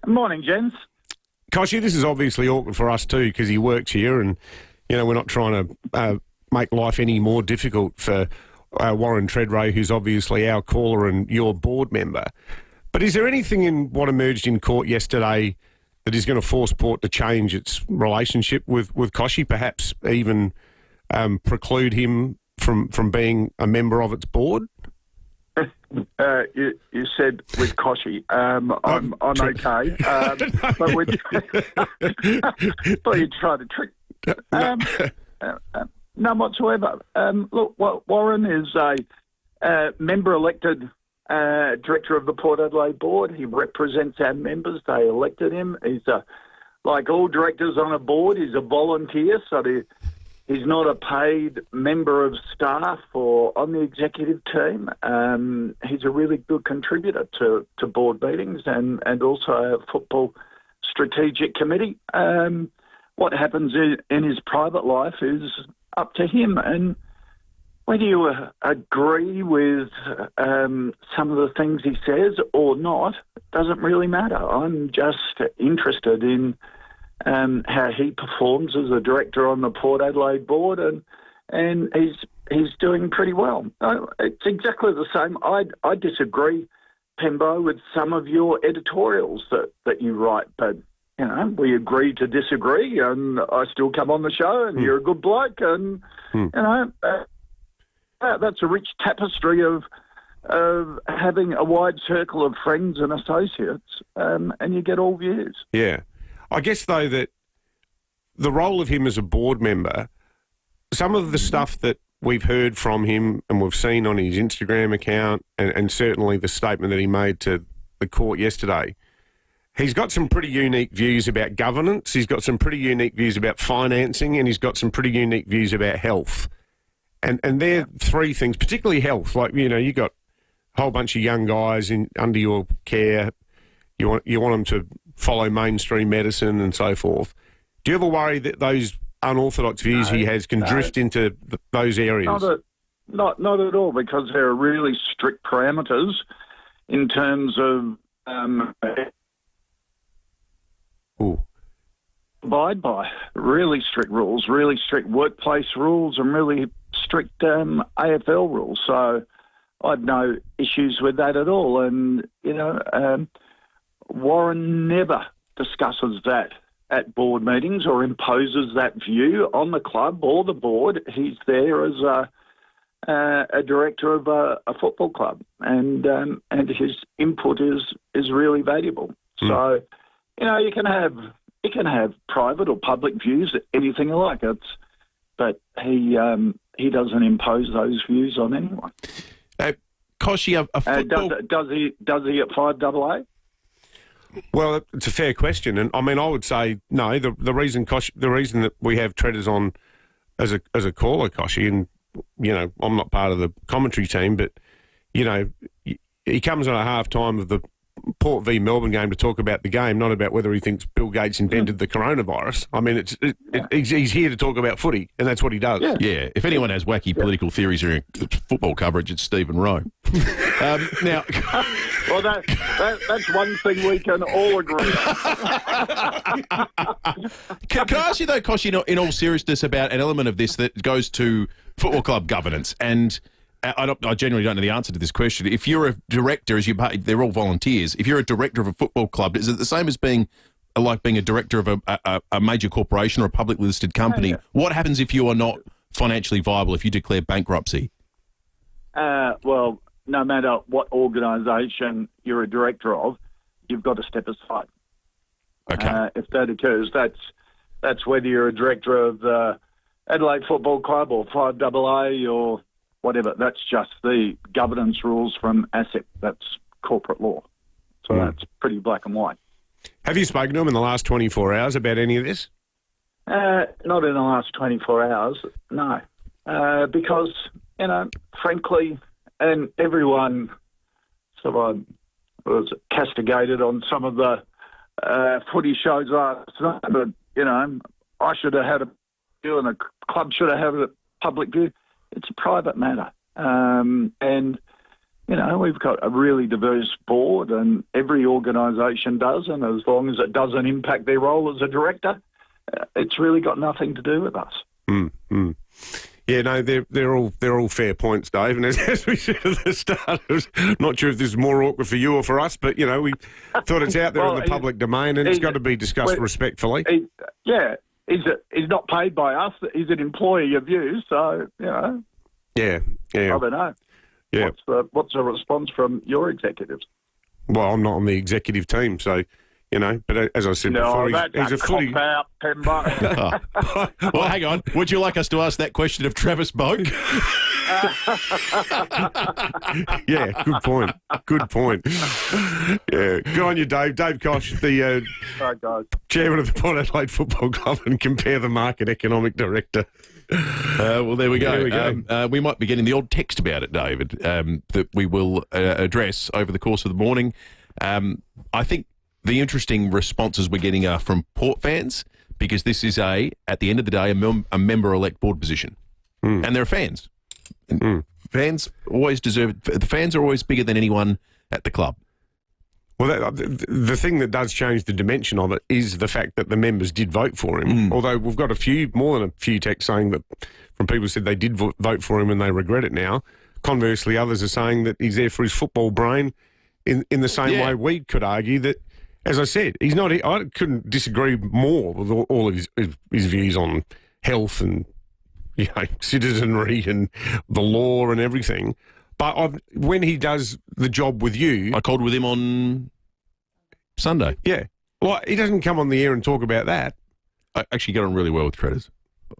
Morning, gents. Koshy, this is obviously awkward for us too because he works here and, you know, we're not trying to make life any more difficult for Warren Tredrea, who's obviously our caller and your board member. But is there anything in what emerged in court yesterday that is going to force Port to change its relationship with Koshy, perhaps even preclude him from being a member of its board? You said with Koshy. I'm okay. But thought you'd try to trick. None whatsoever. Look, Warren is a member-elected director of the Port Adelaide Board. He represents our members. They elected him. He's like all directors on a board, he's a volunteer, so he's not a paid member of staff or on the executive team. He's a really good contributor to board meetings and also a football strategic committee. What happens in his private life is up to him, and whether you agree with some of the things he says or not doesn't really matter. I'm just interested in how he performs as a director on the Port Adelaide board, and he's doing pretty well. It's exactly the same. I disagree, Pembo, with some of your editorials that you write, but you know, we agree to disagree, and I still come on the show, and you're a good bloke, and you know, that's a rich tapestry of having a wide circle of friends and associates, and you get all views. Yeah. I guess, though, that the role of him as a board member, some of the stuff that we've heard from him and we've seen on his Instagram account and certainly the statement that he made to the court yesterday, he's got some pretty unique views about governance, he's got some pretty unique views about financing, and he's got some pretty unique views about health. And they're three things, particularly health. Like, you know, you got a whole bunch of young guys under your care. You want them to follow mainstream medicine and so forth. Do you ever worry that those unorthodox views he has can drift into those areas? Not at all, because there are really strict parameters in terms of abide by really strict rules, really strict workplace rules, and really strict AFL rules. So I'd no issues with that at all. And, Warren never discusses that at board meetings or imposes that view on the club or the board. He's there as a director of a football club, and his input is really valuable. So, you can have private or public views, anything like it, but he doesn't impose those views on anyone. Koshy, a football... does he at 5AA? Well, it's a fair question, and I mean, I would say no. The reason that we have Treaders on as a caller, Koshy, and I'm not part of the commentary team, but he comes on at half time of the Port v Melbourne game to talk about the game, not about whether he thinks Bill Gates invented the coronavirus. I mean, he's here to talk about footy, and that's what he does. Yeah. If anyone has wacky political theories during football coverage, it's Stephen Rowe. Now, well, that's one thing we can all agree on. Can I ask you though, Koshy, in all seriousness, about an element of this that goes to football club governance? And I genuinely don't know the answer to this question. If you're a director, they're all volunteers. If you're a director of a football club, is it the same as being a director of a major corporation or a publicly listed company? What happens if you are not financially viable, if you declare bankruptcy? Well, no matter what organisation you're a director of, you've got to step aside. Okay. If that occurs, that's whether you're a director of the Adelaide Football Club or 5AA or whatever. That's just the governance rules from ASIC. That's corporate law. So that's pretty black and white. Have you spoken to him in the last 24 hours about any of this? Not in the last 24 hours, no. Because, frankly, and everyone sort of was castigated on some of the footy shows last night, but, I should have had a view and the club should have had a public view. It's a private matter. And, we've got a really diverse board, and every organisation does, and as long as it doesn't impact their role as a director, it's really got nothing to do with us. Yeah, no, they're all fair points, Dave. And as we said at the start, I was not sure if this is more awkward for you or for us, but, we thought it's out there in the public domain, and it's got to be discussed respectfully. He's not paid by us. He's an employee of you, so, Yeah. I don't know. Yeah. What's the response from your executives? Well, I'm not on the executive team, so, but as I said before, he's a footy... Out, Pembo. Well, hang on. Would you like us to ask that question of Travis Boak? Yeah, good point. Good point. Yeah, good on you, Dave. Dave Kosh, the chairman of the Port Adelaide Football Club and Compare the Market Economic Director. Well, there we go. We might be getting the odd text about it, David, that we will address over the course of the morning. I think the interesting responses we're getting are from Port fans, because this is at the end of the day, a member-elect board position. And there are fans. Fans always deserve... The fans are always bigger than anyone at the club. Well, the thing that does change the dimension of it is the fact that the members did vote for him. Although we've got more than a few texts saying that from people who said they did vote for him and they regret it now. Conversely, others are saying that he's there for his football brain in the same way we could argue that, as I said, he's not... I couldn't disagree more with all of his views on health and citizenry and the law and everything. But when he does the job with you... I called with him on Sunday. Yeah. Well, he doesn't come on the air and talk about that. I actually get on really well with Treaders.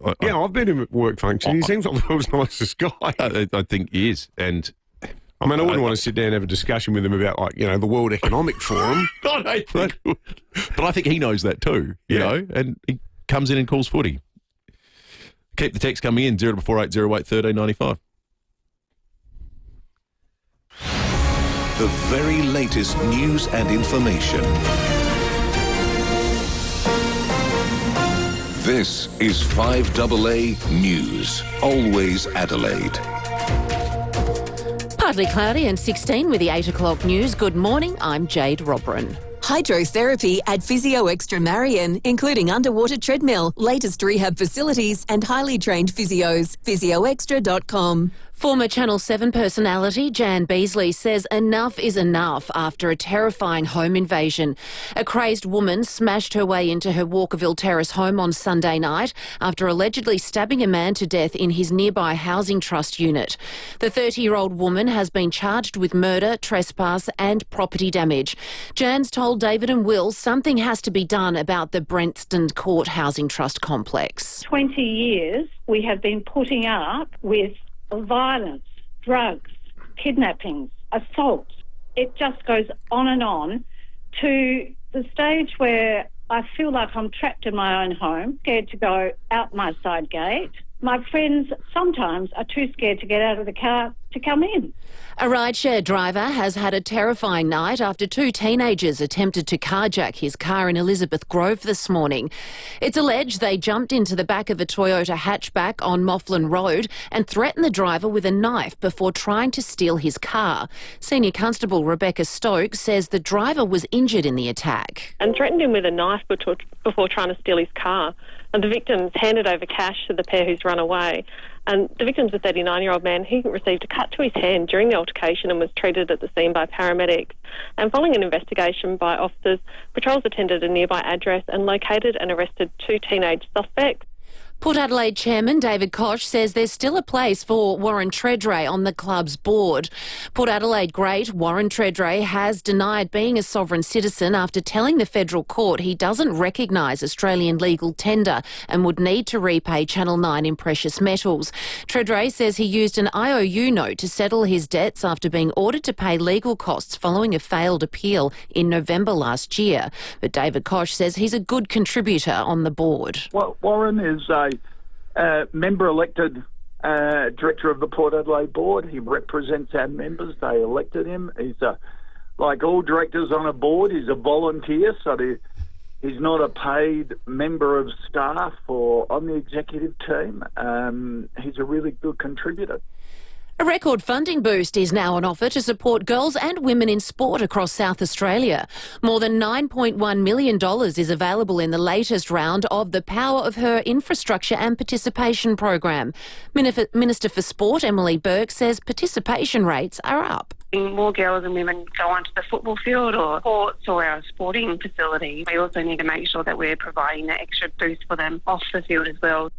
I've been in work function. He seems like the world's nicest guy. I think he is. And I mean, I wouldn't want to sit down and have a discussion with him about, the World Economic Forum. But I think he knows that too, you know, and he comes in and calls footy. Keep the text coming in, 048008 1395. The very latest news and information. This is 5AA News. Always Adelaide. Partly cloudy and 16 with the 8 o'clock news. Good morning, I'm Jade Robran. Hydrotherapy at FIVEAA Extra Marion, including underwater treadmill, latest rehab facilities and highly trained physios. physioextra.com. Former Channel 7 personality Jan Beasley says enough is enough after a terrifying home invasion. A crazed woman smashed her way into her Walkerville Terrace home on Sunday night after allegedly stabbing a man to death in his nearby housing trust unit. The 30-year-old woman has been charged with murder, trespass and property damage. Jan's told David and Will something has to be done about the Brentston Court Housing Trust complex. 20 years we have been putting up with violence, drugs, kidnappings, assaults. It just goes on to the stage where I feel like I'm trapped in my own home, scared to go out my side gate. My friends sometimes are too scared to get out of the car to come in. A rideshare driver has had a terrifying night after two teenagers attempted to carjack his car in Elizabeth Grove this morning. It's alleged they jumped into the back of a Toyota hatchback on Mofflin Road and threatened the driver with a knife before trying to steal his car. Senior Constable Rebecca Stokes says the driver was injured in the attack. And threatened him with a knife before trying to steal his car. And the victims handed over cash to the pair who's run away. And the victim's a 39-year-old man. He received a cut to his hand during the altercation and was treated at the scene by paramedics. And following an investigation by officers, patrols attended a nearby address and located and arrested two teenage suspects. Port Adelaide Chairman David Koch says there's still a place for Warren Treadray on the club's board. Port Adelaide great Warren Treadray has denied being a sovereign citizen after telling the federal court he doesn't recognise Australian legal tender and would need to repay Channel 9 in precious metals. Treadray says he used an IOU note to settle his debts after being ordered to pay legal costs following a failed appeal in November last year. But David Koch says he's a good contributor on the board. Well, Warren is a member-elected director of the Port Adelaide Board. He represents our members. They elected him. He's like all directors on a board, he's a volunteer, so he's not a paid member of staff or on the executive team. He's a really good contributor. A record funding boost is now on offer to support girls and women in sport across South Australia. More than $9.1 million is available in the latest round of the Power of Her Infrastructure and Participation program. Minister for Sport Emily Burke says participation rates are up. More girls and women go onto the football field or courts or our sporting facility. We also need to make sure that we're providing that extra boost for them off the field as well.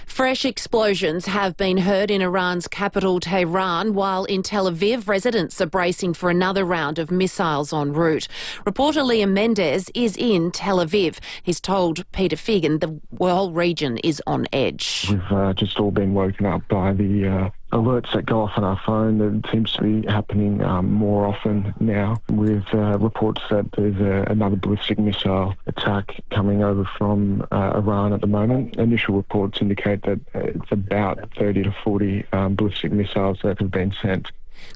Fresh explosions have been heard in Iran's capital, Tehran, while in Tel Aviv, residents are bracing for another round of missiles en route. Reporter Liam Mendez is in Tel Aviv. He's told Peter Figan the whole region is on edge. We've just all been woken up by the alerts that go off on our phone. That seems to be happening more often now, with reports that there's another ballistic missile attack coming over from Iran at the moment. Initial reports indicate that it's about 30 to 40 ballistic missiles that have been sent.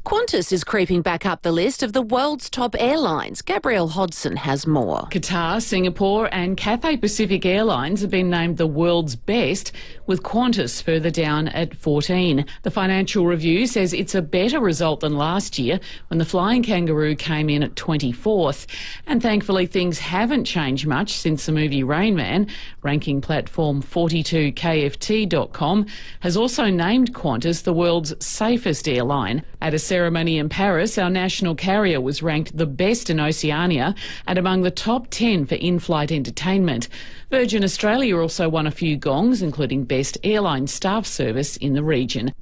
Qantas is creeping back up the list of the world's top airlines. Gabrielle Hodson has more. Qatar, Singapore and Cathay Pacific Airlines have been named the world's best, with Qantas further down at 14. The Financial Review says it's a better result than last year when the Flying Kangaroo came in at 24th. And thankfully things haven't changed much since the movie Rain Man. Ranking platform 42KFT.com has also named Qantas the world's safest airline. At a ceremony in Paris, our national carrier was ranked the best in Oceania and among the top 10 for in-flight entertainment. Virgin Australia also won a few gongs, including Best Airline Staff Service in the region.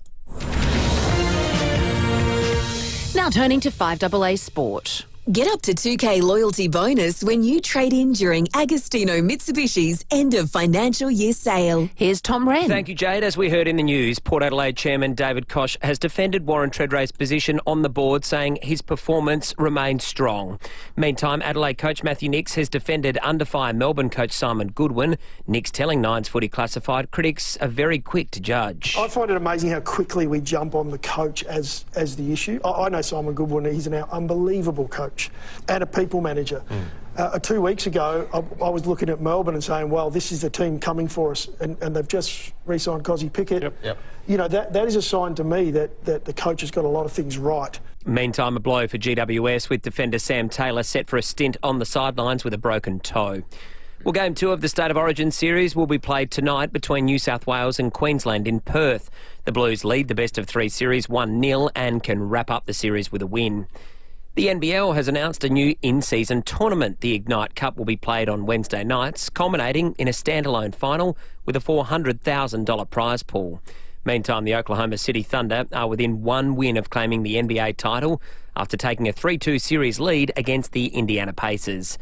Now turning to 5AA Sport. Get up to $2,000 loyalty bonus when you trade in during Agostino Mitsubishi's end of financial year sale. Here's Tom Wren. Thank you, Jade. As we heard in the news, Port Adelaide Chairman David Koch has defended Warren Treadray's position on the board, saying his performance remains strong. Meantime, Adelaide coach Matthew Nicks has defended under-fire Melbourne coach Simon Goodwin. Nicks telling Nines Footy Classified critics are very quick to judge. I find it amazing how quickly we jump on the coach as the issue. I know Simon Goodwin, he's an unbelievable coach. coach and a people manager. 2 weeks ago, I was looking at Melbourne and saying, well, this is the team coming for us, and they've just re-signed Cozzy Pickett. You know, that is a sign to me that the coach has got a lot of things right. Meantime, a blow for GWS with defender Sam Taylor set for a stint on the sidelines with a broken toe. Well, Game 2 of the State of Origin series will be played tonight between New South Wales and Queensland in Perth. The Blues lead the best-of-3 series 1-0 and can wrap up the series with a win. The NBL has announced a new in-season tournament. The Ignite Cup will be played on Wednesday nights, culminating in a standalone final with a $400,000 prize pool. Meantime, the Oklahoma City Thunder are within one win of claiming the NBA title after taking a 3-2 series lead against the Indiana Pacers.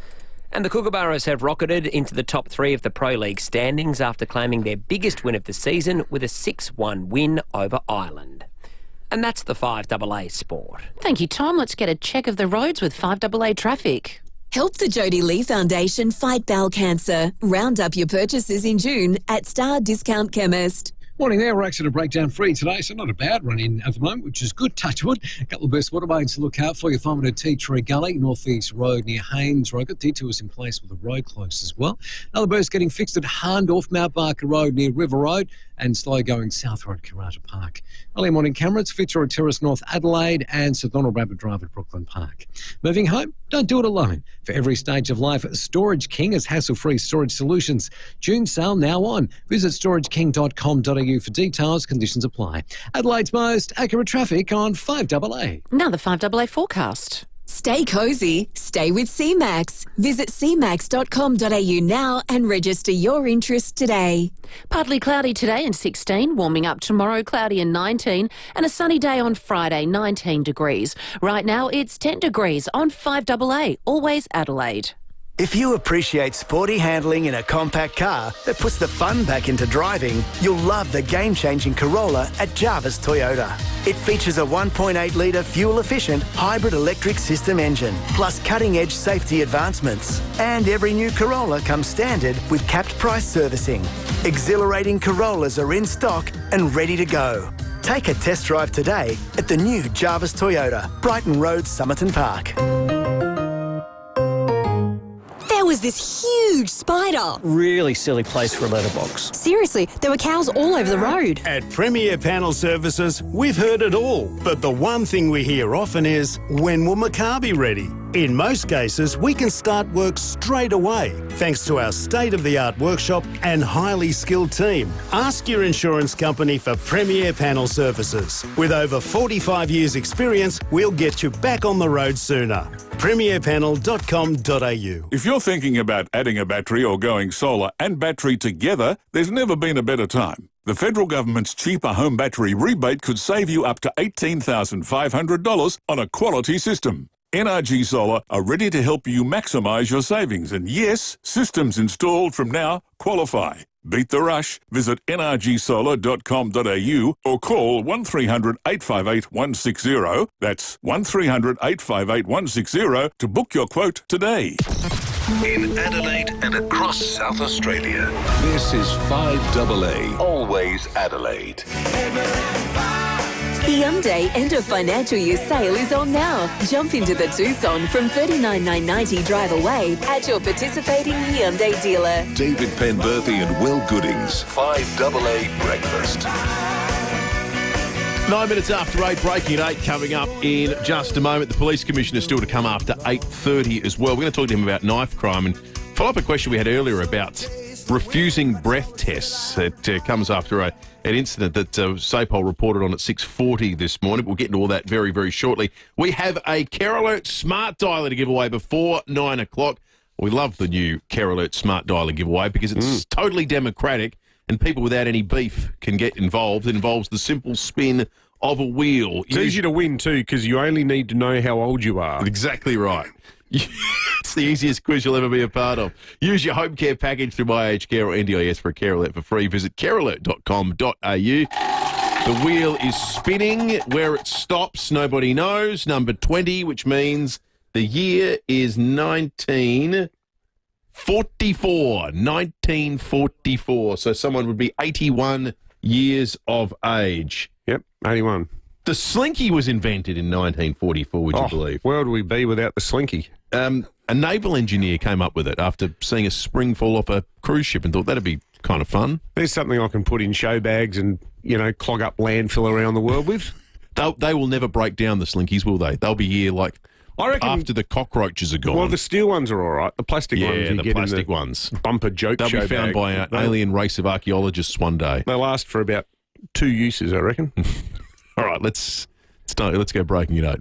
And the Kookaburras have rocketed into the top 3 of the Pro League standings after claiming their biggest win of the season with a 6-1 win over Ireland. And that's the 5AA Sport. Thank you, Tom. Let's get a check of the roads with 5AA traffic. Help the Jodie Lee Foundation fight bowel cancer. Round up your purchases in June at Star Discount Chemist. Morning there, we're accident breakdown free today, so not a bad run in at the moment, which is good, touch wood. A couple of burst waterways to look out for you. Fireman at Tea Tree Gully, North East Road near Haynes Road. Got detours in place with the road closed as well. Another burst getting fixed at Harndorf, Mount Barker Road near River Road, and slow going South Road, Karata Park. Early morning cameras, Fitzroy Terrace, North Adelaide, and St Donald Rabbit Drive at Brooklyn Park. Moving home? Don't do it alone. For every stage of life, Storage King has hassle-free storage solutions. June sale now on. Visit storageking.com.au for details. Conditions apply. Adelaide's most accurate traffic on 5AA. Now the 5AA forecast. Stay cosy, stay with CMAX. Visit cmax.com.au now and register your interest today. Partly cloudy today and 16, warming up tomorrow, cloudy and 19, and a sunny day on Friday, 19 degrees. Right now it's 10 degrees on 5AA, always Adelaide. If you appreciate sporty handling in a compact car that puts the fun back into driving, you'll love the game-changing Corolla at Jarvis Toyota. It features a 1.8-litre fuel-efficient hybrid electric system engine, plus cutting-edge safety advancements. And every new Corolla comes standard with capped price servicing. Exhilarating Corollas are in stock and ready to go. Take a test drive today at the new Jarvis Toyota, Brighton Road, Somerton Park. There was this huge spider. Really silly place for a letterbox. Seriously, there were cows all over the road. At FIVEAA Panel Services, we've heard it all. But the one thing we hear often is, when will my car be ready? In most cases, we can start work straight away, thanks to our state-of-the-art workshop and highly skilled team. Ask your insurance company for FIVEAA Panel Services. With over 45 years' experience, we'll get you back on the road sooner. FIVEAApanel.com.au. If you're thinking about adding a battery or going solar and battery together, there's never been a better time. The federal government's cheaper home battery rebate could save you up to $18,500 on a quality system. NRG Solar are ready to help you maximise your savings, and yes, systems installed from now qualify. Beat the rush. Visit nrgsolar.com.au or call 1300 858 160. That's 1300 858 160 to book your quote today. In Adelaide and across South Australia, this is 5AA, always Adelaide. The Hyundai End of Financial Year sale is on now. Jump into the Tucson from $39,990 drive away at your participating Hyundai dealer. David Penberthy and Will Goodings, 5AA Breakfast. 9 minutes after 8, breaking at 8 coming up in just a moment. The police commissioner is still to come after 8:30 as well. We're going to talk to him about knife crime and follow up a question we had earlier about refusing breath tests. It comes after an incident that SAPOL reported on at 6:40 this morning. We'll get into all that very, very shortly. We have a Care Alert Smart Dialer to give away before 9 o'clock. We love the new Care Alert Smart Dialer giveaway because it's totally democratic and people without any beef can get involved. It involves the simple spin of a wheel. It's easy to win too because you only need to know how old you are. Exactly right. It's the easiest quiz you'll ever be a part of. Use your home care package through My Aged Care or NDIS for a Care Alert for free. Visit carealert.com.au. The wheel is spinning. Where it stops, nobody knows. Number 20, which means the year is 1944. 1944. So someone would be 81 years of age. Yep, 81. The slinky was invented in 1944, would you believe? Where would we be without the slinky? A naval engineer came up with it after seeing a spring fall off a cruise ship and thought that'd be kind of fun. There's something I can put in show bags and, clog up landfill around the world with. They will never break down, the slinkies, will they? They'll be here I reckon after the cockroaches are gone. Well, the steel ones are all right. The plastic ones, yeah, you the get plastic in the ones. Bumper joke They'll show be found bag. by an alien race of archaeologists one day. They last for about 2 uses, I reckon. All right, let's go breaking it out.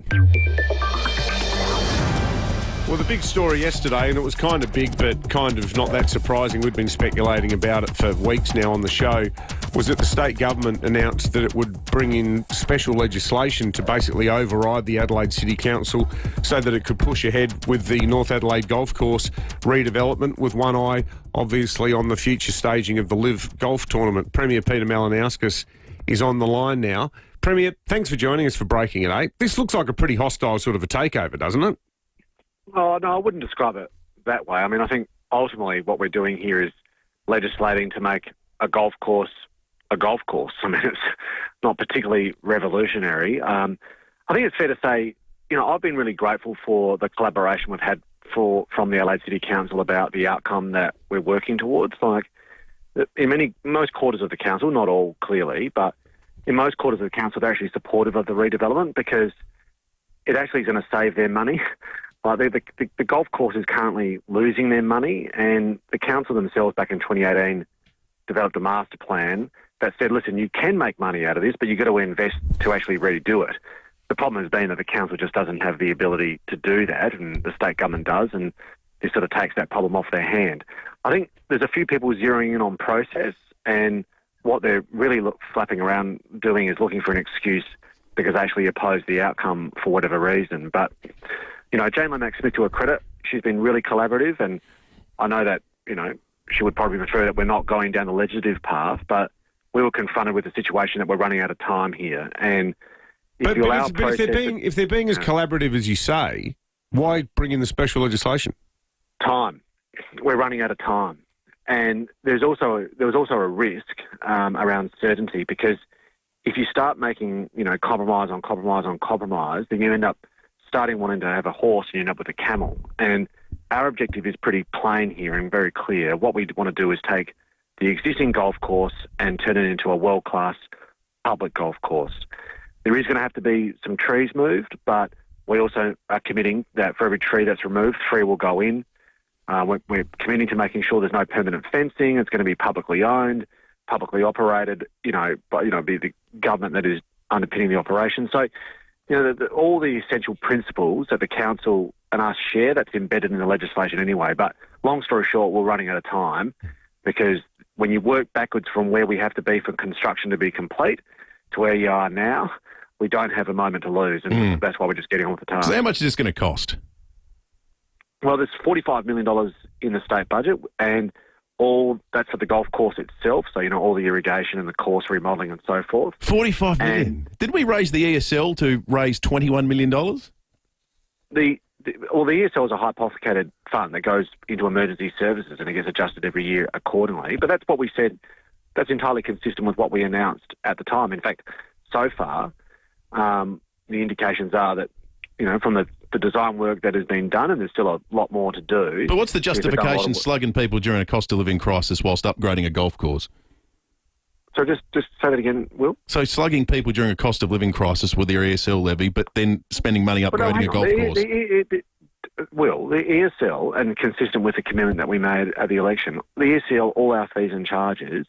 Well, the big story yesterday, and it was kind of big but kind of not that surprising, we've been speculating about it for weeks now on the show, was that the state government announced that it would bring in special legislation to basically override the Adelaide City Council so that it could push ahead with the North Adelaide Golf Course redevelopment, with one eye obviously on the future staging of the LIV Golf Tournament. Premier Peter Malinauskas is on the line now. Premier, thanks for joining us for Breaking It 8. This looks like a pretty hostile sort of a takeover, doesn't it? Oh, no, I wouldn't describe it that way. I mean, I think ultimately what we're doing here is legislating to make a golf course a golf course. I mean, it's not particularly revolutionary. I think it's fair to say, I've been really grateful for the collaboration we've had from the Adelaide City Council about the outcome that we're working towards. Like, in most quarters of the council, not all clearly, but in most quarters of the council, they're actually supportive of the redevelopment because it actually is going to save their money. Like the golf course is currently losing their money, and the council themselves back in 2018 developed a master plan that said, listen, you can make money out of this, but you've got to invest to actually redo it. The problem has been that the council just doesn't have the ability to do that, and the state government does, and this sort of takes that problem off their hand. I think there's a few people zeroing in on process, and what they're really flapping around doing is looking for an excuse because they actually oppose the outcome for whatever reason. But Jane Lomax-Smith, to her credit, she's been really collaborative, and I know that, she would probably prefer that we're not going down the legislative path, but we were confronted with the situation that we're running out of time here. And if they're being as collaborative as you say, why bring in the special legislation? Time. We're running out of time. And there was also a risk around certainty, because if you start making, compromise on compromise on compromise, then you end up starting wanting to have a horse and you end up with a camel. And our objective is pretty plain here and very clear. What we want to do is take the existing golf course and turn it into a world-class public golf course. There is going to have to be some trees moved, but we also are committing that for every tree that's removed, 3 will go in. We're committing to making sure there's no permanent fencing. It's going to be publicly owned, publicly operated, be the government that is underpinning the operation. So, all the essential principles that the council and us share, that's embedded in the legislation anyway. But long story short, we're running out of time, because when you work backwards from where we have to be for construction to be complete to where you are now, we don't have a moment to lose, and that's why we're just getting on with the task. So how much is this going to cost? Well, there's $45 million in the state budget, and all that's for the golf course itself, so, all the irrigation and the course remodelling and so forth. $45 million? Did we raise the ESL to raise $21 million? The ESL is a hypothecated fund that goes into emergency services, and it gets adjusted every year accordingly. But that's what we said. That's entirely consistent with what we announced at the time. In fact, so far, the indications are that, from the design work that has been done, and there's still a lot more to do. But what's the justification slugging people during a cost of living crisis whilst upgrading a golf course? So just say that again, Will. So slugging people during a cost of living crisis with their ESL levy, but then spending money upgrading a golf course. Will, the ESL, and consistent with the commitment that we made at the election, the ESL, all our fees and charges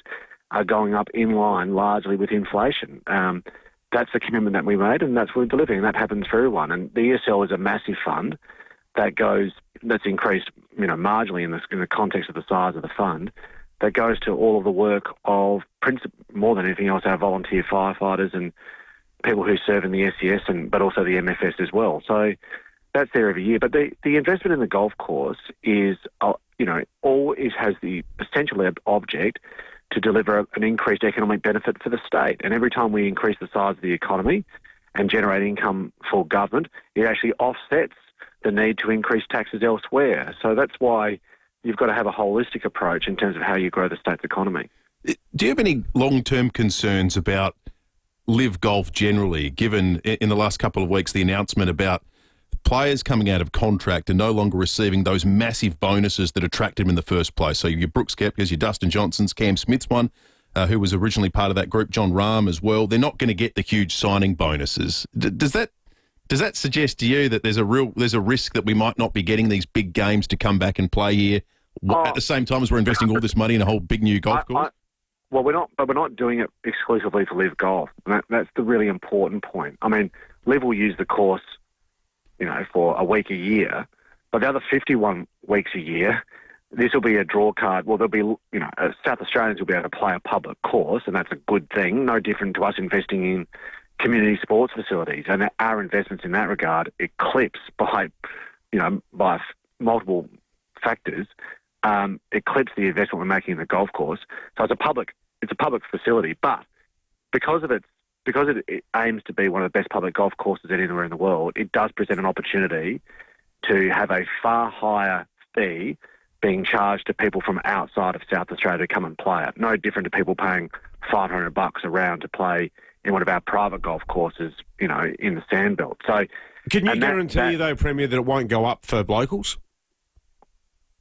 are going up in line largely with inflation. That's the commitment that we made, and that's what we're delivering, and that happens for everyone. And the ESL is a massive fund that's increased, marginally in the context of the size of the fund, that goes to all of the work of, more than anything else, our volunteer firefighters and people who serve in the SES, but also the MFS as well. So that's there every year. But the investment in the golf course is, it has the essential object to deliver an increased economic benefit for the state. And every time we increase the size of the economy and generate income for government, it actually offsets the need to increase taxes elsewhere. So that's why you've got to have a holistic approach in terms of how you grow the state's economy. Do you have any long-term concerns about live golf generally, given in the last couple of weeks the announcement about players coming out of contract and no longer receiving those massive bonuses that attracted them in the first place? So your Brooks Koepkas, your Dustin Johnsons, Cam Smith's one, who was originally part of that group, John Rahm as well. They're not going to get the huge signing bonuses. Does that suggest to you that there's a risk that we might not be getting these big games to come back and play here at the same time as we're investing all this money in a whole big new golf course? Well, we're not doing it exclusively for Live Golf. That's the really important point. I mean, Live will use the course, for a week a year, but the other 51 weeks a year, this will be a draw card. Well, there'll be, South Australians will be able to play a public course, and that's a good thing. No different to us investing in community sports facilities, and our investments in that regard eclipse by multiple factors. Eclipse the investment we're making in the golf course. So it's a public facility, but because it aims to be one of the best public golf courses anywhere in the world, it does present an opportunity to have a far higher fee being charged to people from outside of South Australia to come and play it. No different to people paying $500 a round to play in one of our private golf courses, in the Sandbelt. So, can you guarantee, though, Premier, that it won't go up for locals?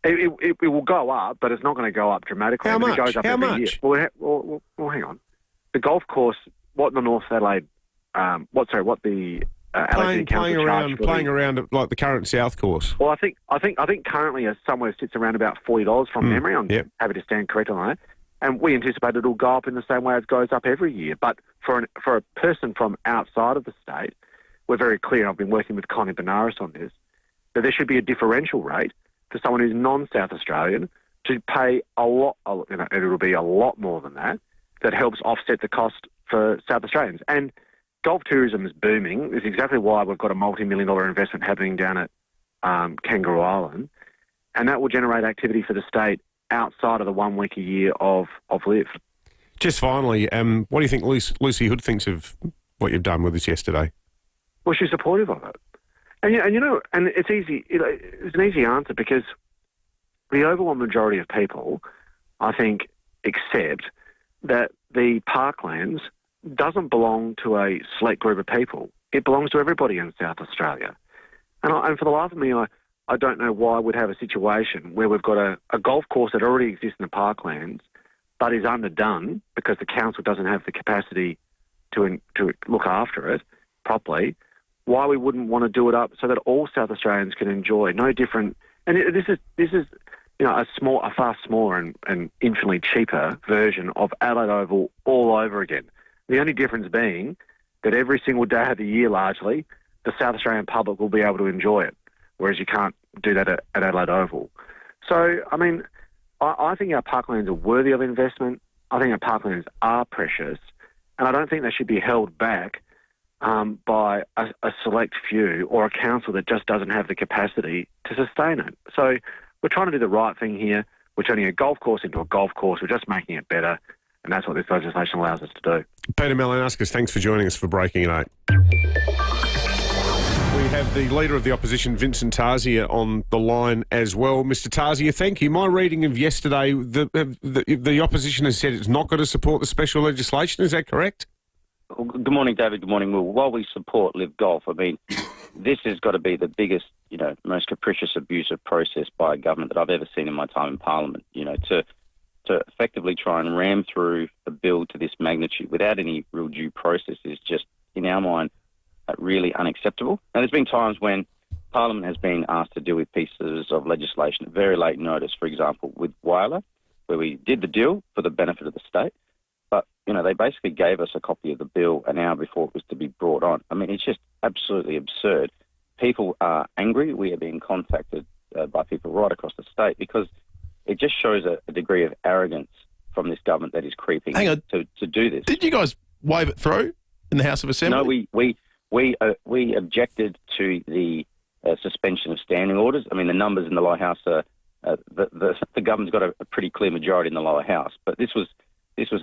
It will go up, but it's not going to go up dramatically. How much? It goes up How every much? year. Well, hang on. The golf course, what the North Adelaide, what the Adelaide Council playing around like the current South course. Well, I think currently somewhere sits around about $40 from memory. I'm happy to stand corrected on that. And we anticipate it'll go up in the same way it goes up every year. But for a person from outside of the state, we're very clear, and I've been working with Connie Benares on this, that there should be a differential rate for someone who's non-South Australian to pay a lot, and it'll be a lot more than that helps offset the cost for South Australians. And golf tourism is booming. It's exactly why we've got a multi-million-dollar investment happening down at Kangaroo Island, and that will generate activity for the state outside of the 1 week a year of Live. Just finally, what do you think Lucy Hood thinks of what you've done with us yesterday? Well, she's supportive of it. And it's easy. It's an easy answer because the overwhelming majority of people, I think, accept that the parklands doesn't belong to a select group of people. It belongs to everybody in South Australia. And for the life of me, I don't know why we'd have a situation where we've got a golf course that already exists in the parklands but is underdone because the council doesn't have the capacity to look after it properly. Why we wouldn't want to do it up so that all South Australians can enjoy, no different. And this is a far smaller and infinitely cheaper version of Adelaide Oval all over again. The only difference being that every single day of the year, largely, the South Australian public will be able to enjoy it, whereas you can't do that at Adelaide Oval. So, I mean, I think our parklands are worthy of investment. I think our parklands are precious, and I don't think they should be held back by a select few or a council that just doesn't have the capacity to sustain it. So we're trying to do the right thing here. We're turning a golf course into a golf course. We're just making it better, and that's what this legislation allows us to do. Peter Malinauskas, thanks for joining us for Breaking It 8. We have the Leader of the Opposition, Vincent Tarzia, on the line as well. Mr Tarzia, thank you. My reading of yesterday, the Opposition has said it's not going to support the special legislation. Is that correct? Good morning, David. Good morning, Will. While we support Live Golf, I mean, this has got to be the biggest, most capricious, abusive process by a government that I've ever seen in my time in Parliament. To effectively try and ram through a bill to this magnitude without any real due process is just, in our mind, really unacceptable. Now, there's been times when Parliament has been asked to deal with pieces of legislation at very late notice, for example, with FIVEAA, where we did the deal for the benefit of the state. But, they basically gave us a copy of the bill an hour before it was to be brought on. I mean, it's just absolutely absurd. People are angry. We are being contacted by people right across the state because it just shows a degree of arrogance from this government that is creeping to do this. Did you guys wave it through in the House of Assembly? No, we objected to the suspension of standing orders. I mean, the numbers in the lower house are the government's got a pretty clear majority in the lower house, but this was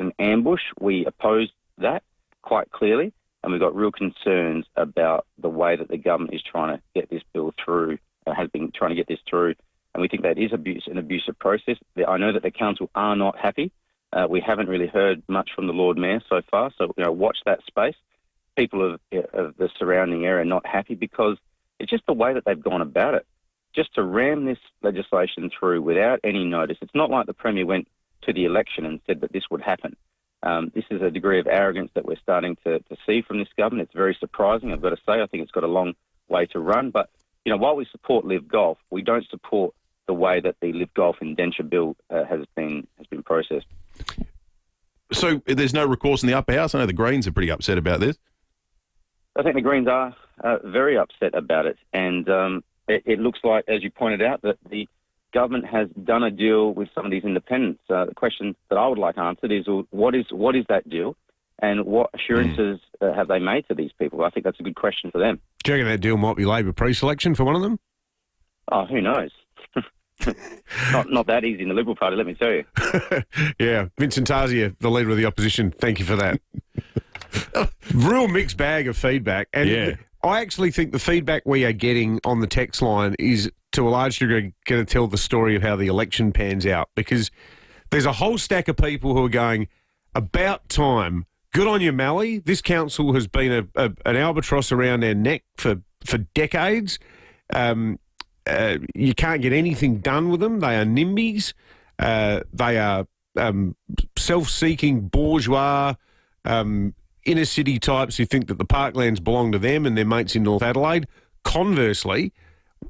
an ambush. We opposed that quite clearly, and we've got real concerns about the way that the government is trying to get this bill through, has been trying to get this through, and we think that is an abusive process. I know that the council are not happy We haven't really heard much from the Lord Mayor so far, so watch that space. People of the surrounding area are not happy because it's just the way that they've gone about it. Just to ram this legislation through without any notice. It's not like the Premier went to the election and said that this would happen. This is a degree of arrogance that we're starting to see from this government. It's very surprising, I've got to say. I think it's got a long way to run. But, while we support Live Golf, we don't support the way that the Live Golf indenture bill has been processed. So there's no recourse in the upper house? I know the Greens are pretty upset about this. I think the Greens are very upset about it. And it looks like, as you pointed out, that the government has done a deal with some of these independents. The question that I would like answered is, what is that deal, and what assurances have they made to these people? I think that's a good question for them. Do you reckon that deal might be Labor pre-selection for one of them? Oh, who knows? not that easy in the Liberal Party, let me tell you. Yeah, Vincent Tarzia, the Leader of the Opposition, thank you for that. Real mixed bag of feedback. And I actually think the feedback we are getting on the text line is, to a large degree, going to tell the story of how the election pans out, because there's a whole stack of people who are going, about time, good on you, Mally. This council has been an albatross around our neck for decades. You can't get anything done with them. They are NIMBYs. They are self-seeking bourgeois inner-city types who think that the parklands belong to them and their mates in North Adelaide. Conversely,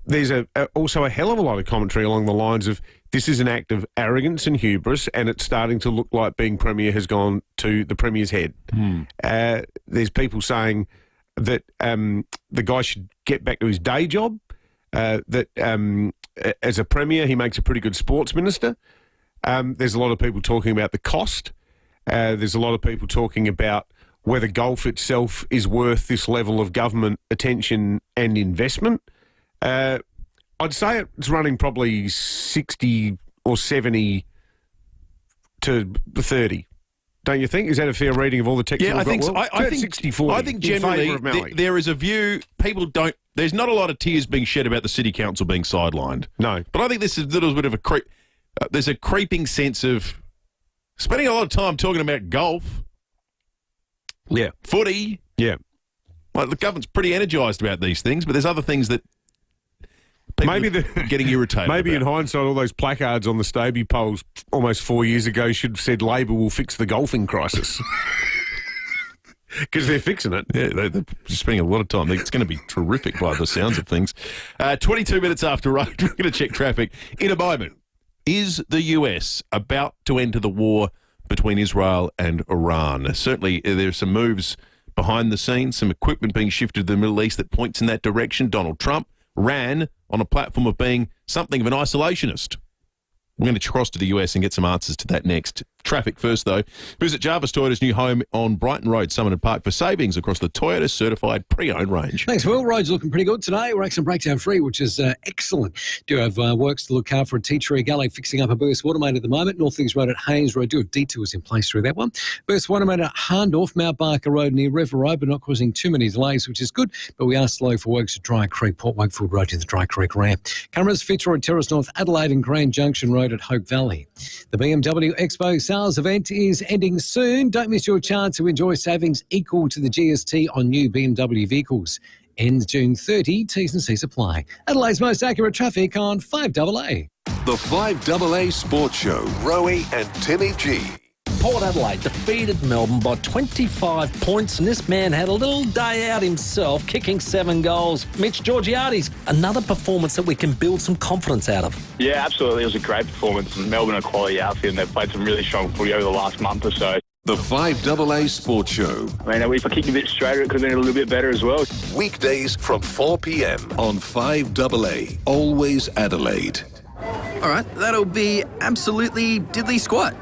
there's also a hell of a lot of commentary along the lines of this is an act of arrogance and hubris, and it's starting to look like being Premier has gone to the Premier's head. There's people saying that the guy should get back to his day job, that as a Premier he makes a pretty good sports minister. There's a lot of people talking about the cost. There's a lot of people talking about whether golf itself is worth this level of government attention and investment. I'd say it's running probably 60 or 70 to 30. Don't you think? Is that a fair reading of all the text? Yeah, I think so. I think 60-40. I think generally there is a view. People don't. There's not a lot of tears being shed about the city council being sidelined. No, but I think this is a little bit of a creep. There's a creeping sense of spending a lot of time talking about golf. Yeah, footy. Yeah, like the government's pretty energised about these things, but there's other things that people are getting irritated. Maybe about. In hindsight, all those placards on the Stobie poles almost 4 years ago should have said Labor will fix the golfing crisis. Because they're fixing it. Yeah, they're spending a lot of time. It's going to be terrific by the sounds of things. 22 minutes after 8, we're going to check traffic in a moment. Is the US about to enter the war between Israel and Iran? Certainly, there's some moves behind the scenes, some equipment being shifted to the Middle East that points in that direction. Donald Trump ran on a platform of being something of an isolationist. We're going to cross to the US and get some answers to that next. Traffic first, though. Visit Jarvis Toyota's new home on Brighton Road, Summerton Park, for savings across the Toyota certified pre-owned range. Thanks, Will. Roads looking pretty good today. We're accident breakdown free, which is excellent. Do have works to look out for at Tea Gully, fixing up a burst water main at the moment. North Things Road at Haynes Road. Do have detours in place through that one. Burst water main at Harndorf, Mount Barker Road near River Road, but not causing too many delays, which is good. But we are slow for works at Dry Creek, Port Wakefield Road to the Dry Creek ramp. Cameras, Fitzroy Terrace, North Adelaide and Grand Junction Road at Hope Valley. The BMW Expo sales event is ending soon. Don't miss your chance to enjoy savings equal to the GST on new BMW vehicles. Ends June 30. T's and C's apply. Adelaide's most accurate traffic on 5AA. The 5AA Sports Show. Rowie and Timmy G. Port Adelaide defeated Melbourne by 25 points, and this man had a little day out himself, kicking 7 goals. Mitch Georgiades, another performance that we can build some confidence out of. Yeah, absolutely. It was a great performance. Melbourne are a quality outfit, and they've played some really strong footy over the last month or so. The 5AA Sports Show. I mean, if I kicked a bit straighter, it could have been a little bit better as well. Weekdays from 4 p.m. on 5AA. Always Adelaide. All right, that'll be absolutely diddly squat.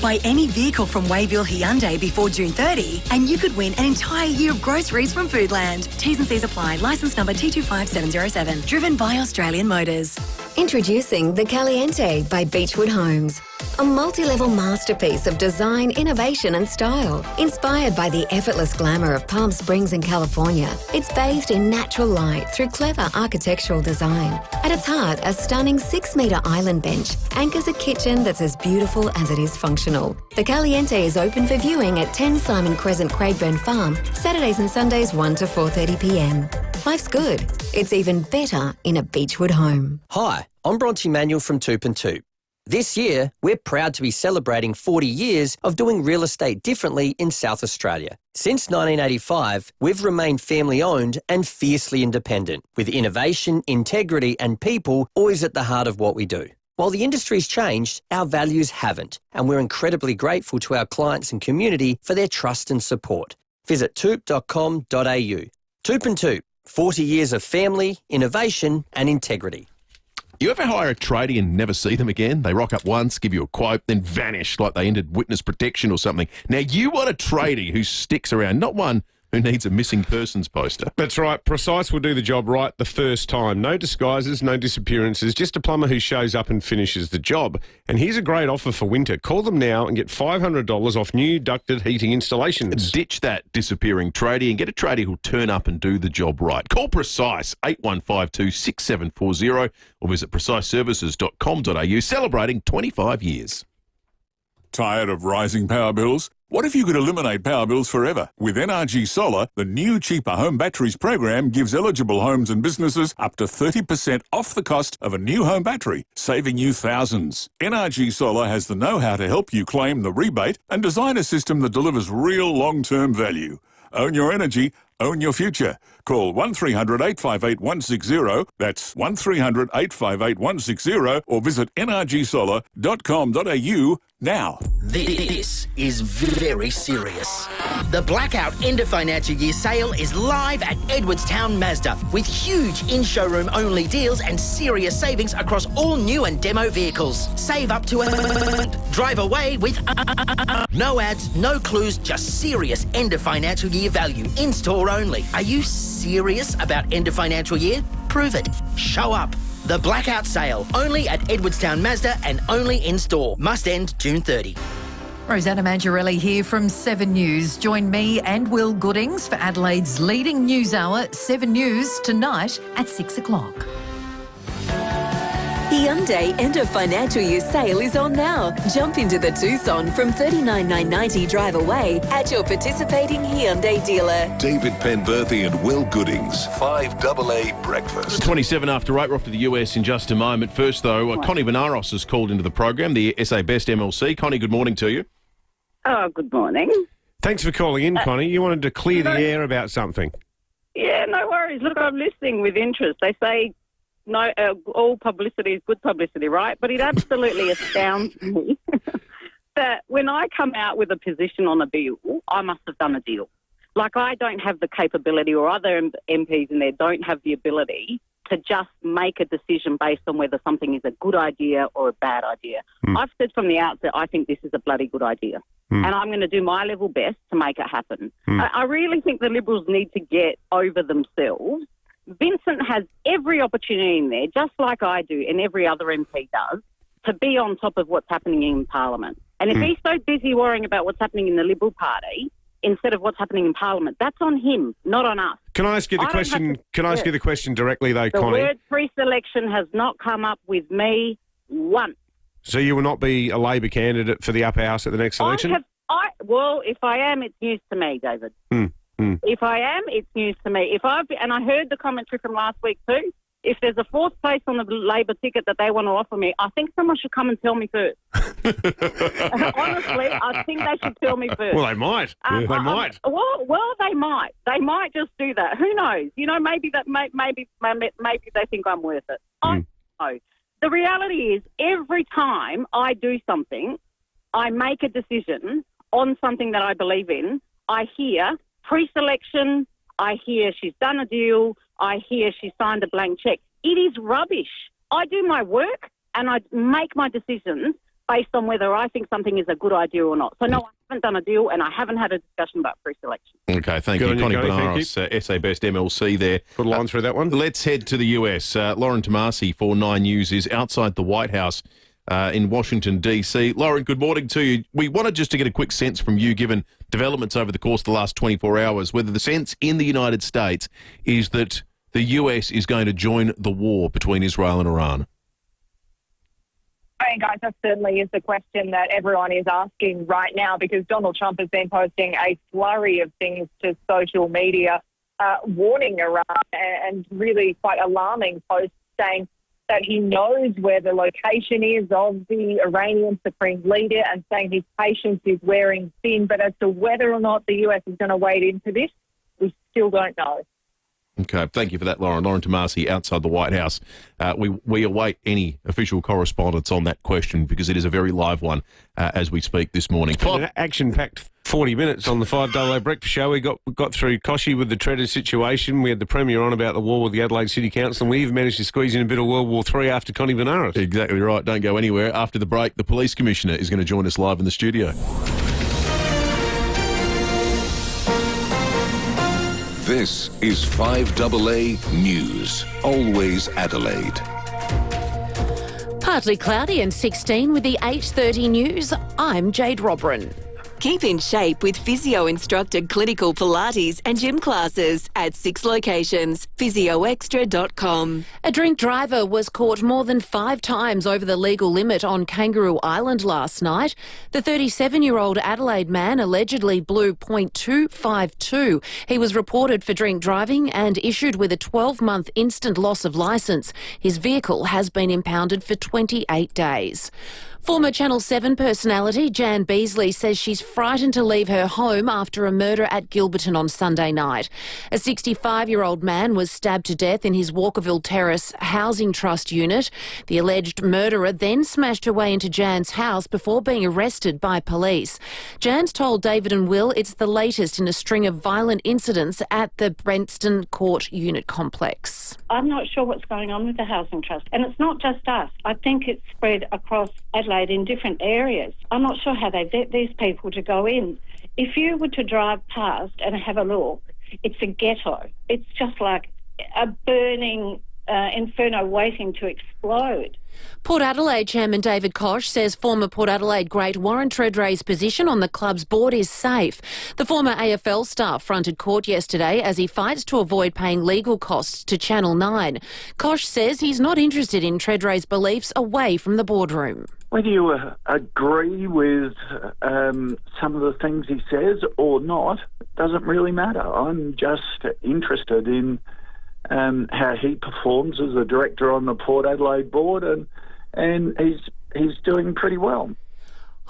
Buy any vehicle from Wayville Hyundai before June 30 and you could win an entire year of groceries from Foodland. T's and C's apply. Licence number T25707. Driven by Australian Motors. Introducing the Caliente by Beechwood Homes. A multi-level masterpiece of design, innovation and style. Inspired by the effortless glamour of Palm Springs in California, it's bathed in natural light through clever architectural design. At its heart, a stunning 6-metre island bench anchors a kitchen that's as beautiful as it is functional. The Caliente is open for viewing at 10 Simon Crescent, Craigburn Farm, Saturdays and Sundays 1 to 4:30pm. Life's good. It's even better in a Beechwood home. Hi, I'm Bronte Manuel from Toop and Toop. This year, we're proud to be celebrating 40 years of doing real estate differently in South Australia. Since 1985, we've remained family-owned and fiercely independent, with innovation, integrity and people always at the heart of what we do. While the industry's changed, our values haven't, and we're incredibly grateful to our clients and community for their trust and support. Visit toop.com.au. Toop and Toop, 40 years of family, innovation and integrity. You ever hire a tradie and never see them again? They rock up once, give you a quote, then vanish like they ended witness protection or something. Now, you want a tradie who sticks around, not one who needs a missing persons poster. That's right. Precise will do the job right the first time. No disguises, no disappearances, just a plumber who shows up and finishes the job. And here's a great offer for winter. Call them now and get $500 off new ducted heating installations. Ditch that disappearing tradie and get a tradie who'll turn up and do the job right. Call Precise 8152 6740 or visit preciseservices.com.au, celebrating 25 years. Tired of rising power bills? What if you could eliminate power bills forever? With NRG Solar, the new Cheaper Home Batteries program gives eligible homes and businesses up to 30% off the cost of a new home battery, saving you thousands. NRG Solar has the know-how to help you claim the rebate and design a system that delivers real long-term value. Own your energy, own your future. Call 1300 858 160, that's 1300 858 160, or visit nrgsolar.com.au now. This is very serious. The Blackout End of Financial Year sale is live at Edwardstown Mazda with huge in-showroom only deals and serious savings across all new and demo vehicles. Save up to drive away with no ads, no clues, just serious end of financial year value in store only. Are you serious about end of financial year? Prove it. Show up. The Blackout Sale, only at Edwardstown Mazda and only in store. Must end June 30. Rosanna Mangiarelli here from 7 News. Join me and Will Goodings for Adelaide's leading news hour, 7 News, tonight at 6 o'clock. Hyundai End of Financial Year sale is on now. Jump into the Tucson from $39,990 drive away at your participating Hyundai dealer. David Penberthy and Will Goodings, 5AA Breakfast. 27 after 8, we're off to the US in just a moment. First, though, Connie Benaros has called into the program, the SA Best MLC. Connie, good morning to you. Oh, good morning. Thanks for calling in, Connie. You wanted to clear the air about something. Yeah, no worries. Look, I'm listening with interest. They say no, all publicity is good publicity, right? But it absolutely astounds me that when I come out with a position on a bill, I must have done a deal. Like, I don't have the capability, or other MPs in there don't have the ability to just make a decision based on whether something is a good idea or a bad idea. I've said from the outset, I think this is a bloody good idea. And I'm going to do my level best to make it happen. I really think the Liberals need to get over themselves. Vincent has every opportunity in there, just like I do and every other MP does, to be on top of what's happening in Parliament. And if he's so busy worrying about what's happening in the Liberal Party instead of what's happening in Parliament, that's on him, not on us. Can I ask you the question? Can I ask you the question directly, though, Connie? The word pre-selection has not come up with me once. So you will not be a Labor candidate for the upper house at the next election? Well, if I am, it's news to me, David. If I am, it's news to me. And I heard the commentary from last week too. If there's a fourth place on the Labor ticket that they want to offer me, I think someone should come and tell me first. Honestly, I think they should tell me first. Well, they might. They might. Well, they might. They might just do that. Who knows? You know, maybe they think I'm worth it. I don't know. The reality is, every time I do something, I make a decision on something that I believe in. I hear pre-selection, I hear she's done a deal, I hear she signed a blank cheque. It is rubbish. I do my work and I make my decisions based on whether I think something is a good idea or not. So, no, I haven't done a deal and I haven't had a discussion about pre-selection. Okay, thank Good you. on you, Connie Connie, Benaros, SA Best MLC there. Put a line through that one. Let's head to the US. Lauren Tomasi for 9 News is outside the White House in Washington, D.C. Lauren, good morning to you. We wanted just to get a quick sense from you, given developments over the course of the last 24 hours, whether the sense in the United States is that the US is going to join the war between Israel and Iran. Hey guys, that certainly is the question that everyone is asking right now, because Donald Trump has been posting a flurry of things to social media, warning Iran, and really quite alarming posts saying that he knows where the location is of the Iranian Supreme Leader, and saying his patience is wearing thin. But as to whether or not the US is going to wade into this, we still don't know. Okay, thank you for that, Lauren. Lauren Tomasi outside the White House. We await any official correspondence on that question, because it is a very live one as we speak this morning. An action-packed 40 minutes on the 5AA Breakfast Show. We got through Koshy with the Treader situation. We had the Premier on about the war with the Adelaide City Council, and we even managed to squeeze in a bit of World War III after Connie Benaros. Exactly right. Don't go anywhere. After the break, the Police Commissioner is going to join us live in the studio. This is 5AA News, always Adelaide. Partly cloudy and 16 with the 8:30 news. I'm Jade Robrin. Keep in shape with physio-instructed clinical Pilates and gym classes at 6 locations. physioextra.com. A drink driver was caught more than 5 times over the legal limit on Kangaroo Island last night. The 37-year-old Adelaide man allegedly blew .252. He was reported for drink driving and issued with a 12-month instant loss of licence. His vehicle has been impounded for 28 days. Former Channel 7 personality Jan Beasley says she's frightened to leave her home after a murder at Gilberton on Sunday night. A 65-year-old man was stabbed to death in his Walkerville Terrace Housing Trust unit. The alleged murderer then smashed her way into Jan's house before being arrested by police. Jan's told David and Will it's the latest in a string of violent incidents at the Brentston Court Unit Complex. I'm not sure what's going on with the Housing Trust. And it's not just us. I think it's spread across Adelaide in different areas. I'm not sure how they vet these people to go in. If you were to drive past and have a look, it's a ghetto. It's just like a burning inferno waiting to explode. Port Adelaide Chairman David Koch says former Port Adelaide great Warren Treadray's position on the club's board is safe. The former AFL star fronted court yesterday as he fights to avoid paying legal costs to Channel 9. Koch says he's not interested in Treadray's beliefs away from the boardroom. Whether you agree with some of the things he says or not doesn't really matter. I'm just interested in how he performs as a director on the Port Adelaide board, and he's doing pretty well.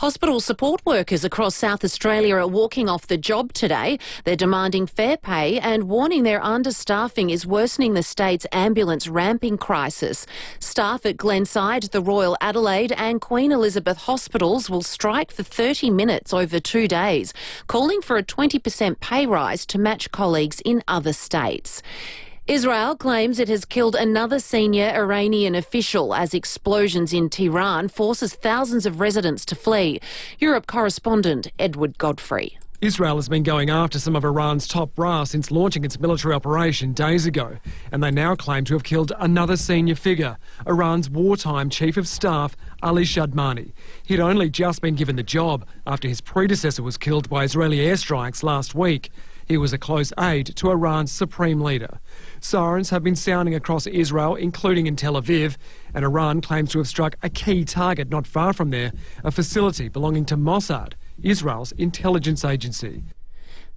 Hospital support workers across South Australia are walking off the job today. They're demanding fair pay and warning their understaffing is worsening the state's ambulance ramping crisis. Staff at Glenside, the Royal Adelaide and Queen Elizabeth hospitals will strike for 30 minutes over 2 days, calling for a 20% pay rise to match colleagues in other states. Israel claims it has killed another senior Iranian official as explosions in Tehran forces thousands of residents to flee. Europe correspondent Edward Godfrey. Israel has been going after some of Iran's top brass since launching its military operation days ago, and they now claim to have killed another senior figure, Iran's wartime chief of staff, Ali Shadmani. He'd only just been given the job after his predecessor was killed by Israeli airstrikes last week. He was a close aide to Iran's supreme leader. Sirens have been sounding across Israel, including in Tel Aviv, and Iran claims to have struck a key target not far from there, a facility belonging to Mossad, Israel's intelligence agency.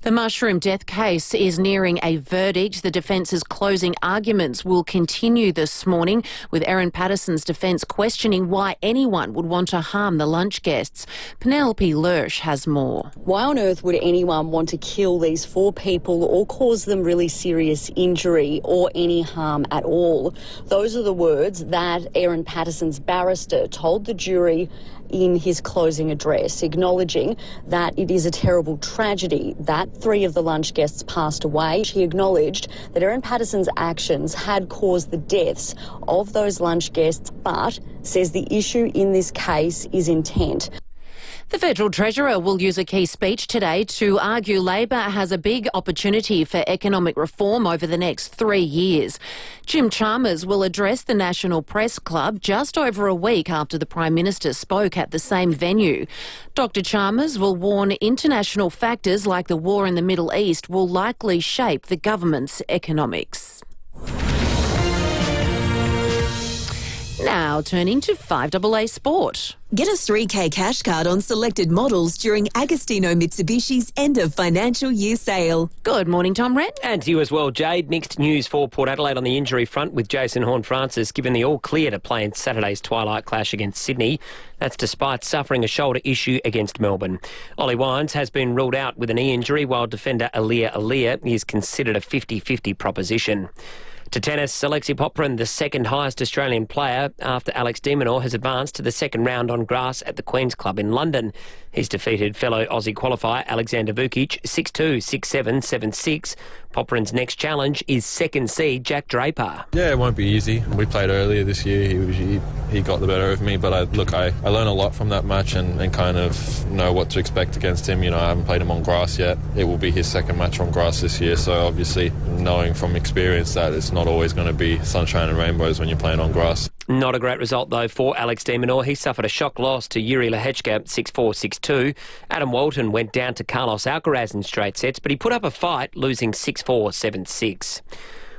The mushroom death case is nearing a verdict. The defence's closing arguments will continue this morning, with Erin Patterson's defence questioning why anyone would want to harm the lunch guests. Penelope Lurch has more. Why on earth would anyone want to kill these 4 people or cause them really serious injury or any harm at all? Those are the words that Erin Patterson's barrister told the jury in his closing address, acknowledging that it is a terrible tragedy that 3 of the lunch guests passed away. He acknowledged that Erin Patterson's actions had caused the deaths of those lunch guests, but says the issue in this case is intent. The Federal Treasurer will use a key speech today to argue Labor has a big opportunity for economic reform over the next 3 years. Jim Chalmers will address the National Press Club just over a week after the Prime Minister spoke at the same venue. Dr Chalmers will warn international factors like the war in the Middle East will likely shape the government's economics. Now turning to 5AA Sport. Get a 3K cash card on selected models during Agostino Mitsubishi's end of financial year sale. Good morning, Tom Wren. And to you as well, Jade. Mixed news for Port Adelaide on the injury front, with Jason Horne-Francis given the all-clear to play in Saturday's twilight clash against Sydney. That's despite suffering a shoulder issue against Melbourne. Ollie Wines has been ruled out with a knee injury, while defender Alia is considered a 50-50 proposition. To tennis, Alexei Popyrin, the second highest Australian player after Alex de Minaur, has advanced to the second round on grass at the Queen's Club in London. He's defeated fellow Aussie qualifier Alexander Vukic 6-2, 6-7, 7-6. Popyrin's next challenge is second seed Jack Draper. Yeah, it won't be easy. We played earlier this year. He got the better of me, but I learned a lot from that match and kind of know what to expect against him. You know, I haven't played him on grass yet. It will be his second match on grass this year, so obviously knowing from experience that it's not always going to be sunshine and rainbows when you're playing on grass. Not a great result, though, for Alex de Minaur. He suffered a shock loss to Yuri Lehechka 6-4, 6-2. Adam Walton went down to Carlos Alcaraz in straight sets, but he put up a fight, losing 6-4, 7-6.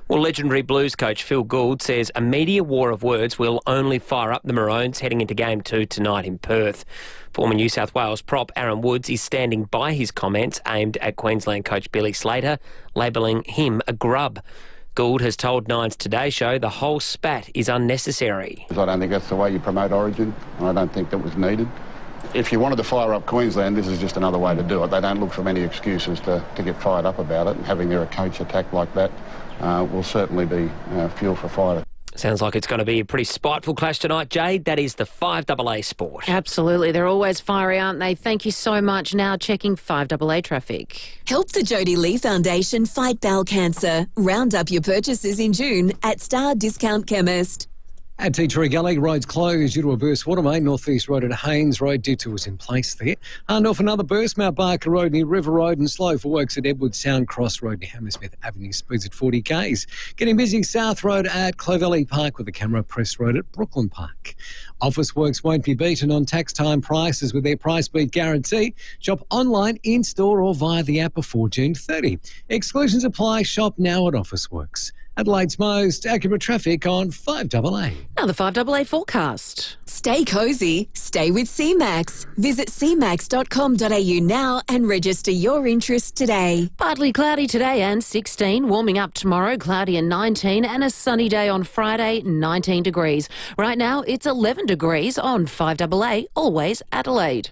Well, legendary Blues coach Phil Gould says a media war of words will only fire up the Maroons heading into Game 2 tonight in Perth. Former New South Wales prop Aaron Woods is standing by his comments aimed at Queensland coach Billy Slater, labelling him a grub. Gould has told Nine's Today Show the whole spat is unnecessary. I don't think that's the way you promote Origin, and I don't think that was needed. If you wanted to fire up Queensland, this is just another way to do it. They don't look for many excuses to get fired up about it, and having their coach attacked like that will certainly be fuel for fire. Sounds like it's going to be a pretty spiteful clash tonight, Jade. That is the 5AA Sport. Absolutely. They're always fiery, aren't they? Thank you so much. Now checking 5AA traffic. Help the Jodie Lee Foundation fight bowel cancer. Round up your purchases in June at Star Discount Chemist. At Tea Tree Gully, roads closed due to a burst water main. North East Road at Haynes Road, detour was in place there. And off another burst, Mount Barker Road near River Road, and slow for works at Edwardstown Cross Road near Hammersmith Avenue, speeds at 40 k's. Getting busy South Road at Clovelly Park with the camera, Press Road at Brooklyn Park. Office works won't be beaten on tax time prices with their price beat guarantee. Shop online, in-store or via the app before June 30. Exclusions apply. Shop now at Officeworks. Adelaide's most accurate traffic on 5AA. Now the 5AA forecast. Stay cosy, stay with CMAX. Visit cmax.com.au now and register your interest today. Partly cloudy today and 16, warming up tomorrow, cloudy and 19, and a sunny day on Friday, 19 degrees. Right now it's 11 degrees on 5AA, always Adelaide.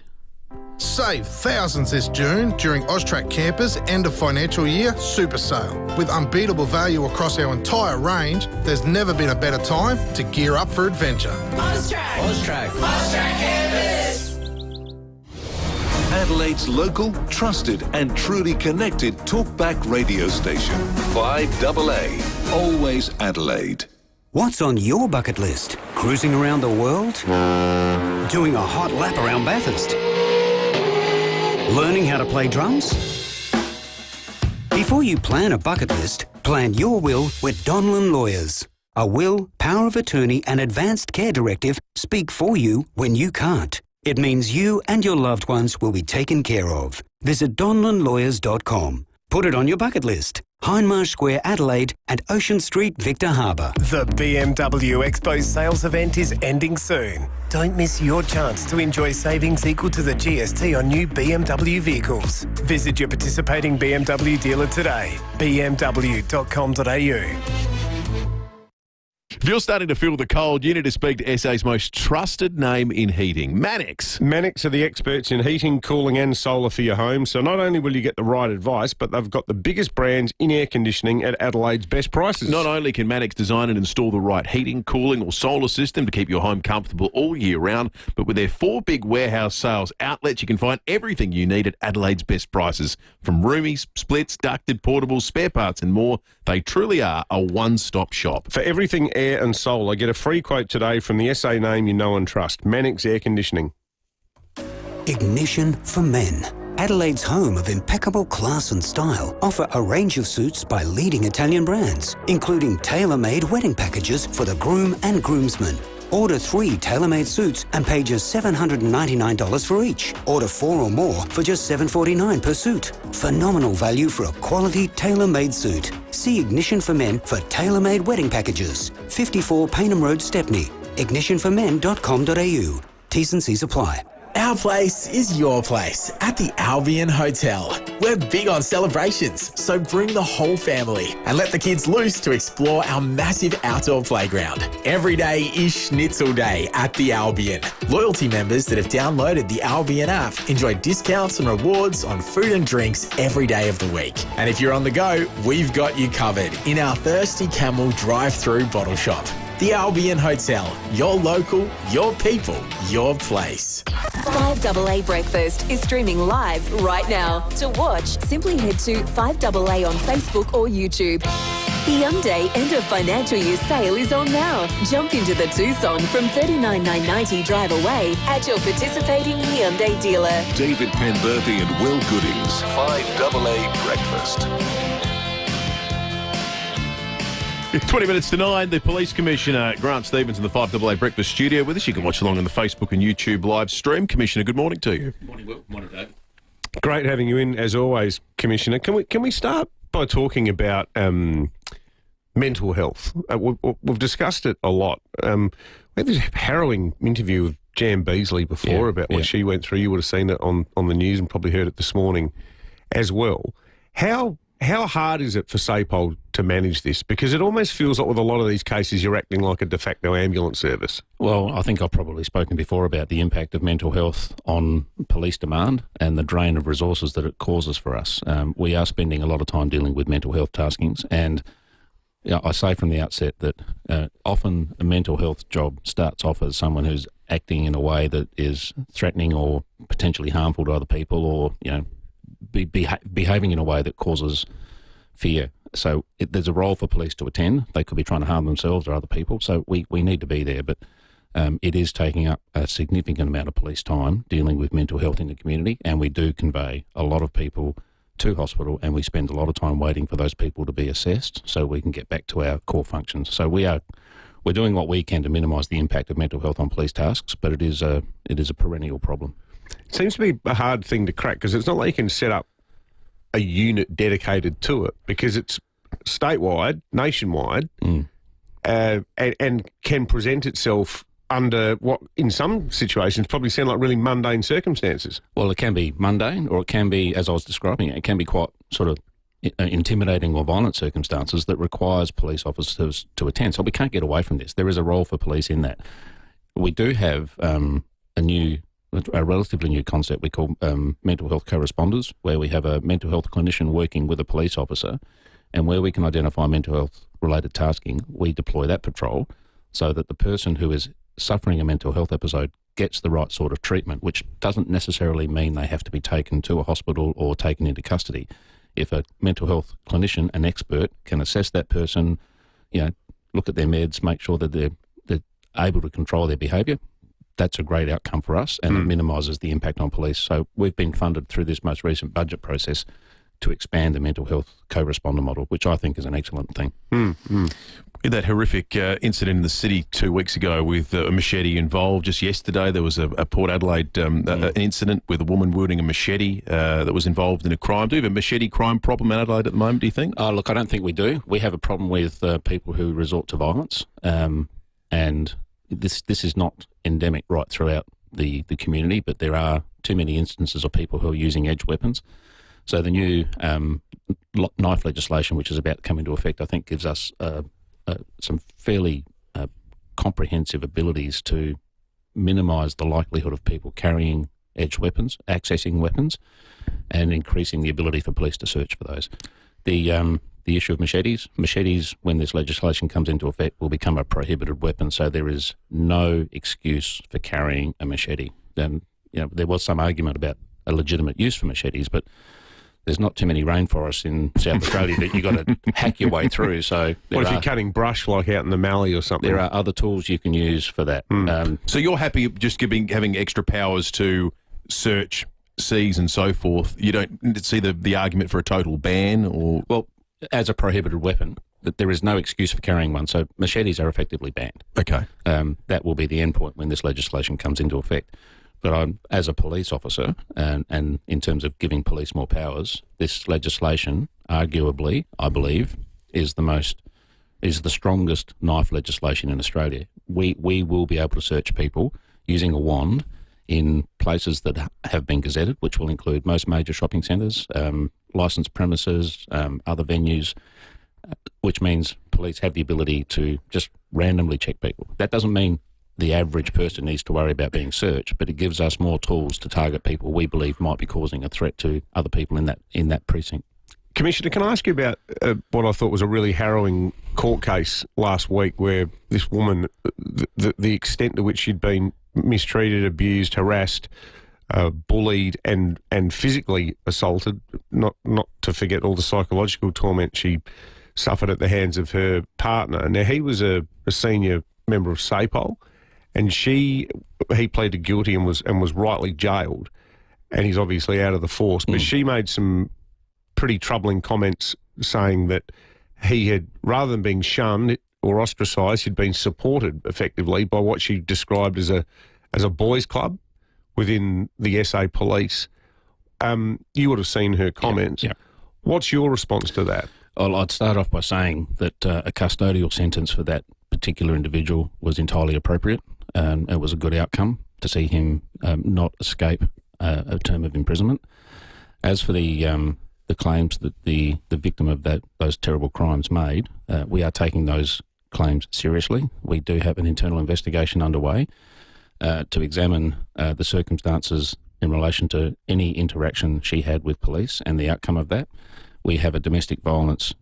Save thousands this June during Austrac Campers' end of financial year super sale. With unbeatable value across our entire range, there's never been a better time to gear up for adventure. Austrac Campers. Adelaide's local, trusted and truly connected talkback radio station. 5AA, always Adelaide. What's on your bucket list? Cruising around the world? Doing a hot lap around Bathurst? Learning how to play drums? Before you plan a bucket list, plan your will with Donlan Lawyers. A will, power of attorney and advanced care directive speak for you when you can't. It means you and your loved ones will be taken care of. Visit donlanlawyers.com. Put it on your bucket list. Hindmarsh Square, Adelaide and Ocean Street, Victor Harbour. The BMW Expo sales event is ending soon. Don't miss your chance to enjoy savings equal to the GST on new BMW vehicles. Visit your participating BMW dealer today. bmw.com.au. you're starting to feel the cold, you need to speak to SA's most trusted name in heating, Mannix. Mannix are the experts in heating, cooling and solar for your home. So not only will you get the right advice, but they've got the biggest brands in air conditioning at Adelaide's best prices. Not only can Mannix design and install the right heating, cooling or solar system to keep your home comfortable all year round, but with their 4 big warehouse sales outlets, you can find everything you need at Adelaide's best prices. From roomies, splits, ducted, portables, spare parts and more, they truly are a one-stop shop. For everything air and solar, get a free quote today from the SA name you know and trust, Mannix Air Conditioning. Ignition for Men. Adelaide's home of impeccable class and style offer a range of suits by leading Italian brands, including tailor-made wedding packages for the groom and groomsmen. Order 3 tailor-made suits and pay just $799 for each. Order 4 or more for just $749 per suit. Phenomenal value for a quality tailor-made suit. See Ignition for Men for tailor-made wedding packages. 54 Paynham Road, Stepney. ignitionformen.com.au. T's and C's apply. Our place is your place at the Albion Hotel. We're big on celebrations, so bring the whole family and let the kids loose to explore our massive outdoor playground. Every day is Schnitzel Day at the Albion. Loyalty members that have downloaded the Albion app enjoy discounts and rewards on food and drinks every day of the week. And if you're on the go, we've got you covered in our Thirsty Camel drive-through bottle shop. The Albion Hotel. Your local, your people, your place. 5AA Breakfast is streaming live right now. To watch, simply head to 5AA on Facebook or YouTube. The Hyundai end of financial year sale is on now. Jump into the Tucson from $39,990 drive away at your participating Hyundai dealer. David Penberthy and Will Goodings, 5AA Breakfast. 20 minutes to 9, the Police Commissioner, Grant Stevens, in the 5AA Breakfast studio with us. You can watch along on the Facebook and YouTube live stream. Commissioner, good morning to you. Good morning, Will. Good morning, Dave. Great having you in, as always, Commissioner. Can we start by talking about mental health? We've discussed it a lot. We had this harrowing interview with Jan Beasley before about what she went through. You would have seen it on the news and probably heard it this morning as well. How hard is it for SAPOL to manage this? Because it almost feels like with a lot of these cases you're acting like a de facto ambulance service. Well, I think I've probably spoken before about the impact of mental health on police demand and the drain of resources that it causes for us. We are spending a lot of time dealing with mental health taskings, and I say from the outset that often a mental health job starts off as someone who's acting in a way that is threatening or potentially harmful to other people, or behaving in a way that causes fear. So there's a role for police to attend. They could be trying to harm themselves or other people, so we need to be there. But it is taking up a significant amount of police time dealing with mental health in the community, and we do convey a lot of people to hospital, and we spend a lot of time waiting for those people to be assessed so we can get back to our core functions. So we're doing what we can to minimise the impact of mental health on police tasks, but it is a perennial problem. It seems to be a hard thing to crack because it's not like you can set up a unit dedicated to it, because it's statewide, nationwide, and can present itself under what, in some situations, probably sound like really mundane circumstances. Well, it can be mundane, or it can be, as I was describing it can be quite sort of intimidating or violent circumstances that requires police officers to attend. So we can't get away from this. There is a role for police in that. We do have a relatively new concept we call mental health co-responders, where we have a mental health clinician working with a police officer, and where we can identify mental health related tasking, we deploy that patrol so that the person who is suffering a mental health episode gets the right sort of treatment, which doesn't necessarily mean they have to be taken to a hospital or taken into custody. If a mental health clinician, an expert, can assess that person, look at their meds, make sure that they're able to control their behaviour, that's a great outcome for us, and it minimises the impact on police. So we've been funded through this most recent budget process to expand the mental health co-responder model, which I think is an excellent thing. In that horrific incident in the city 2 weeks ago with a machete involved, just yesterday there was a Port Adelaide an incident with a woman wielding a machete that was involved in a crime. Do you have a machete crime problem in Adelaide at the moment, do you think? Look, I don't think we do. We have a problem with people who resort to violence, and this is not endemic right throughout the community, but there are too many instances of people who are using edge weapons. So the new knife legislation, which is about to come into effect, I think gives us some fairly comprehensive abilities to minimise the likelihood of people carrying edged weapons, accessing weapons, and increasing the ability for police to search for those. The issue of machetes, when this legislation comes into effect, will become a prohibited weapon, so there is no excuse for carrying a machete. And there was some argument about a legitimate use for machetes, but there's not too many rainforests in South Australia that you've got to hack your way through. So what if you're cutting brush like out in the Mallee or something? There are other tools you can use for that. So you're happy just having extra powers to search, seize and so forth? You don't see the argument for a total ban? Or well, as a prohibited weapon, that there is no excuse for carrying one, so machetes are effectively banned. Okay. That will be the end point when this legislation comes into effect. But as a police officer, and in terms of giving police more powers, this legislation, arguably, I believe, is the strongest knife legislation in Australia. We will be able to search people using a wand in places that have been gazetted, which will include most major shopping centres, licensed premises, other venues, which means police have the ability to just randomly check people. That doesn't mean the average person needs to worry about being searched, but it gives us more tools to target people we believe might be causing a threat to other people in that precinct. Commissioner, can I ask you about what I thought was a really harrowing court case last week, where this woman, the extent to which she'd been mistreated, abused, harassed, bullied and physically assaulted, not to forget all the psychological torment she suffered at the hands of her partner. Now, he was a senior member of SAPOL, and he pleaded guilty and was rightly jailed, and he's obviously out of the force. But she made some pretty troubling comments saying that he had, rather than being shunned or ostracised, he'd been supported effectively by what she described as a boys' club within the SA Police. You would have seen her comments. Yeah. What's your response to that? Well, I'd start off by saying that a custodial sentence for that particular individual was entirely appropriate. It was a good outcome to see him not escape a term of imprisonment. As for the claims that the victim of those terrible crimes made, we are taking those claims seriously. We do have an internal investigation underway to examine the circumstances in relation to any interaction she had with police and the outcome of that. We have a domestic violence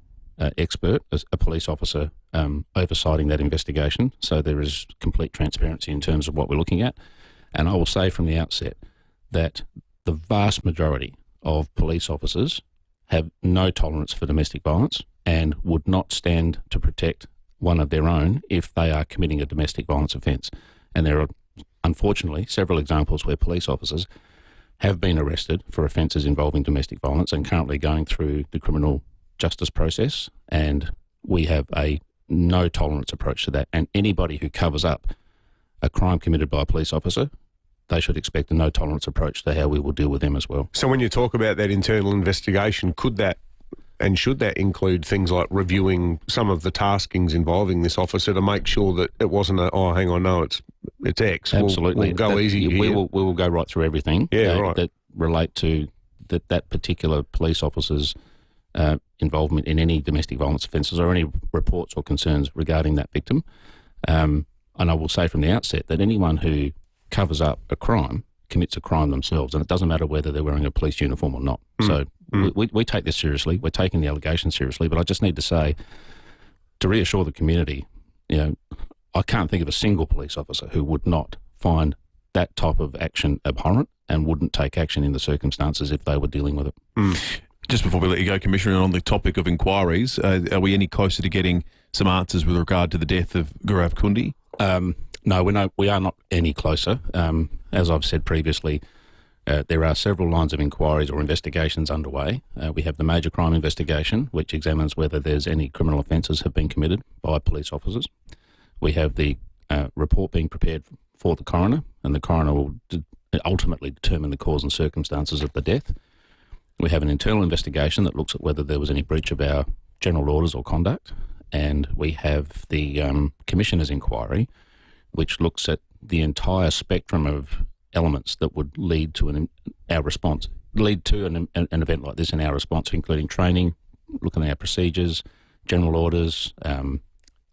expert, a police officer, oversighting that investigation, so there is complete transparency in terms of what we're looking at. And I will say from the outset that the vast majority of police officers have no tolerance for domestic violence and would not stand to protect one of their own if they are committing a domestic violence offence. And there are, unfortunately, several examples where police officers have been arrested for offences involving domestic violence and currently going through the criminal justice process, and we have a no tolerance approach to that. And anybody who covers up a crime committed by a police officer, they should expect a no tolerance approach to how we will deal with them as well. So when you talk about that internal investigation, could that and should that include things like reviewing some of the taskings involving this officer to make sure that it wasn't hang on, no, it's X. Absolutely. We'll go easy here. We will go right through everything that relate to that particular police officer's involvement in any domestic violence offences or any reports or concerns regarding that victim. And I will say from the outset that anyone who covers up a crime commits a crime themselves, and it doesn't matter whether they're wearing a police uniform or not. So we take this seriously. We're taking the allegations seriously, but I just need to say, to reassure the community, I can't think of a single police officer who would not find that type of action abhorrent and wouldn't take action in the circumstances if they were dealing with it. Just before we let you go, Commissioner, on the topic of inquiries, are we any closer to getting some answers with regard to the death of Gaurav Kundi? No, we are not any closer. As I've said previously, there are several lines of inquiries or investigations underway. We have the major crime investigation, which examines whether there's any criminal offences have been committed by police officers. We have the report being prepared for the coroner, and the coroner will ultimately determine the cause and circumstances of the death. We have an internal investigation that looks at whether there was any breach of our general orders or conduct, and we have the Commissioner's inquiry, which looks at the entire spectrum of elements that would lead to an event like this in our response, including training, looking at our procedures, general orders,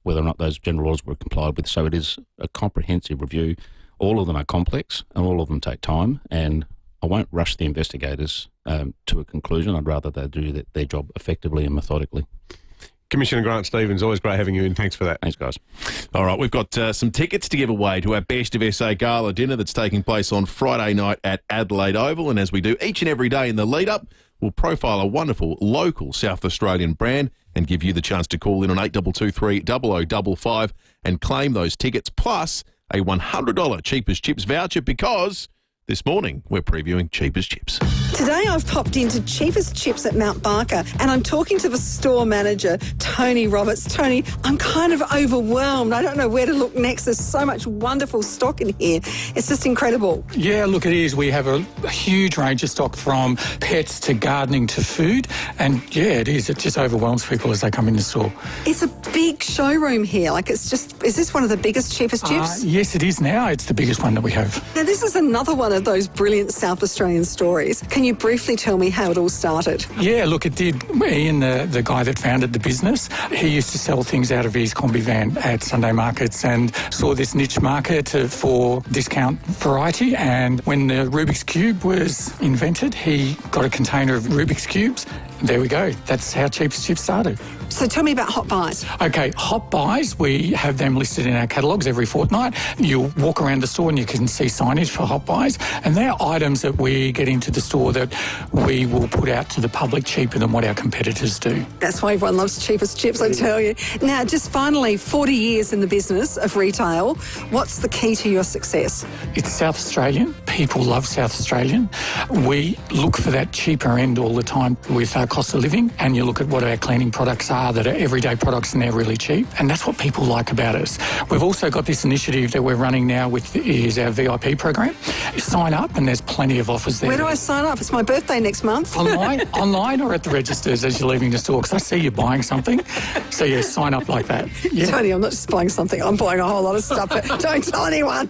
whether or not those general orders were complied with. So it is a comprehensive review. All of them are complex and all of them take time, and I won't rush the investigators to a conclusion. I'd rather they do their job effectively and methodically. Commissioner Grant Stevens, always great having you in. Thanks for that. Thanks, guys. All right, we've got some tickets to give away to our Best of SA Gala dinner that's taking place on Friday night at Adelaide Oval. And as we do each and every day in the lead-up, we'll profile a wonderful local South Australian brand and give you the chance to call in on 8223 0055 and claim those tickets, plus a $100 Cheapest Chips voucher, because this morning we're previewing Cheapest Chips. Today I've popped into Cheapest Chips at Mount Barker and I'm talking to the store manager, Tony Roberts. Tony, I'm kind of overwhelmed. I don't know where to look next. There's so much wonderful stock in here. It's just incredible. Yeah, look, it is. We have a huge range of stock, from pets to gardening to food. And yeah, it is. It just overwhelms people as they come in the store. It's a big showroom here. Like, it's just, is this one of the biggest Cheapest Chips? Yes, it is now. It's the biggest one that we have. Now, this is another one of those brilliant South Australian stories. Can you briefly tell me how it all started? Yeah, look, it did. Ian, the guy that founded the business, he used to sell things out of his combi van at Sunday markets and saw this niche market for discount variety. And when the Rubik's Cube was invented, he got a container of Rubik's Cubes. There we go. That's how Cheapest Chips started. So tell me about Hot Buys. Okay, Hot Buys, we have them listed in our catalogues every fortnight. You'll walk around the store and you can see signage for Hot Buys, and they're items that we get into the store that we will put out to the public cheaper than what our competitors do. That's why everyone loves Cheapest Chips, I tell you. Now, just finally, 40 years in the business of retail. What's the key to your success? It's South Australian. People love South Australian. We look for that cheaper end all the time with our cost of living, and you look at what our cleaning products are that are everyday products and they're really cheap, and that's what people like about us. We've also got this initiative that we're running now with is our VIP program. You sign up and there's plenty of offers there. Where do I sign up? It's my birthday next month. Online or at the registers as you're leaving the store, because I see you buying something. So yeah, sign up like that. Yeah. Tony, I'm not just buying something, I'm buying a whole lot of stuff, but don't tell anyone.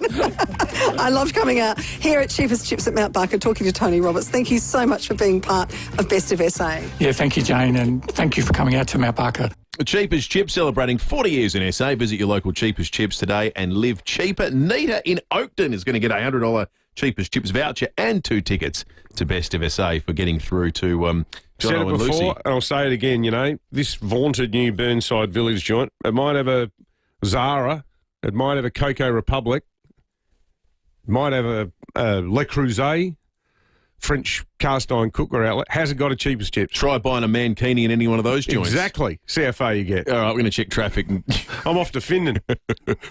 I loved coming out here at Cheapest Chips at Mount Barker talking to Tony Roberts. Thank you so much for being part of Best of SA. Yeah, thank you, Jane, and thank you for coming out to Mount Barker. Cheapest Chips celebrating 40 years in SA. Visit your local Cheapest Chips today and live cheaper. Nita in Oakton is going to get a $100 Cheapest Chips voucher and 2 tickets to Best of SA for getting through to Said Jono it and before, Lucy. and I'll say it again, you know, this vaunted new Burnside Village joint, it might have a Zara, it might have a Coco Republic, it might have a Le Creuset, French cast iron cookware outlet, hasn't got a Cheapest Chips. Try buying a mankini in any one of those joints. Exactly. See how far you get. All right, we're going to check traffic. I'm off to Findon.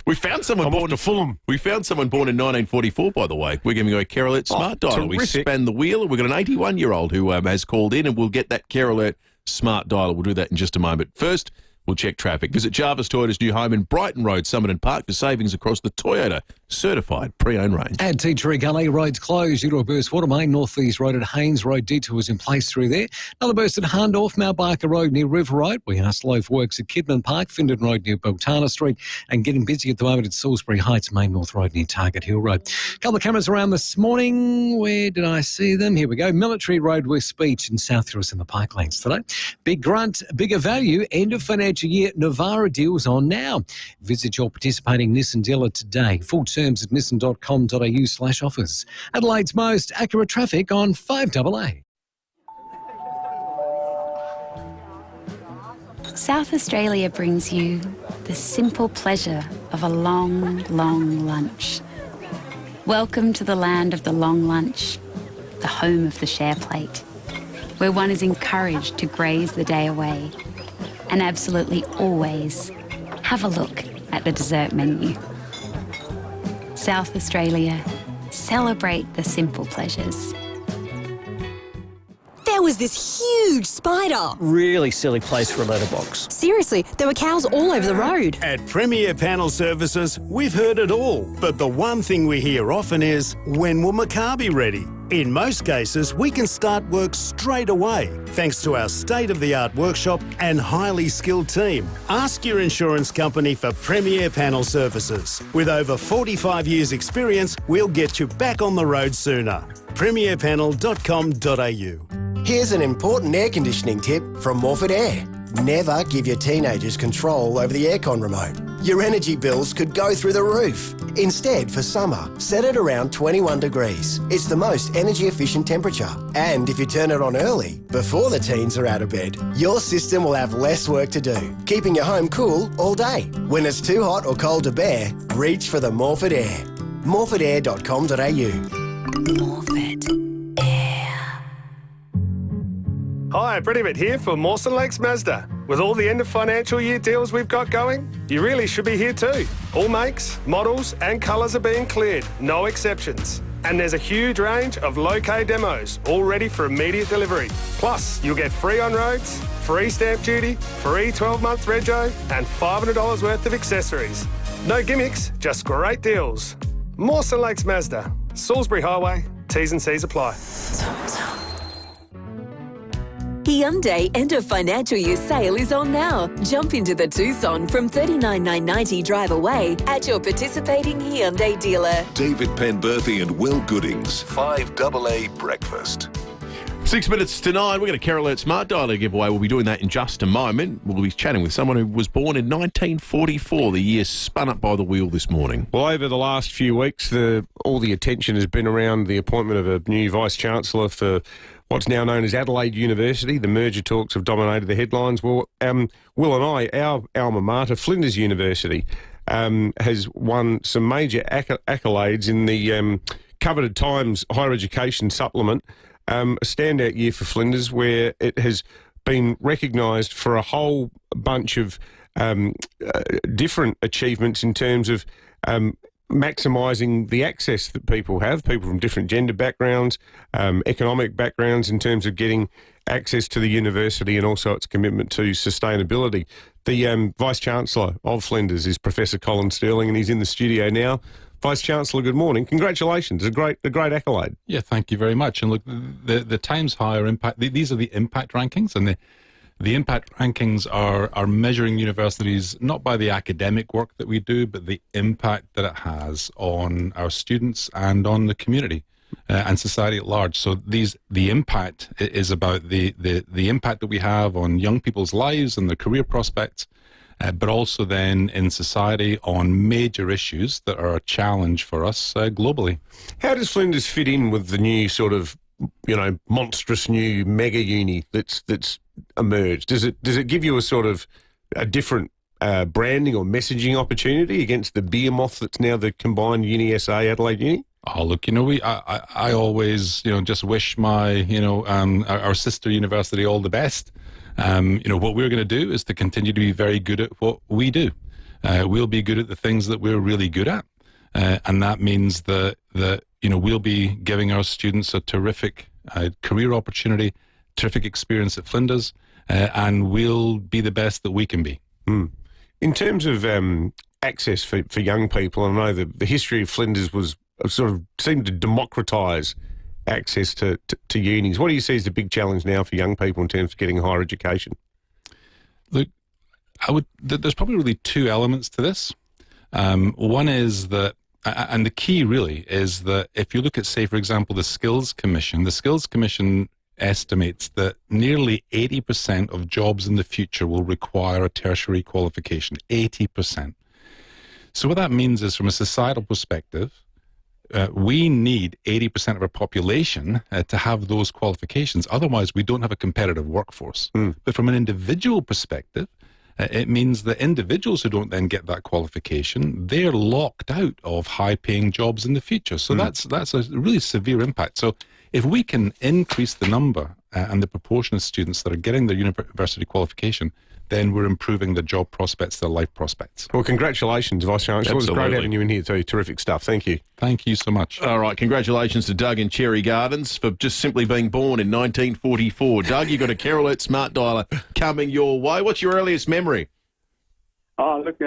We found someone born to Fulham. We found someone born in 1944, by the way. We're giving away a Care Alert Smart Dialer. We span the wheel, and we've got an 81-year-old who has called in, and we'll get that Care Alert Smart Dialer. We'll do that in just a moment. First, we'll check traffic. Visit Jarvis Toyota's new home in Brighton Road, Somerton Park, for savings across the Toyota certified pre-owned range. At Tea Gully, roads closed due to a burst water main. North East Road at Haynes Road, detours in place through there. Another burst at Hahndorf, Mount Barker Road near River Road. We are slow for works at Kidman Park, Findon Road near Beltana Street, and getting busy at the moment at Salisbury Heights, Main North Road near Target Hill Road. A couple of cameras around this morning. Where did I see them? Here we go. Military Road West Beach in South Heros in the Parklands today. Big grunt, bigger value. End of financial year Navara deals on now. Visit your participating Nissan dealer today. Full terms at nissan.com.au/offers. Adelaide's most accurate traffic on 5AA. South Australia brings you the simple pleasure of a long, long lunch. Welcome to the land of the long lunch, the home of the share plate, where one is encouraged to graze the day away and absolutely always have a look at the dessert menu. South Australia, celebrate the simple pleasures. There was this huge spider. Really silly place for a letterbox. Seriously, there were cows all over the road. At FIVEAA Panel Services, we've heard it all. But the one thing we hear often is, when will my car be ready? In most cases, we can start work straight away, thanks to our state-of-the-art workshop and highly skilled team. Ask your insurance company for FIVEAA Panel Services. With over 45 years' experience, we'll get you back on the road sooner. FIVEAApanel.com.au. Here's an important air conditioning tip from Morford Air. Never give your teenagers control over the aircon remote. Your energy bills could go through the roof. Instead, for summer, set it around 21 degrees. It's the most energy efficient temperature. And if you turn it on early, before the teens are out of bed, your system will have less work to do, keeping your home cool all day. When it's too hot or cold to bear, reach for the Morford Air. morfordair.com.au. Morford Air. Hi, Bridget here for Mawson Lakes Mazda. With all the end of financial year deals we've got going, you really should be here too. All makes, models and colours are being cleared, no exceptions. And there's a huge range of low-K demos, all ready for immediate delivery. Plus, you'll get free on-roads, free stamp duty, free 12-month rego and $500 worth of accessories. No gimmicks, just great deals. Mawson Lakes Mazda, Salisbury Highway, T's and C's apply. Hyundai end of financial year sale is on now. Jump into the Tucson from $39,990 drive away at your participating Hyundai dealer. David Penberthy and Will Goodings, 5AA Breakfast. 6 minutes to 9, we're going to Carol Alert Smart Dialer giveaway. We'll be doing that in just a moment. We'll be chatting with someone who was born in 1944, the year spun up by the wheel this morning. Well, over the last few weeks, all the attention has been around the appointment of a new Vice-Chancellor for what's now known as Adelaide University. The merger talks have dominated the headlines. Well, Will and I, our alma mater, Flinders University, has won some major accolades in the coveted Times Higher Education Supplement. A standout year for Flinders, where it has been recognised for a whole bunch of different achievements in terms of maximising the access that people have, people from different gender backgrounds, economic backgrounds, in terms of getting access to the university, and also its commitment to sustainability. The Vice-Chancellor of Flinders is Professor Colin Sterling, and he's in the studio now. Vice-Chancellor, good morning. Congratulations. A great accolade. Yeah, thank you very much. And look, the Times Higher Impact, these are the impact rankings, and the impact rankings are measuring universities not by the academic work that we do, but the impact that it has on our students and on the community and society at large. So the impact is about the impact that we have on young people's lives and their career prospects, but also then in society on major issues that are a challenge for us globally. How does Flinders fit in with the new sort of, monstrous new mega uni that's emerged? Does it give you a sort of a different branding or messaging opportunity against the behemoth that's now the combined Uni SA Adelaide Uni? Oh, look, I always, just wish my, our sister university all the best. What we're going to do is to continue to be very good at what we do. We'll be good at the things that we're really good at. And that means that we'll be giving our students a terrific career opportunity, terrific experience at Flinders, and we'll be the best that we can be. Mm. In terms of access for young people, I know the history of Flinders was sort of seemed to democratise access to unis. What do you see as the big challenge now for young people in terms of getting higher education? Look, there's probably really two elements to this. One is that, and the key really is that if you look at, say, for example, the Skills Commission estimates that nearly 80% of jobs in the future will require a tertiary qualification, 80%. So what that means is, from a societal perspective, we need 80% of our population to have those qualifications. Otherwise, we don't have a competitive workforce. Mm. But from an individual perspective, it means that individuals who don't then get that qualification, they're locked out of high-paying jobs in the future. So that's a really severe impact. So if we can increase the number and the proportion of students that are getting their university qualification, then we're improving the job prospects, their life prospects. Well, congratulations, Vice-Chancellor. It was great having you in here too. Terrific stuff. Thank you. Thank you so much. All right, congratulations to Doug in Cherry Gardens for just simply being born in 1944. Doug, you got a Carol Alert Smart Dialer coming your way. What's your earliest memory? Oh, look,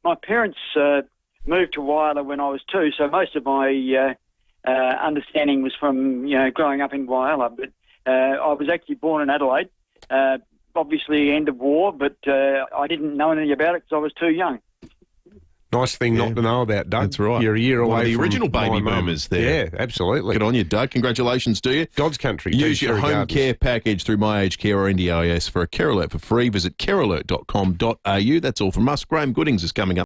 my parents moved to Whyalla when I was 2, so most of my understanding was from, growing up in Whyalla. But I was actually born in Adelaide. Obviously, end of war, but I didn't know anything about it because I was too young. Nice thing not to know about, Doug. That's right. You're a year One away of the from original baby my mum. boomers there. Yeah, absolutely. Good on you, Doug. Congratulations to you. God's country. Use too, your home regardless. care package through My Aged Care or NDIS for a Care Alert for free. Visit carealert.com.au. That's all from us. Graham Goodings is coming up.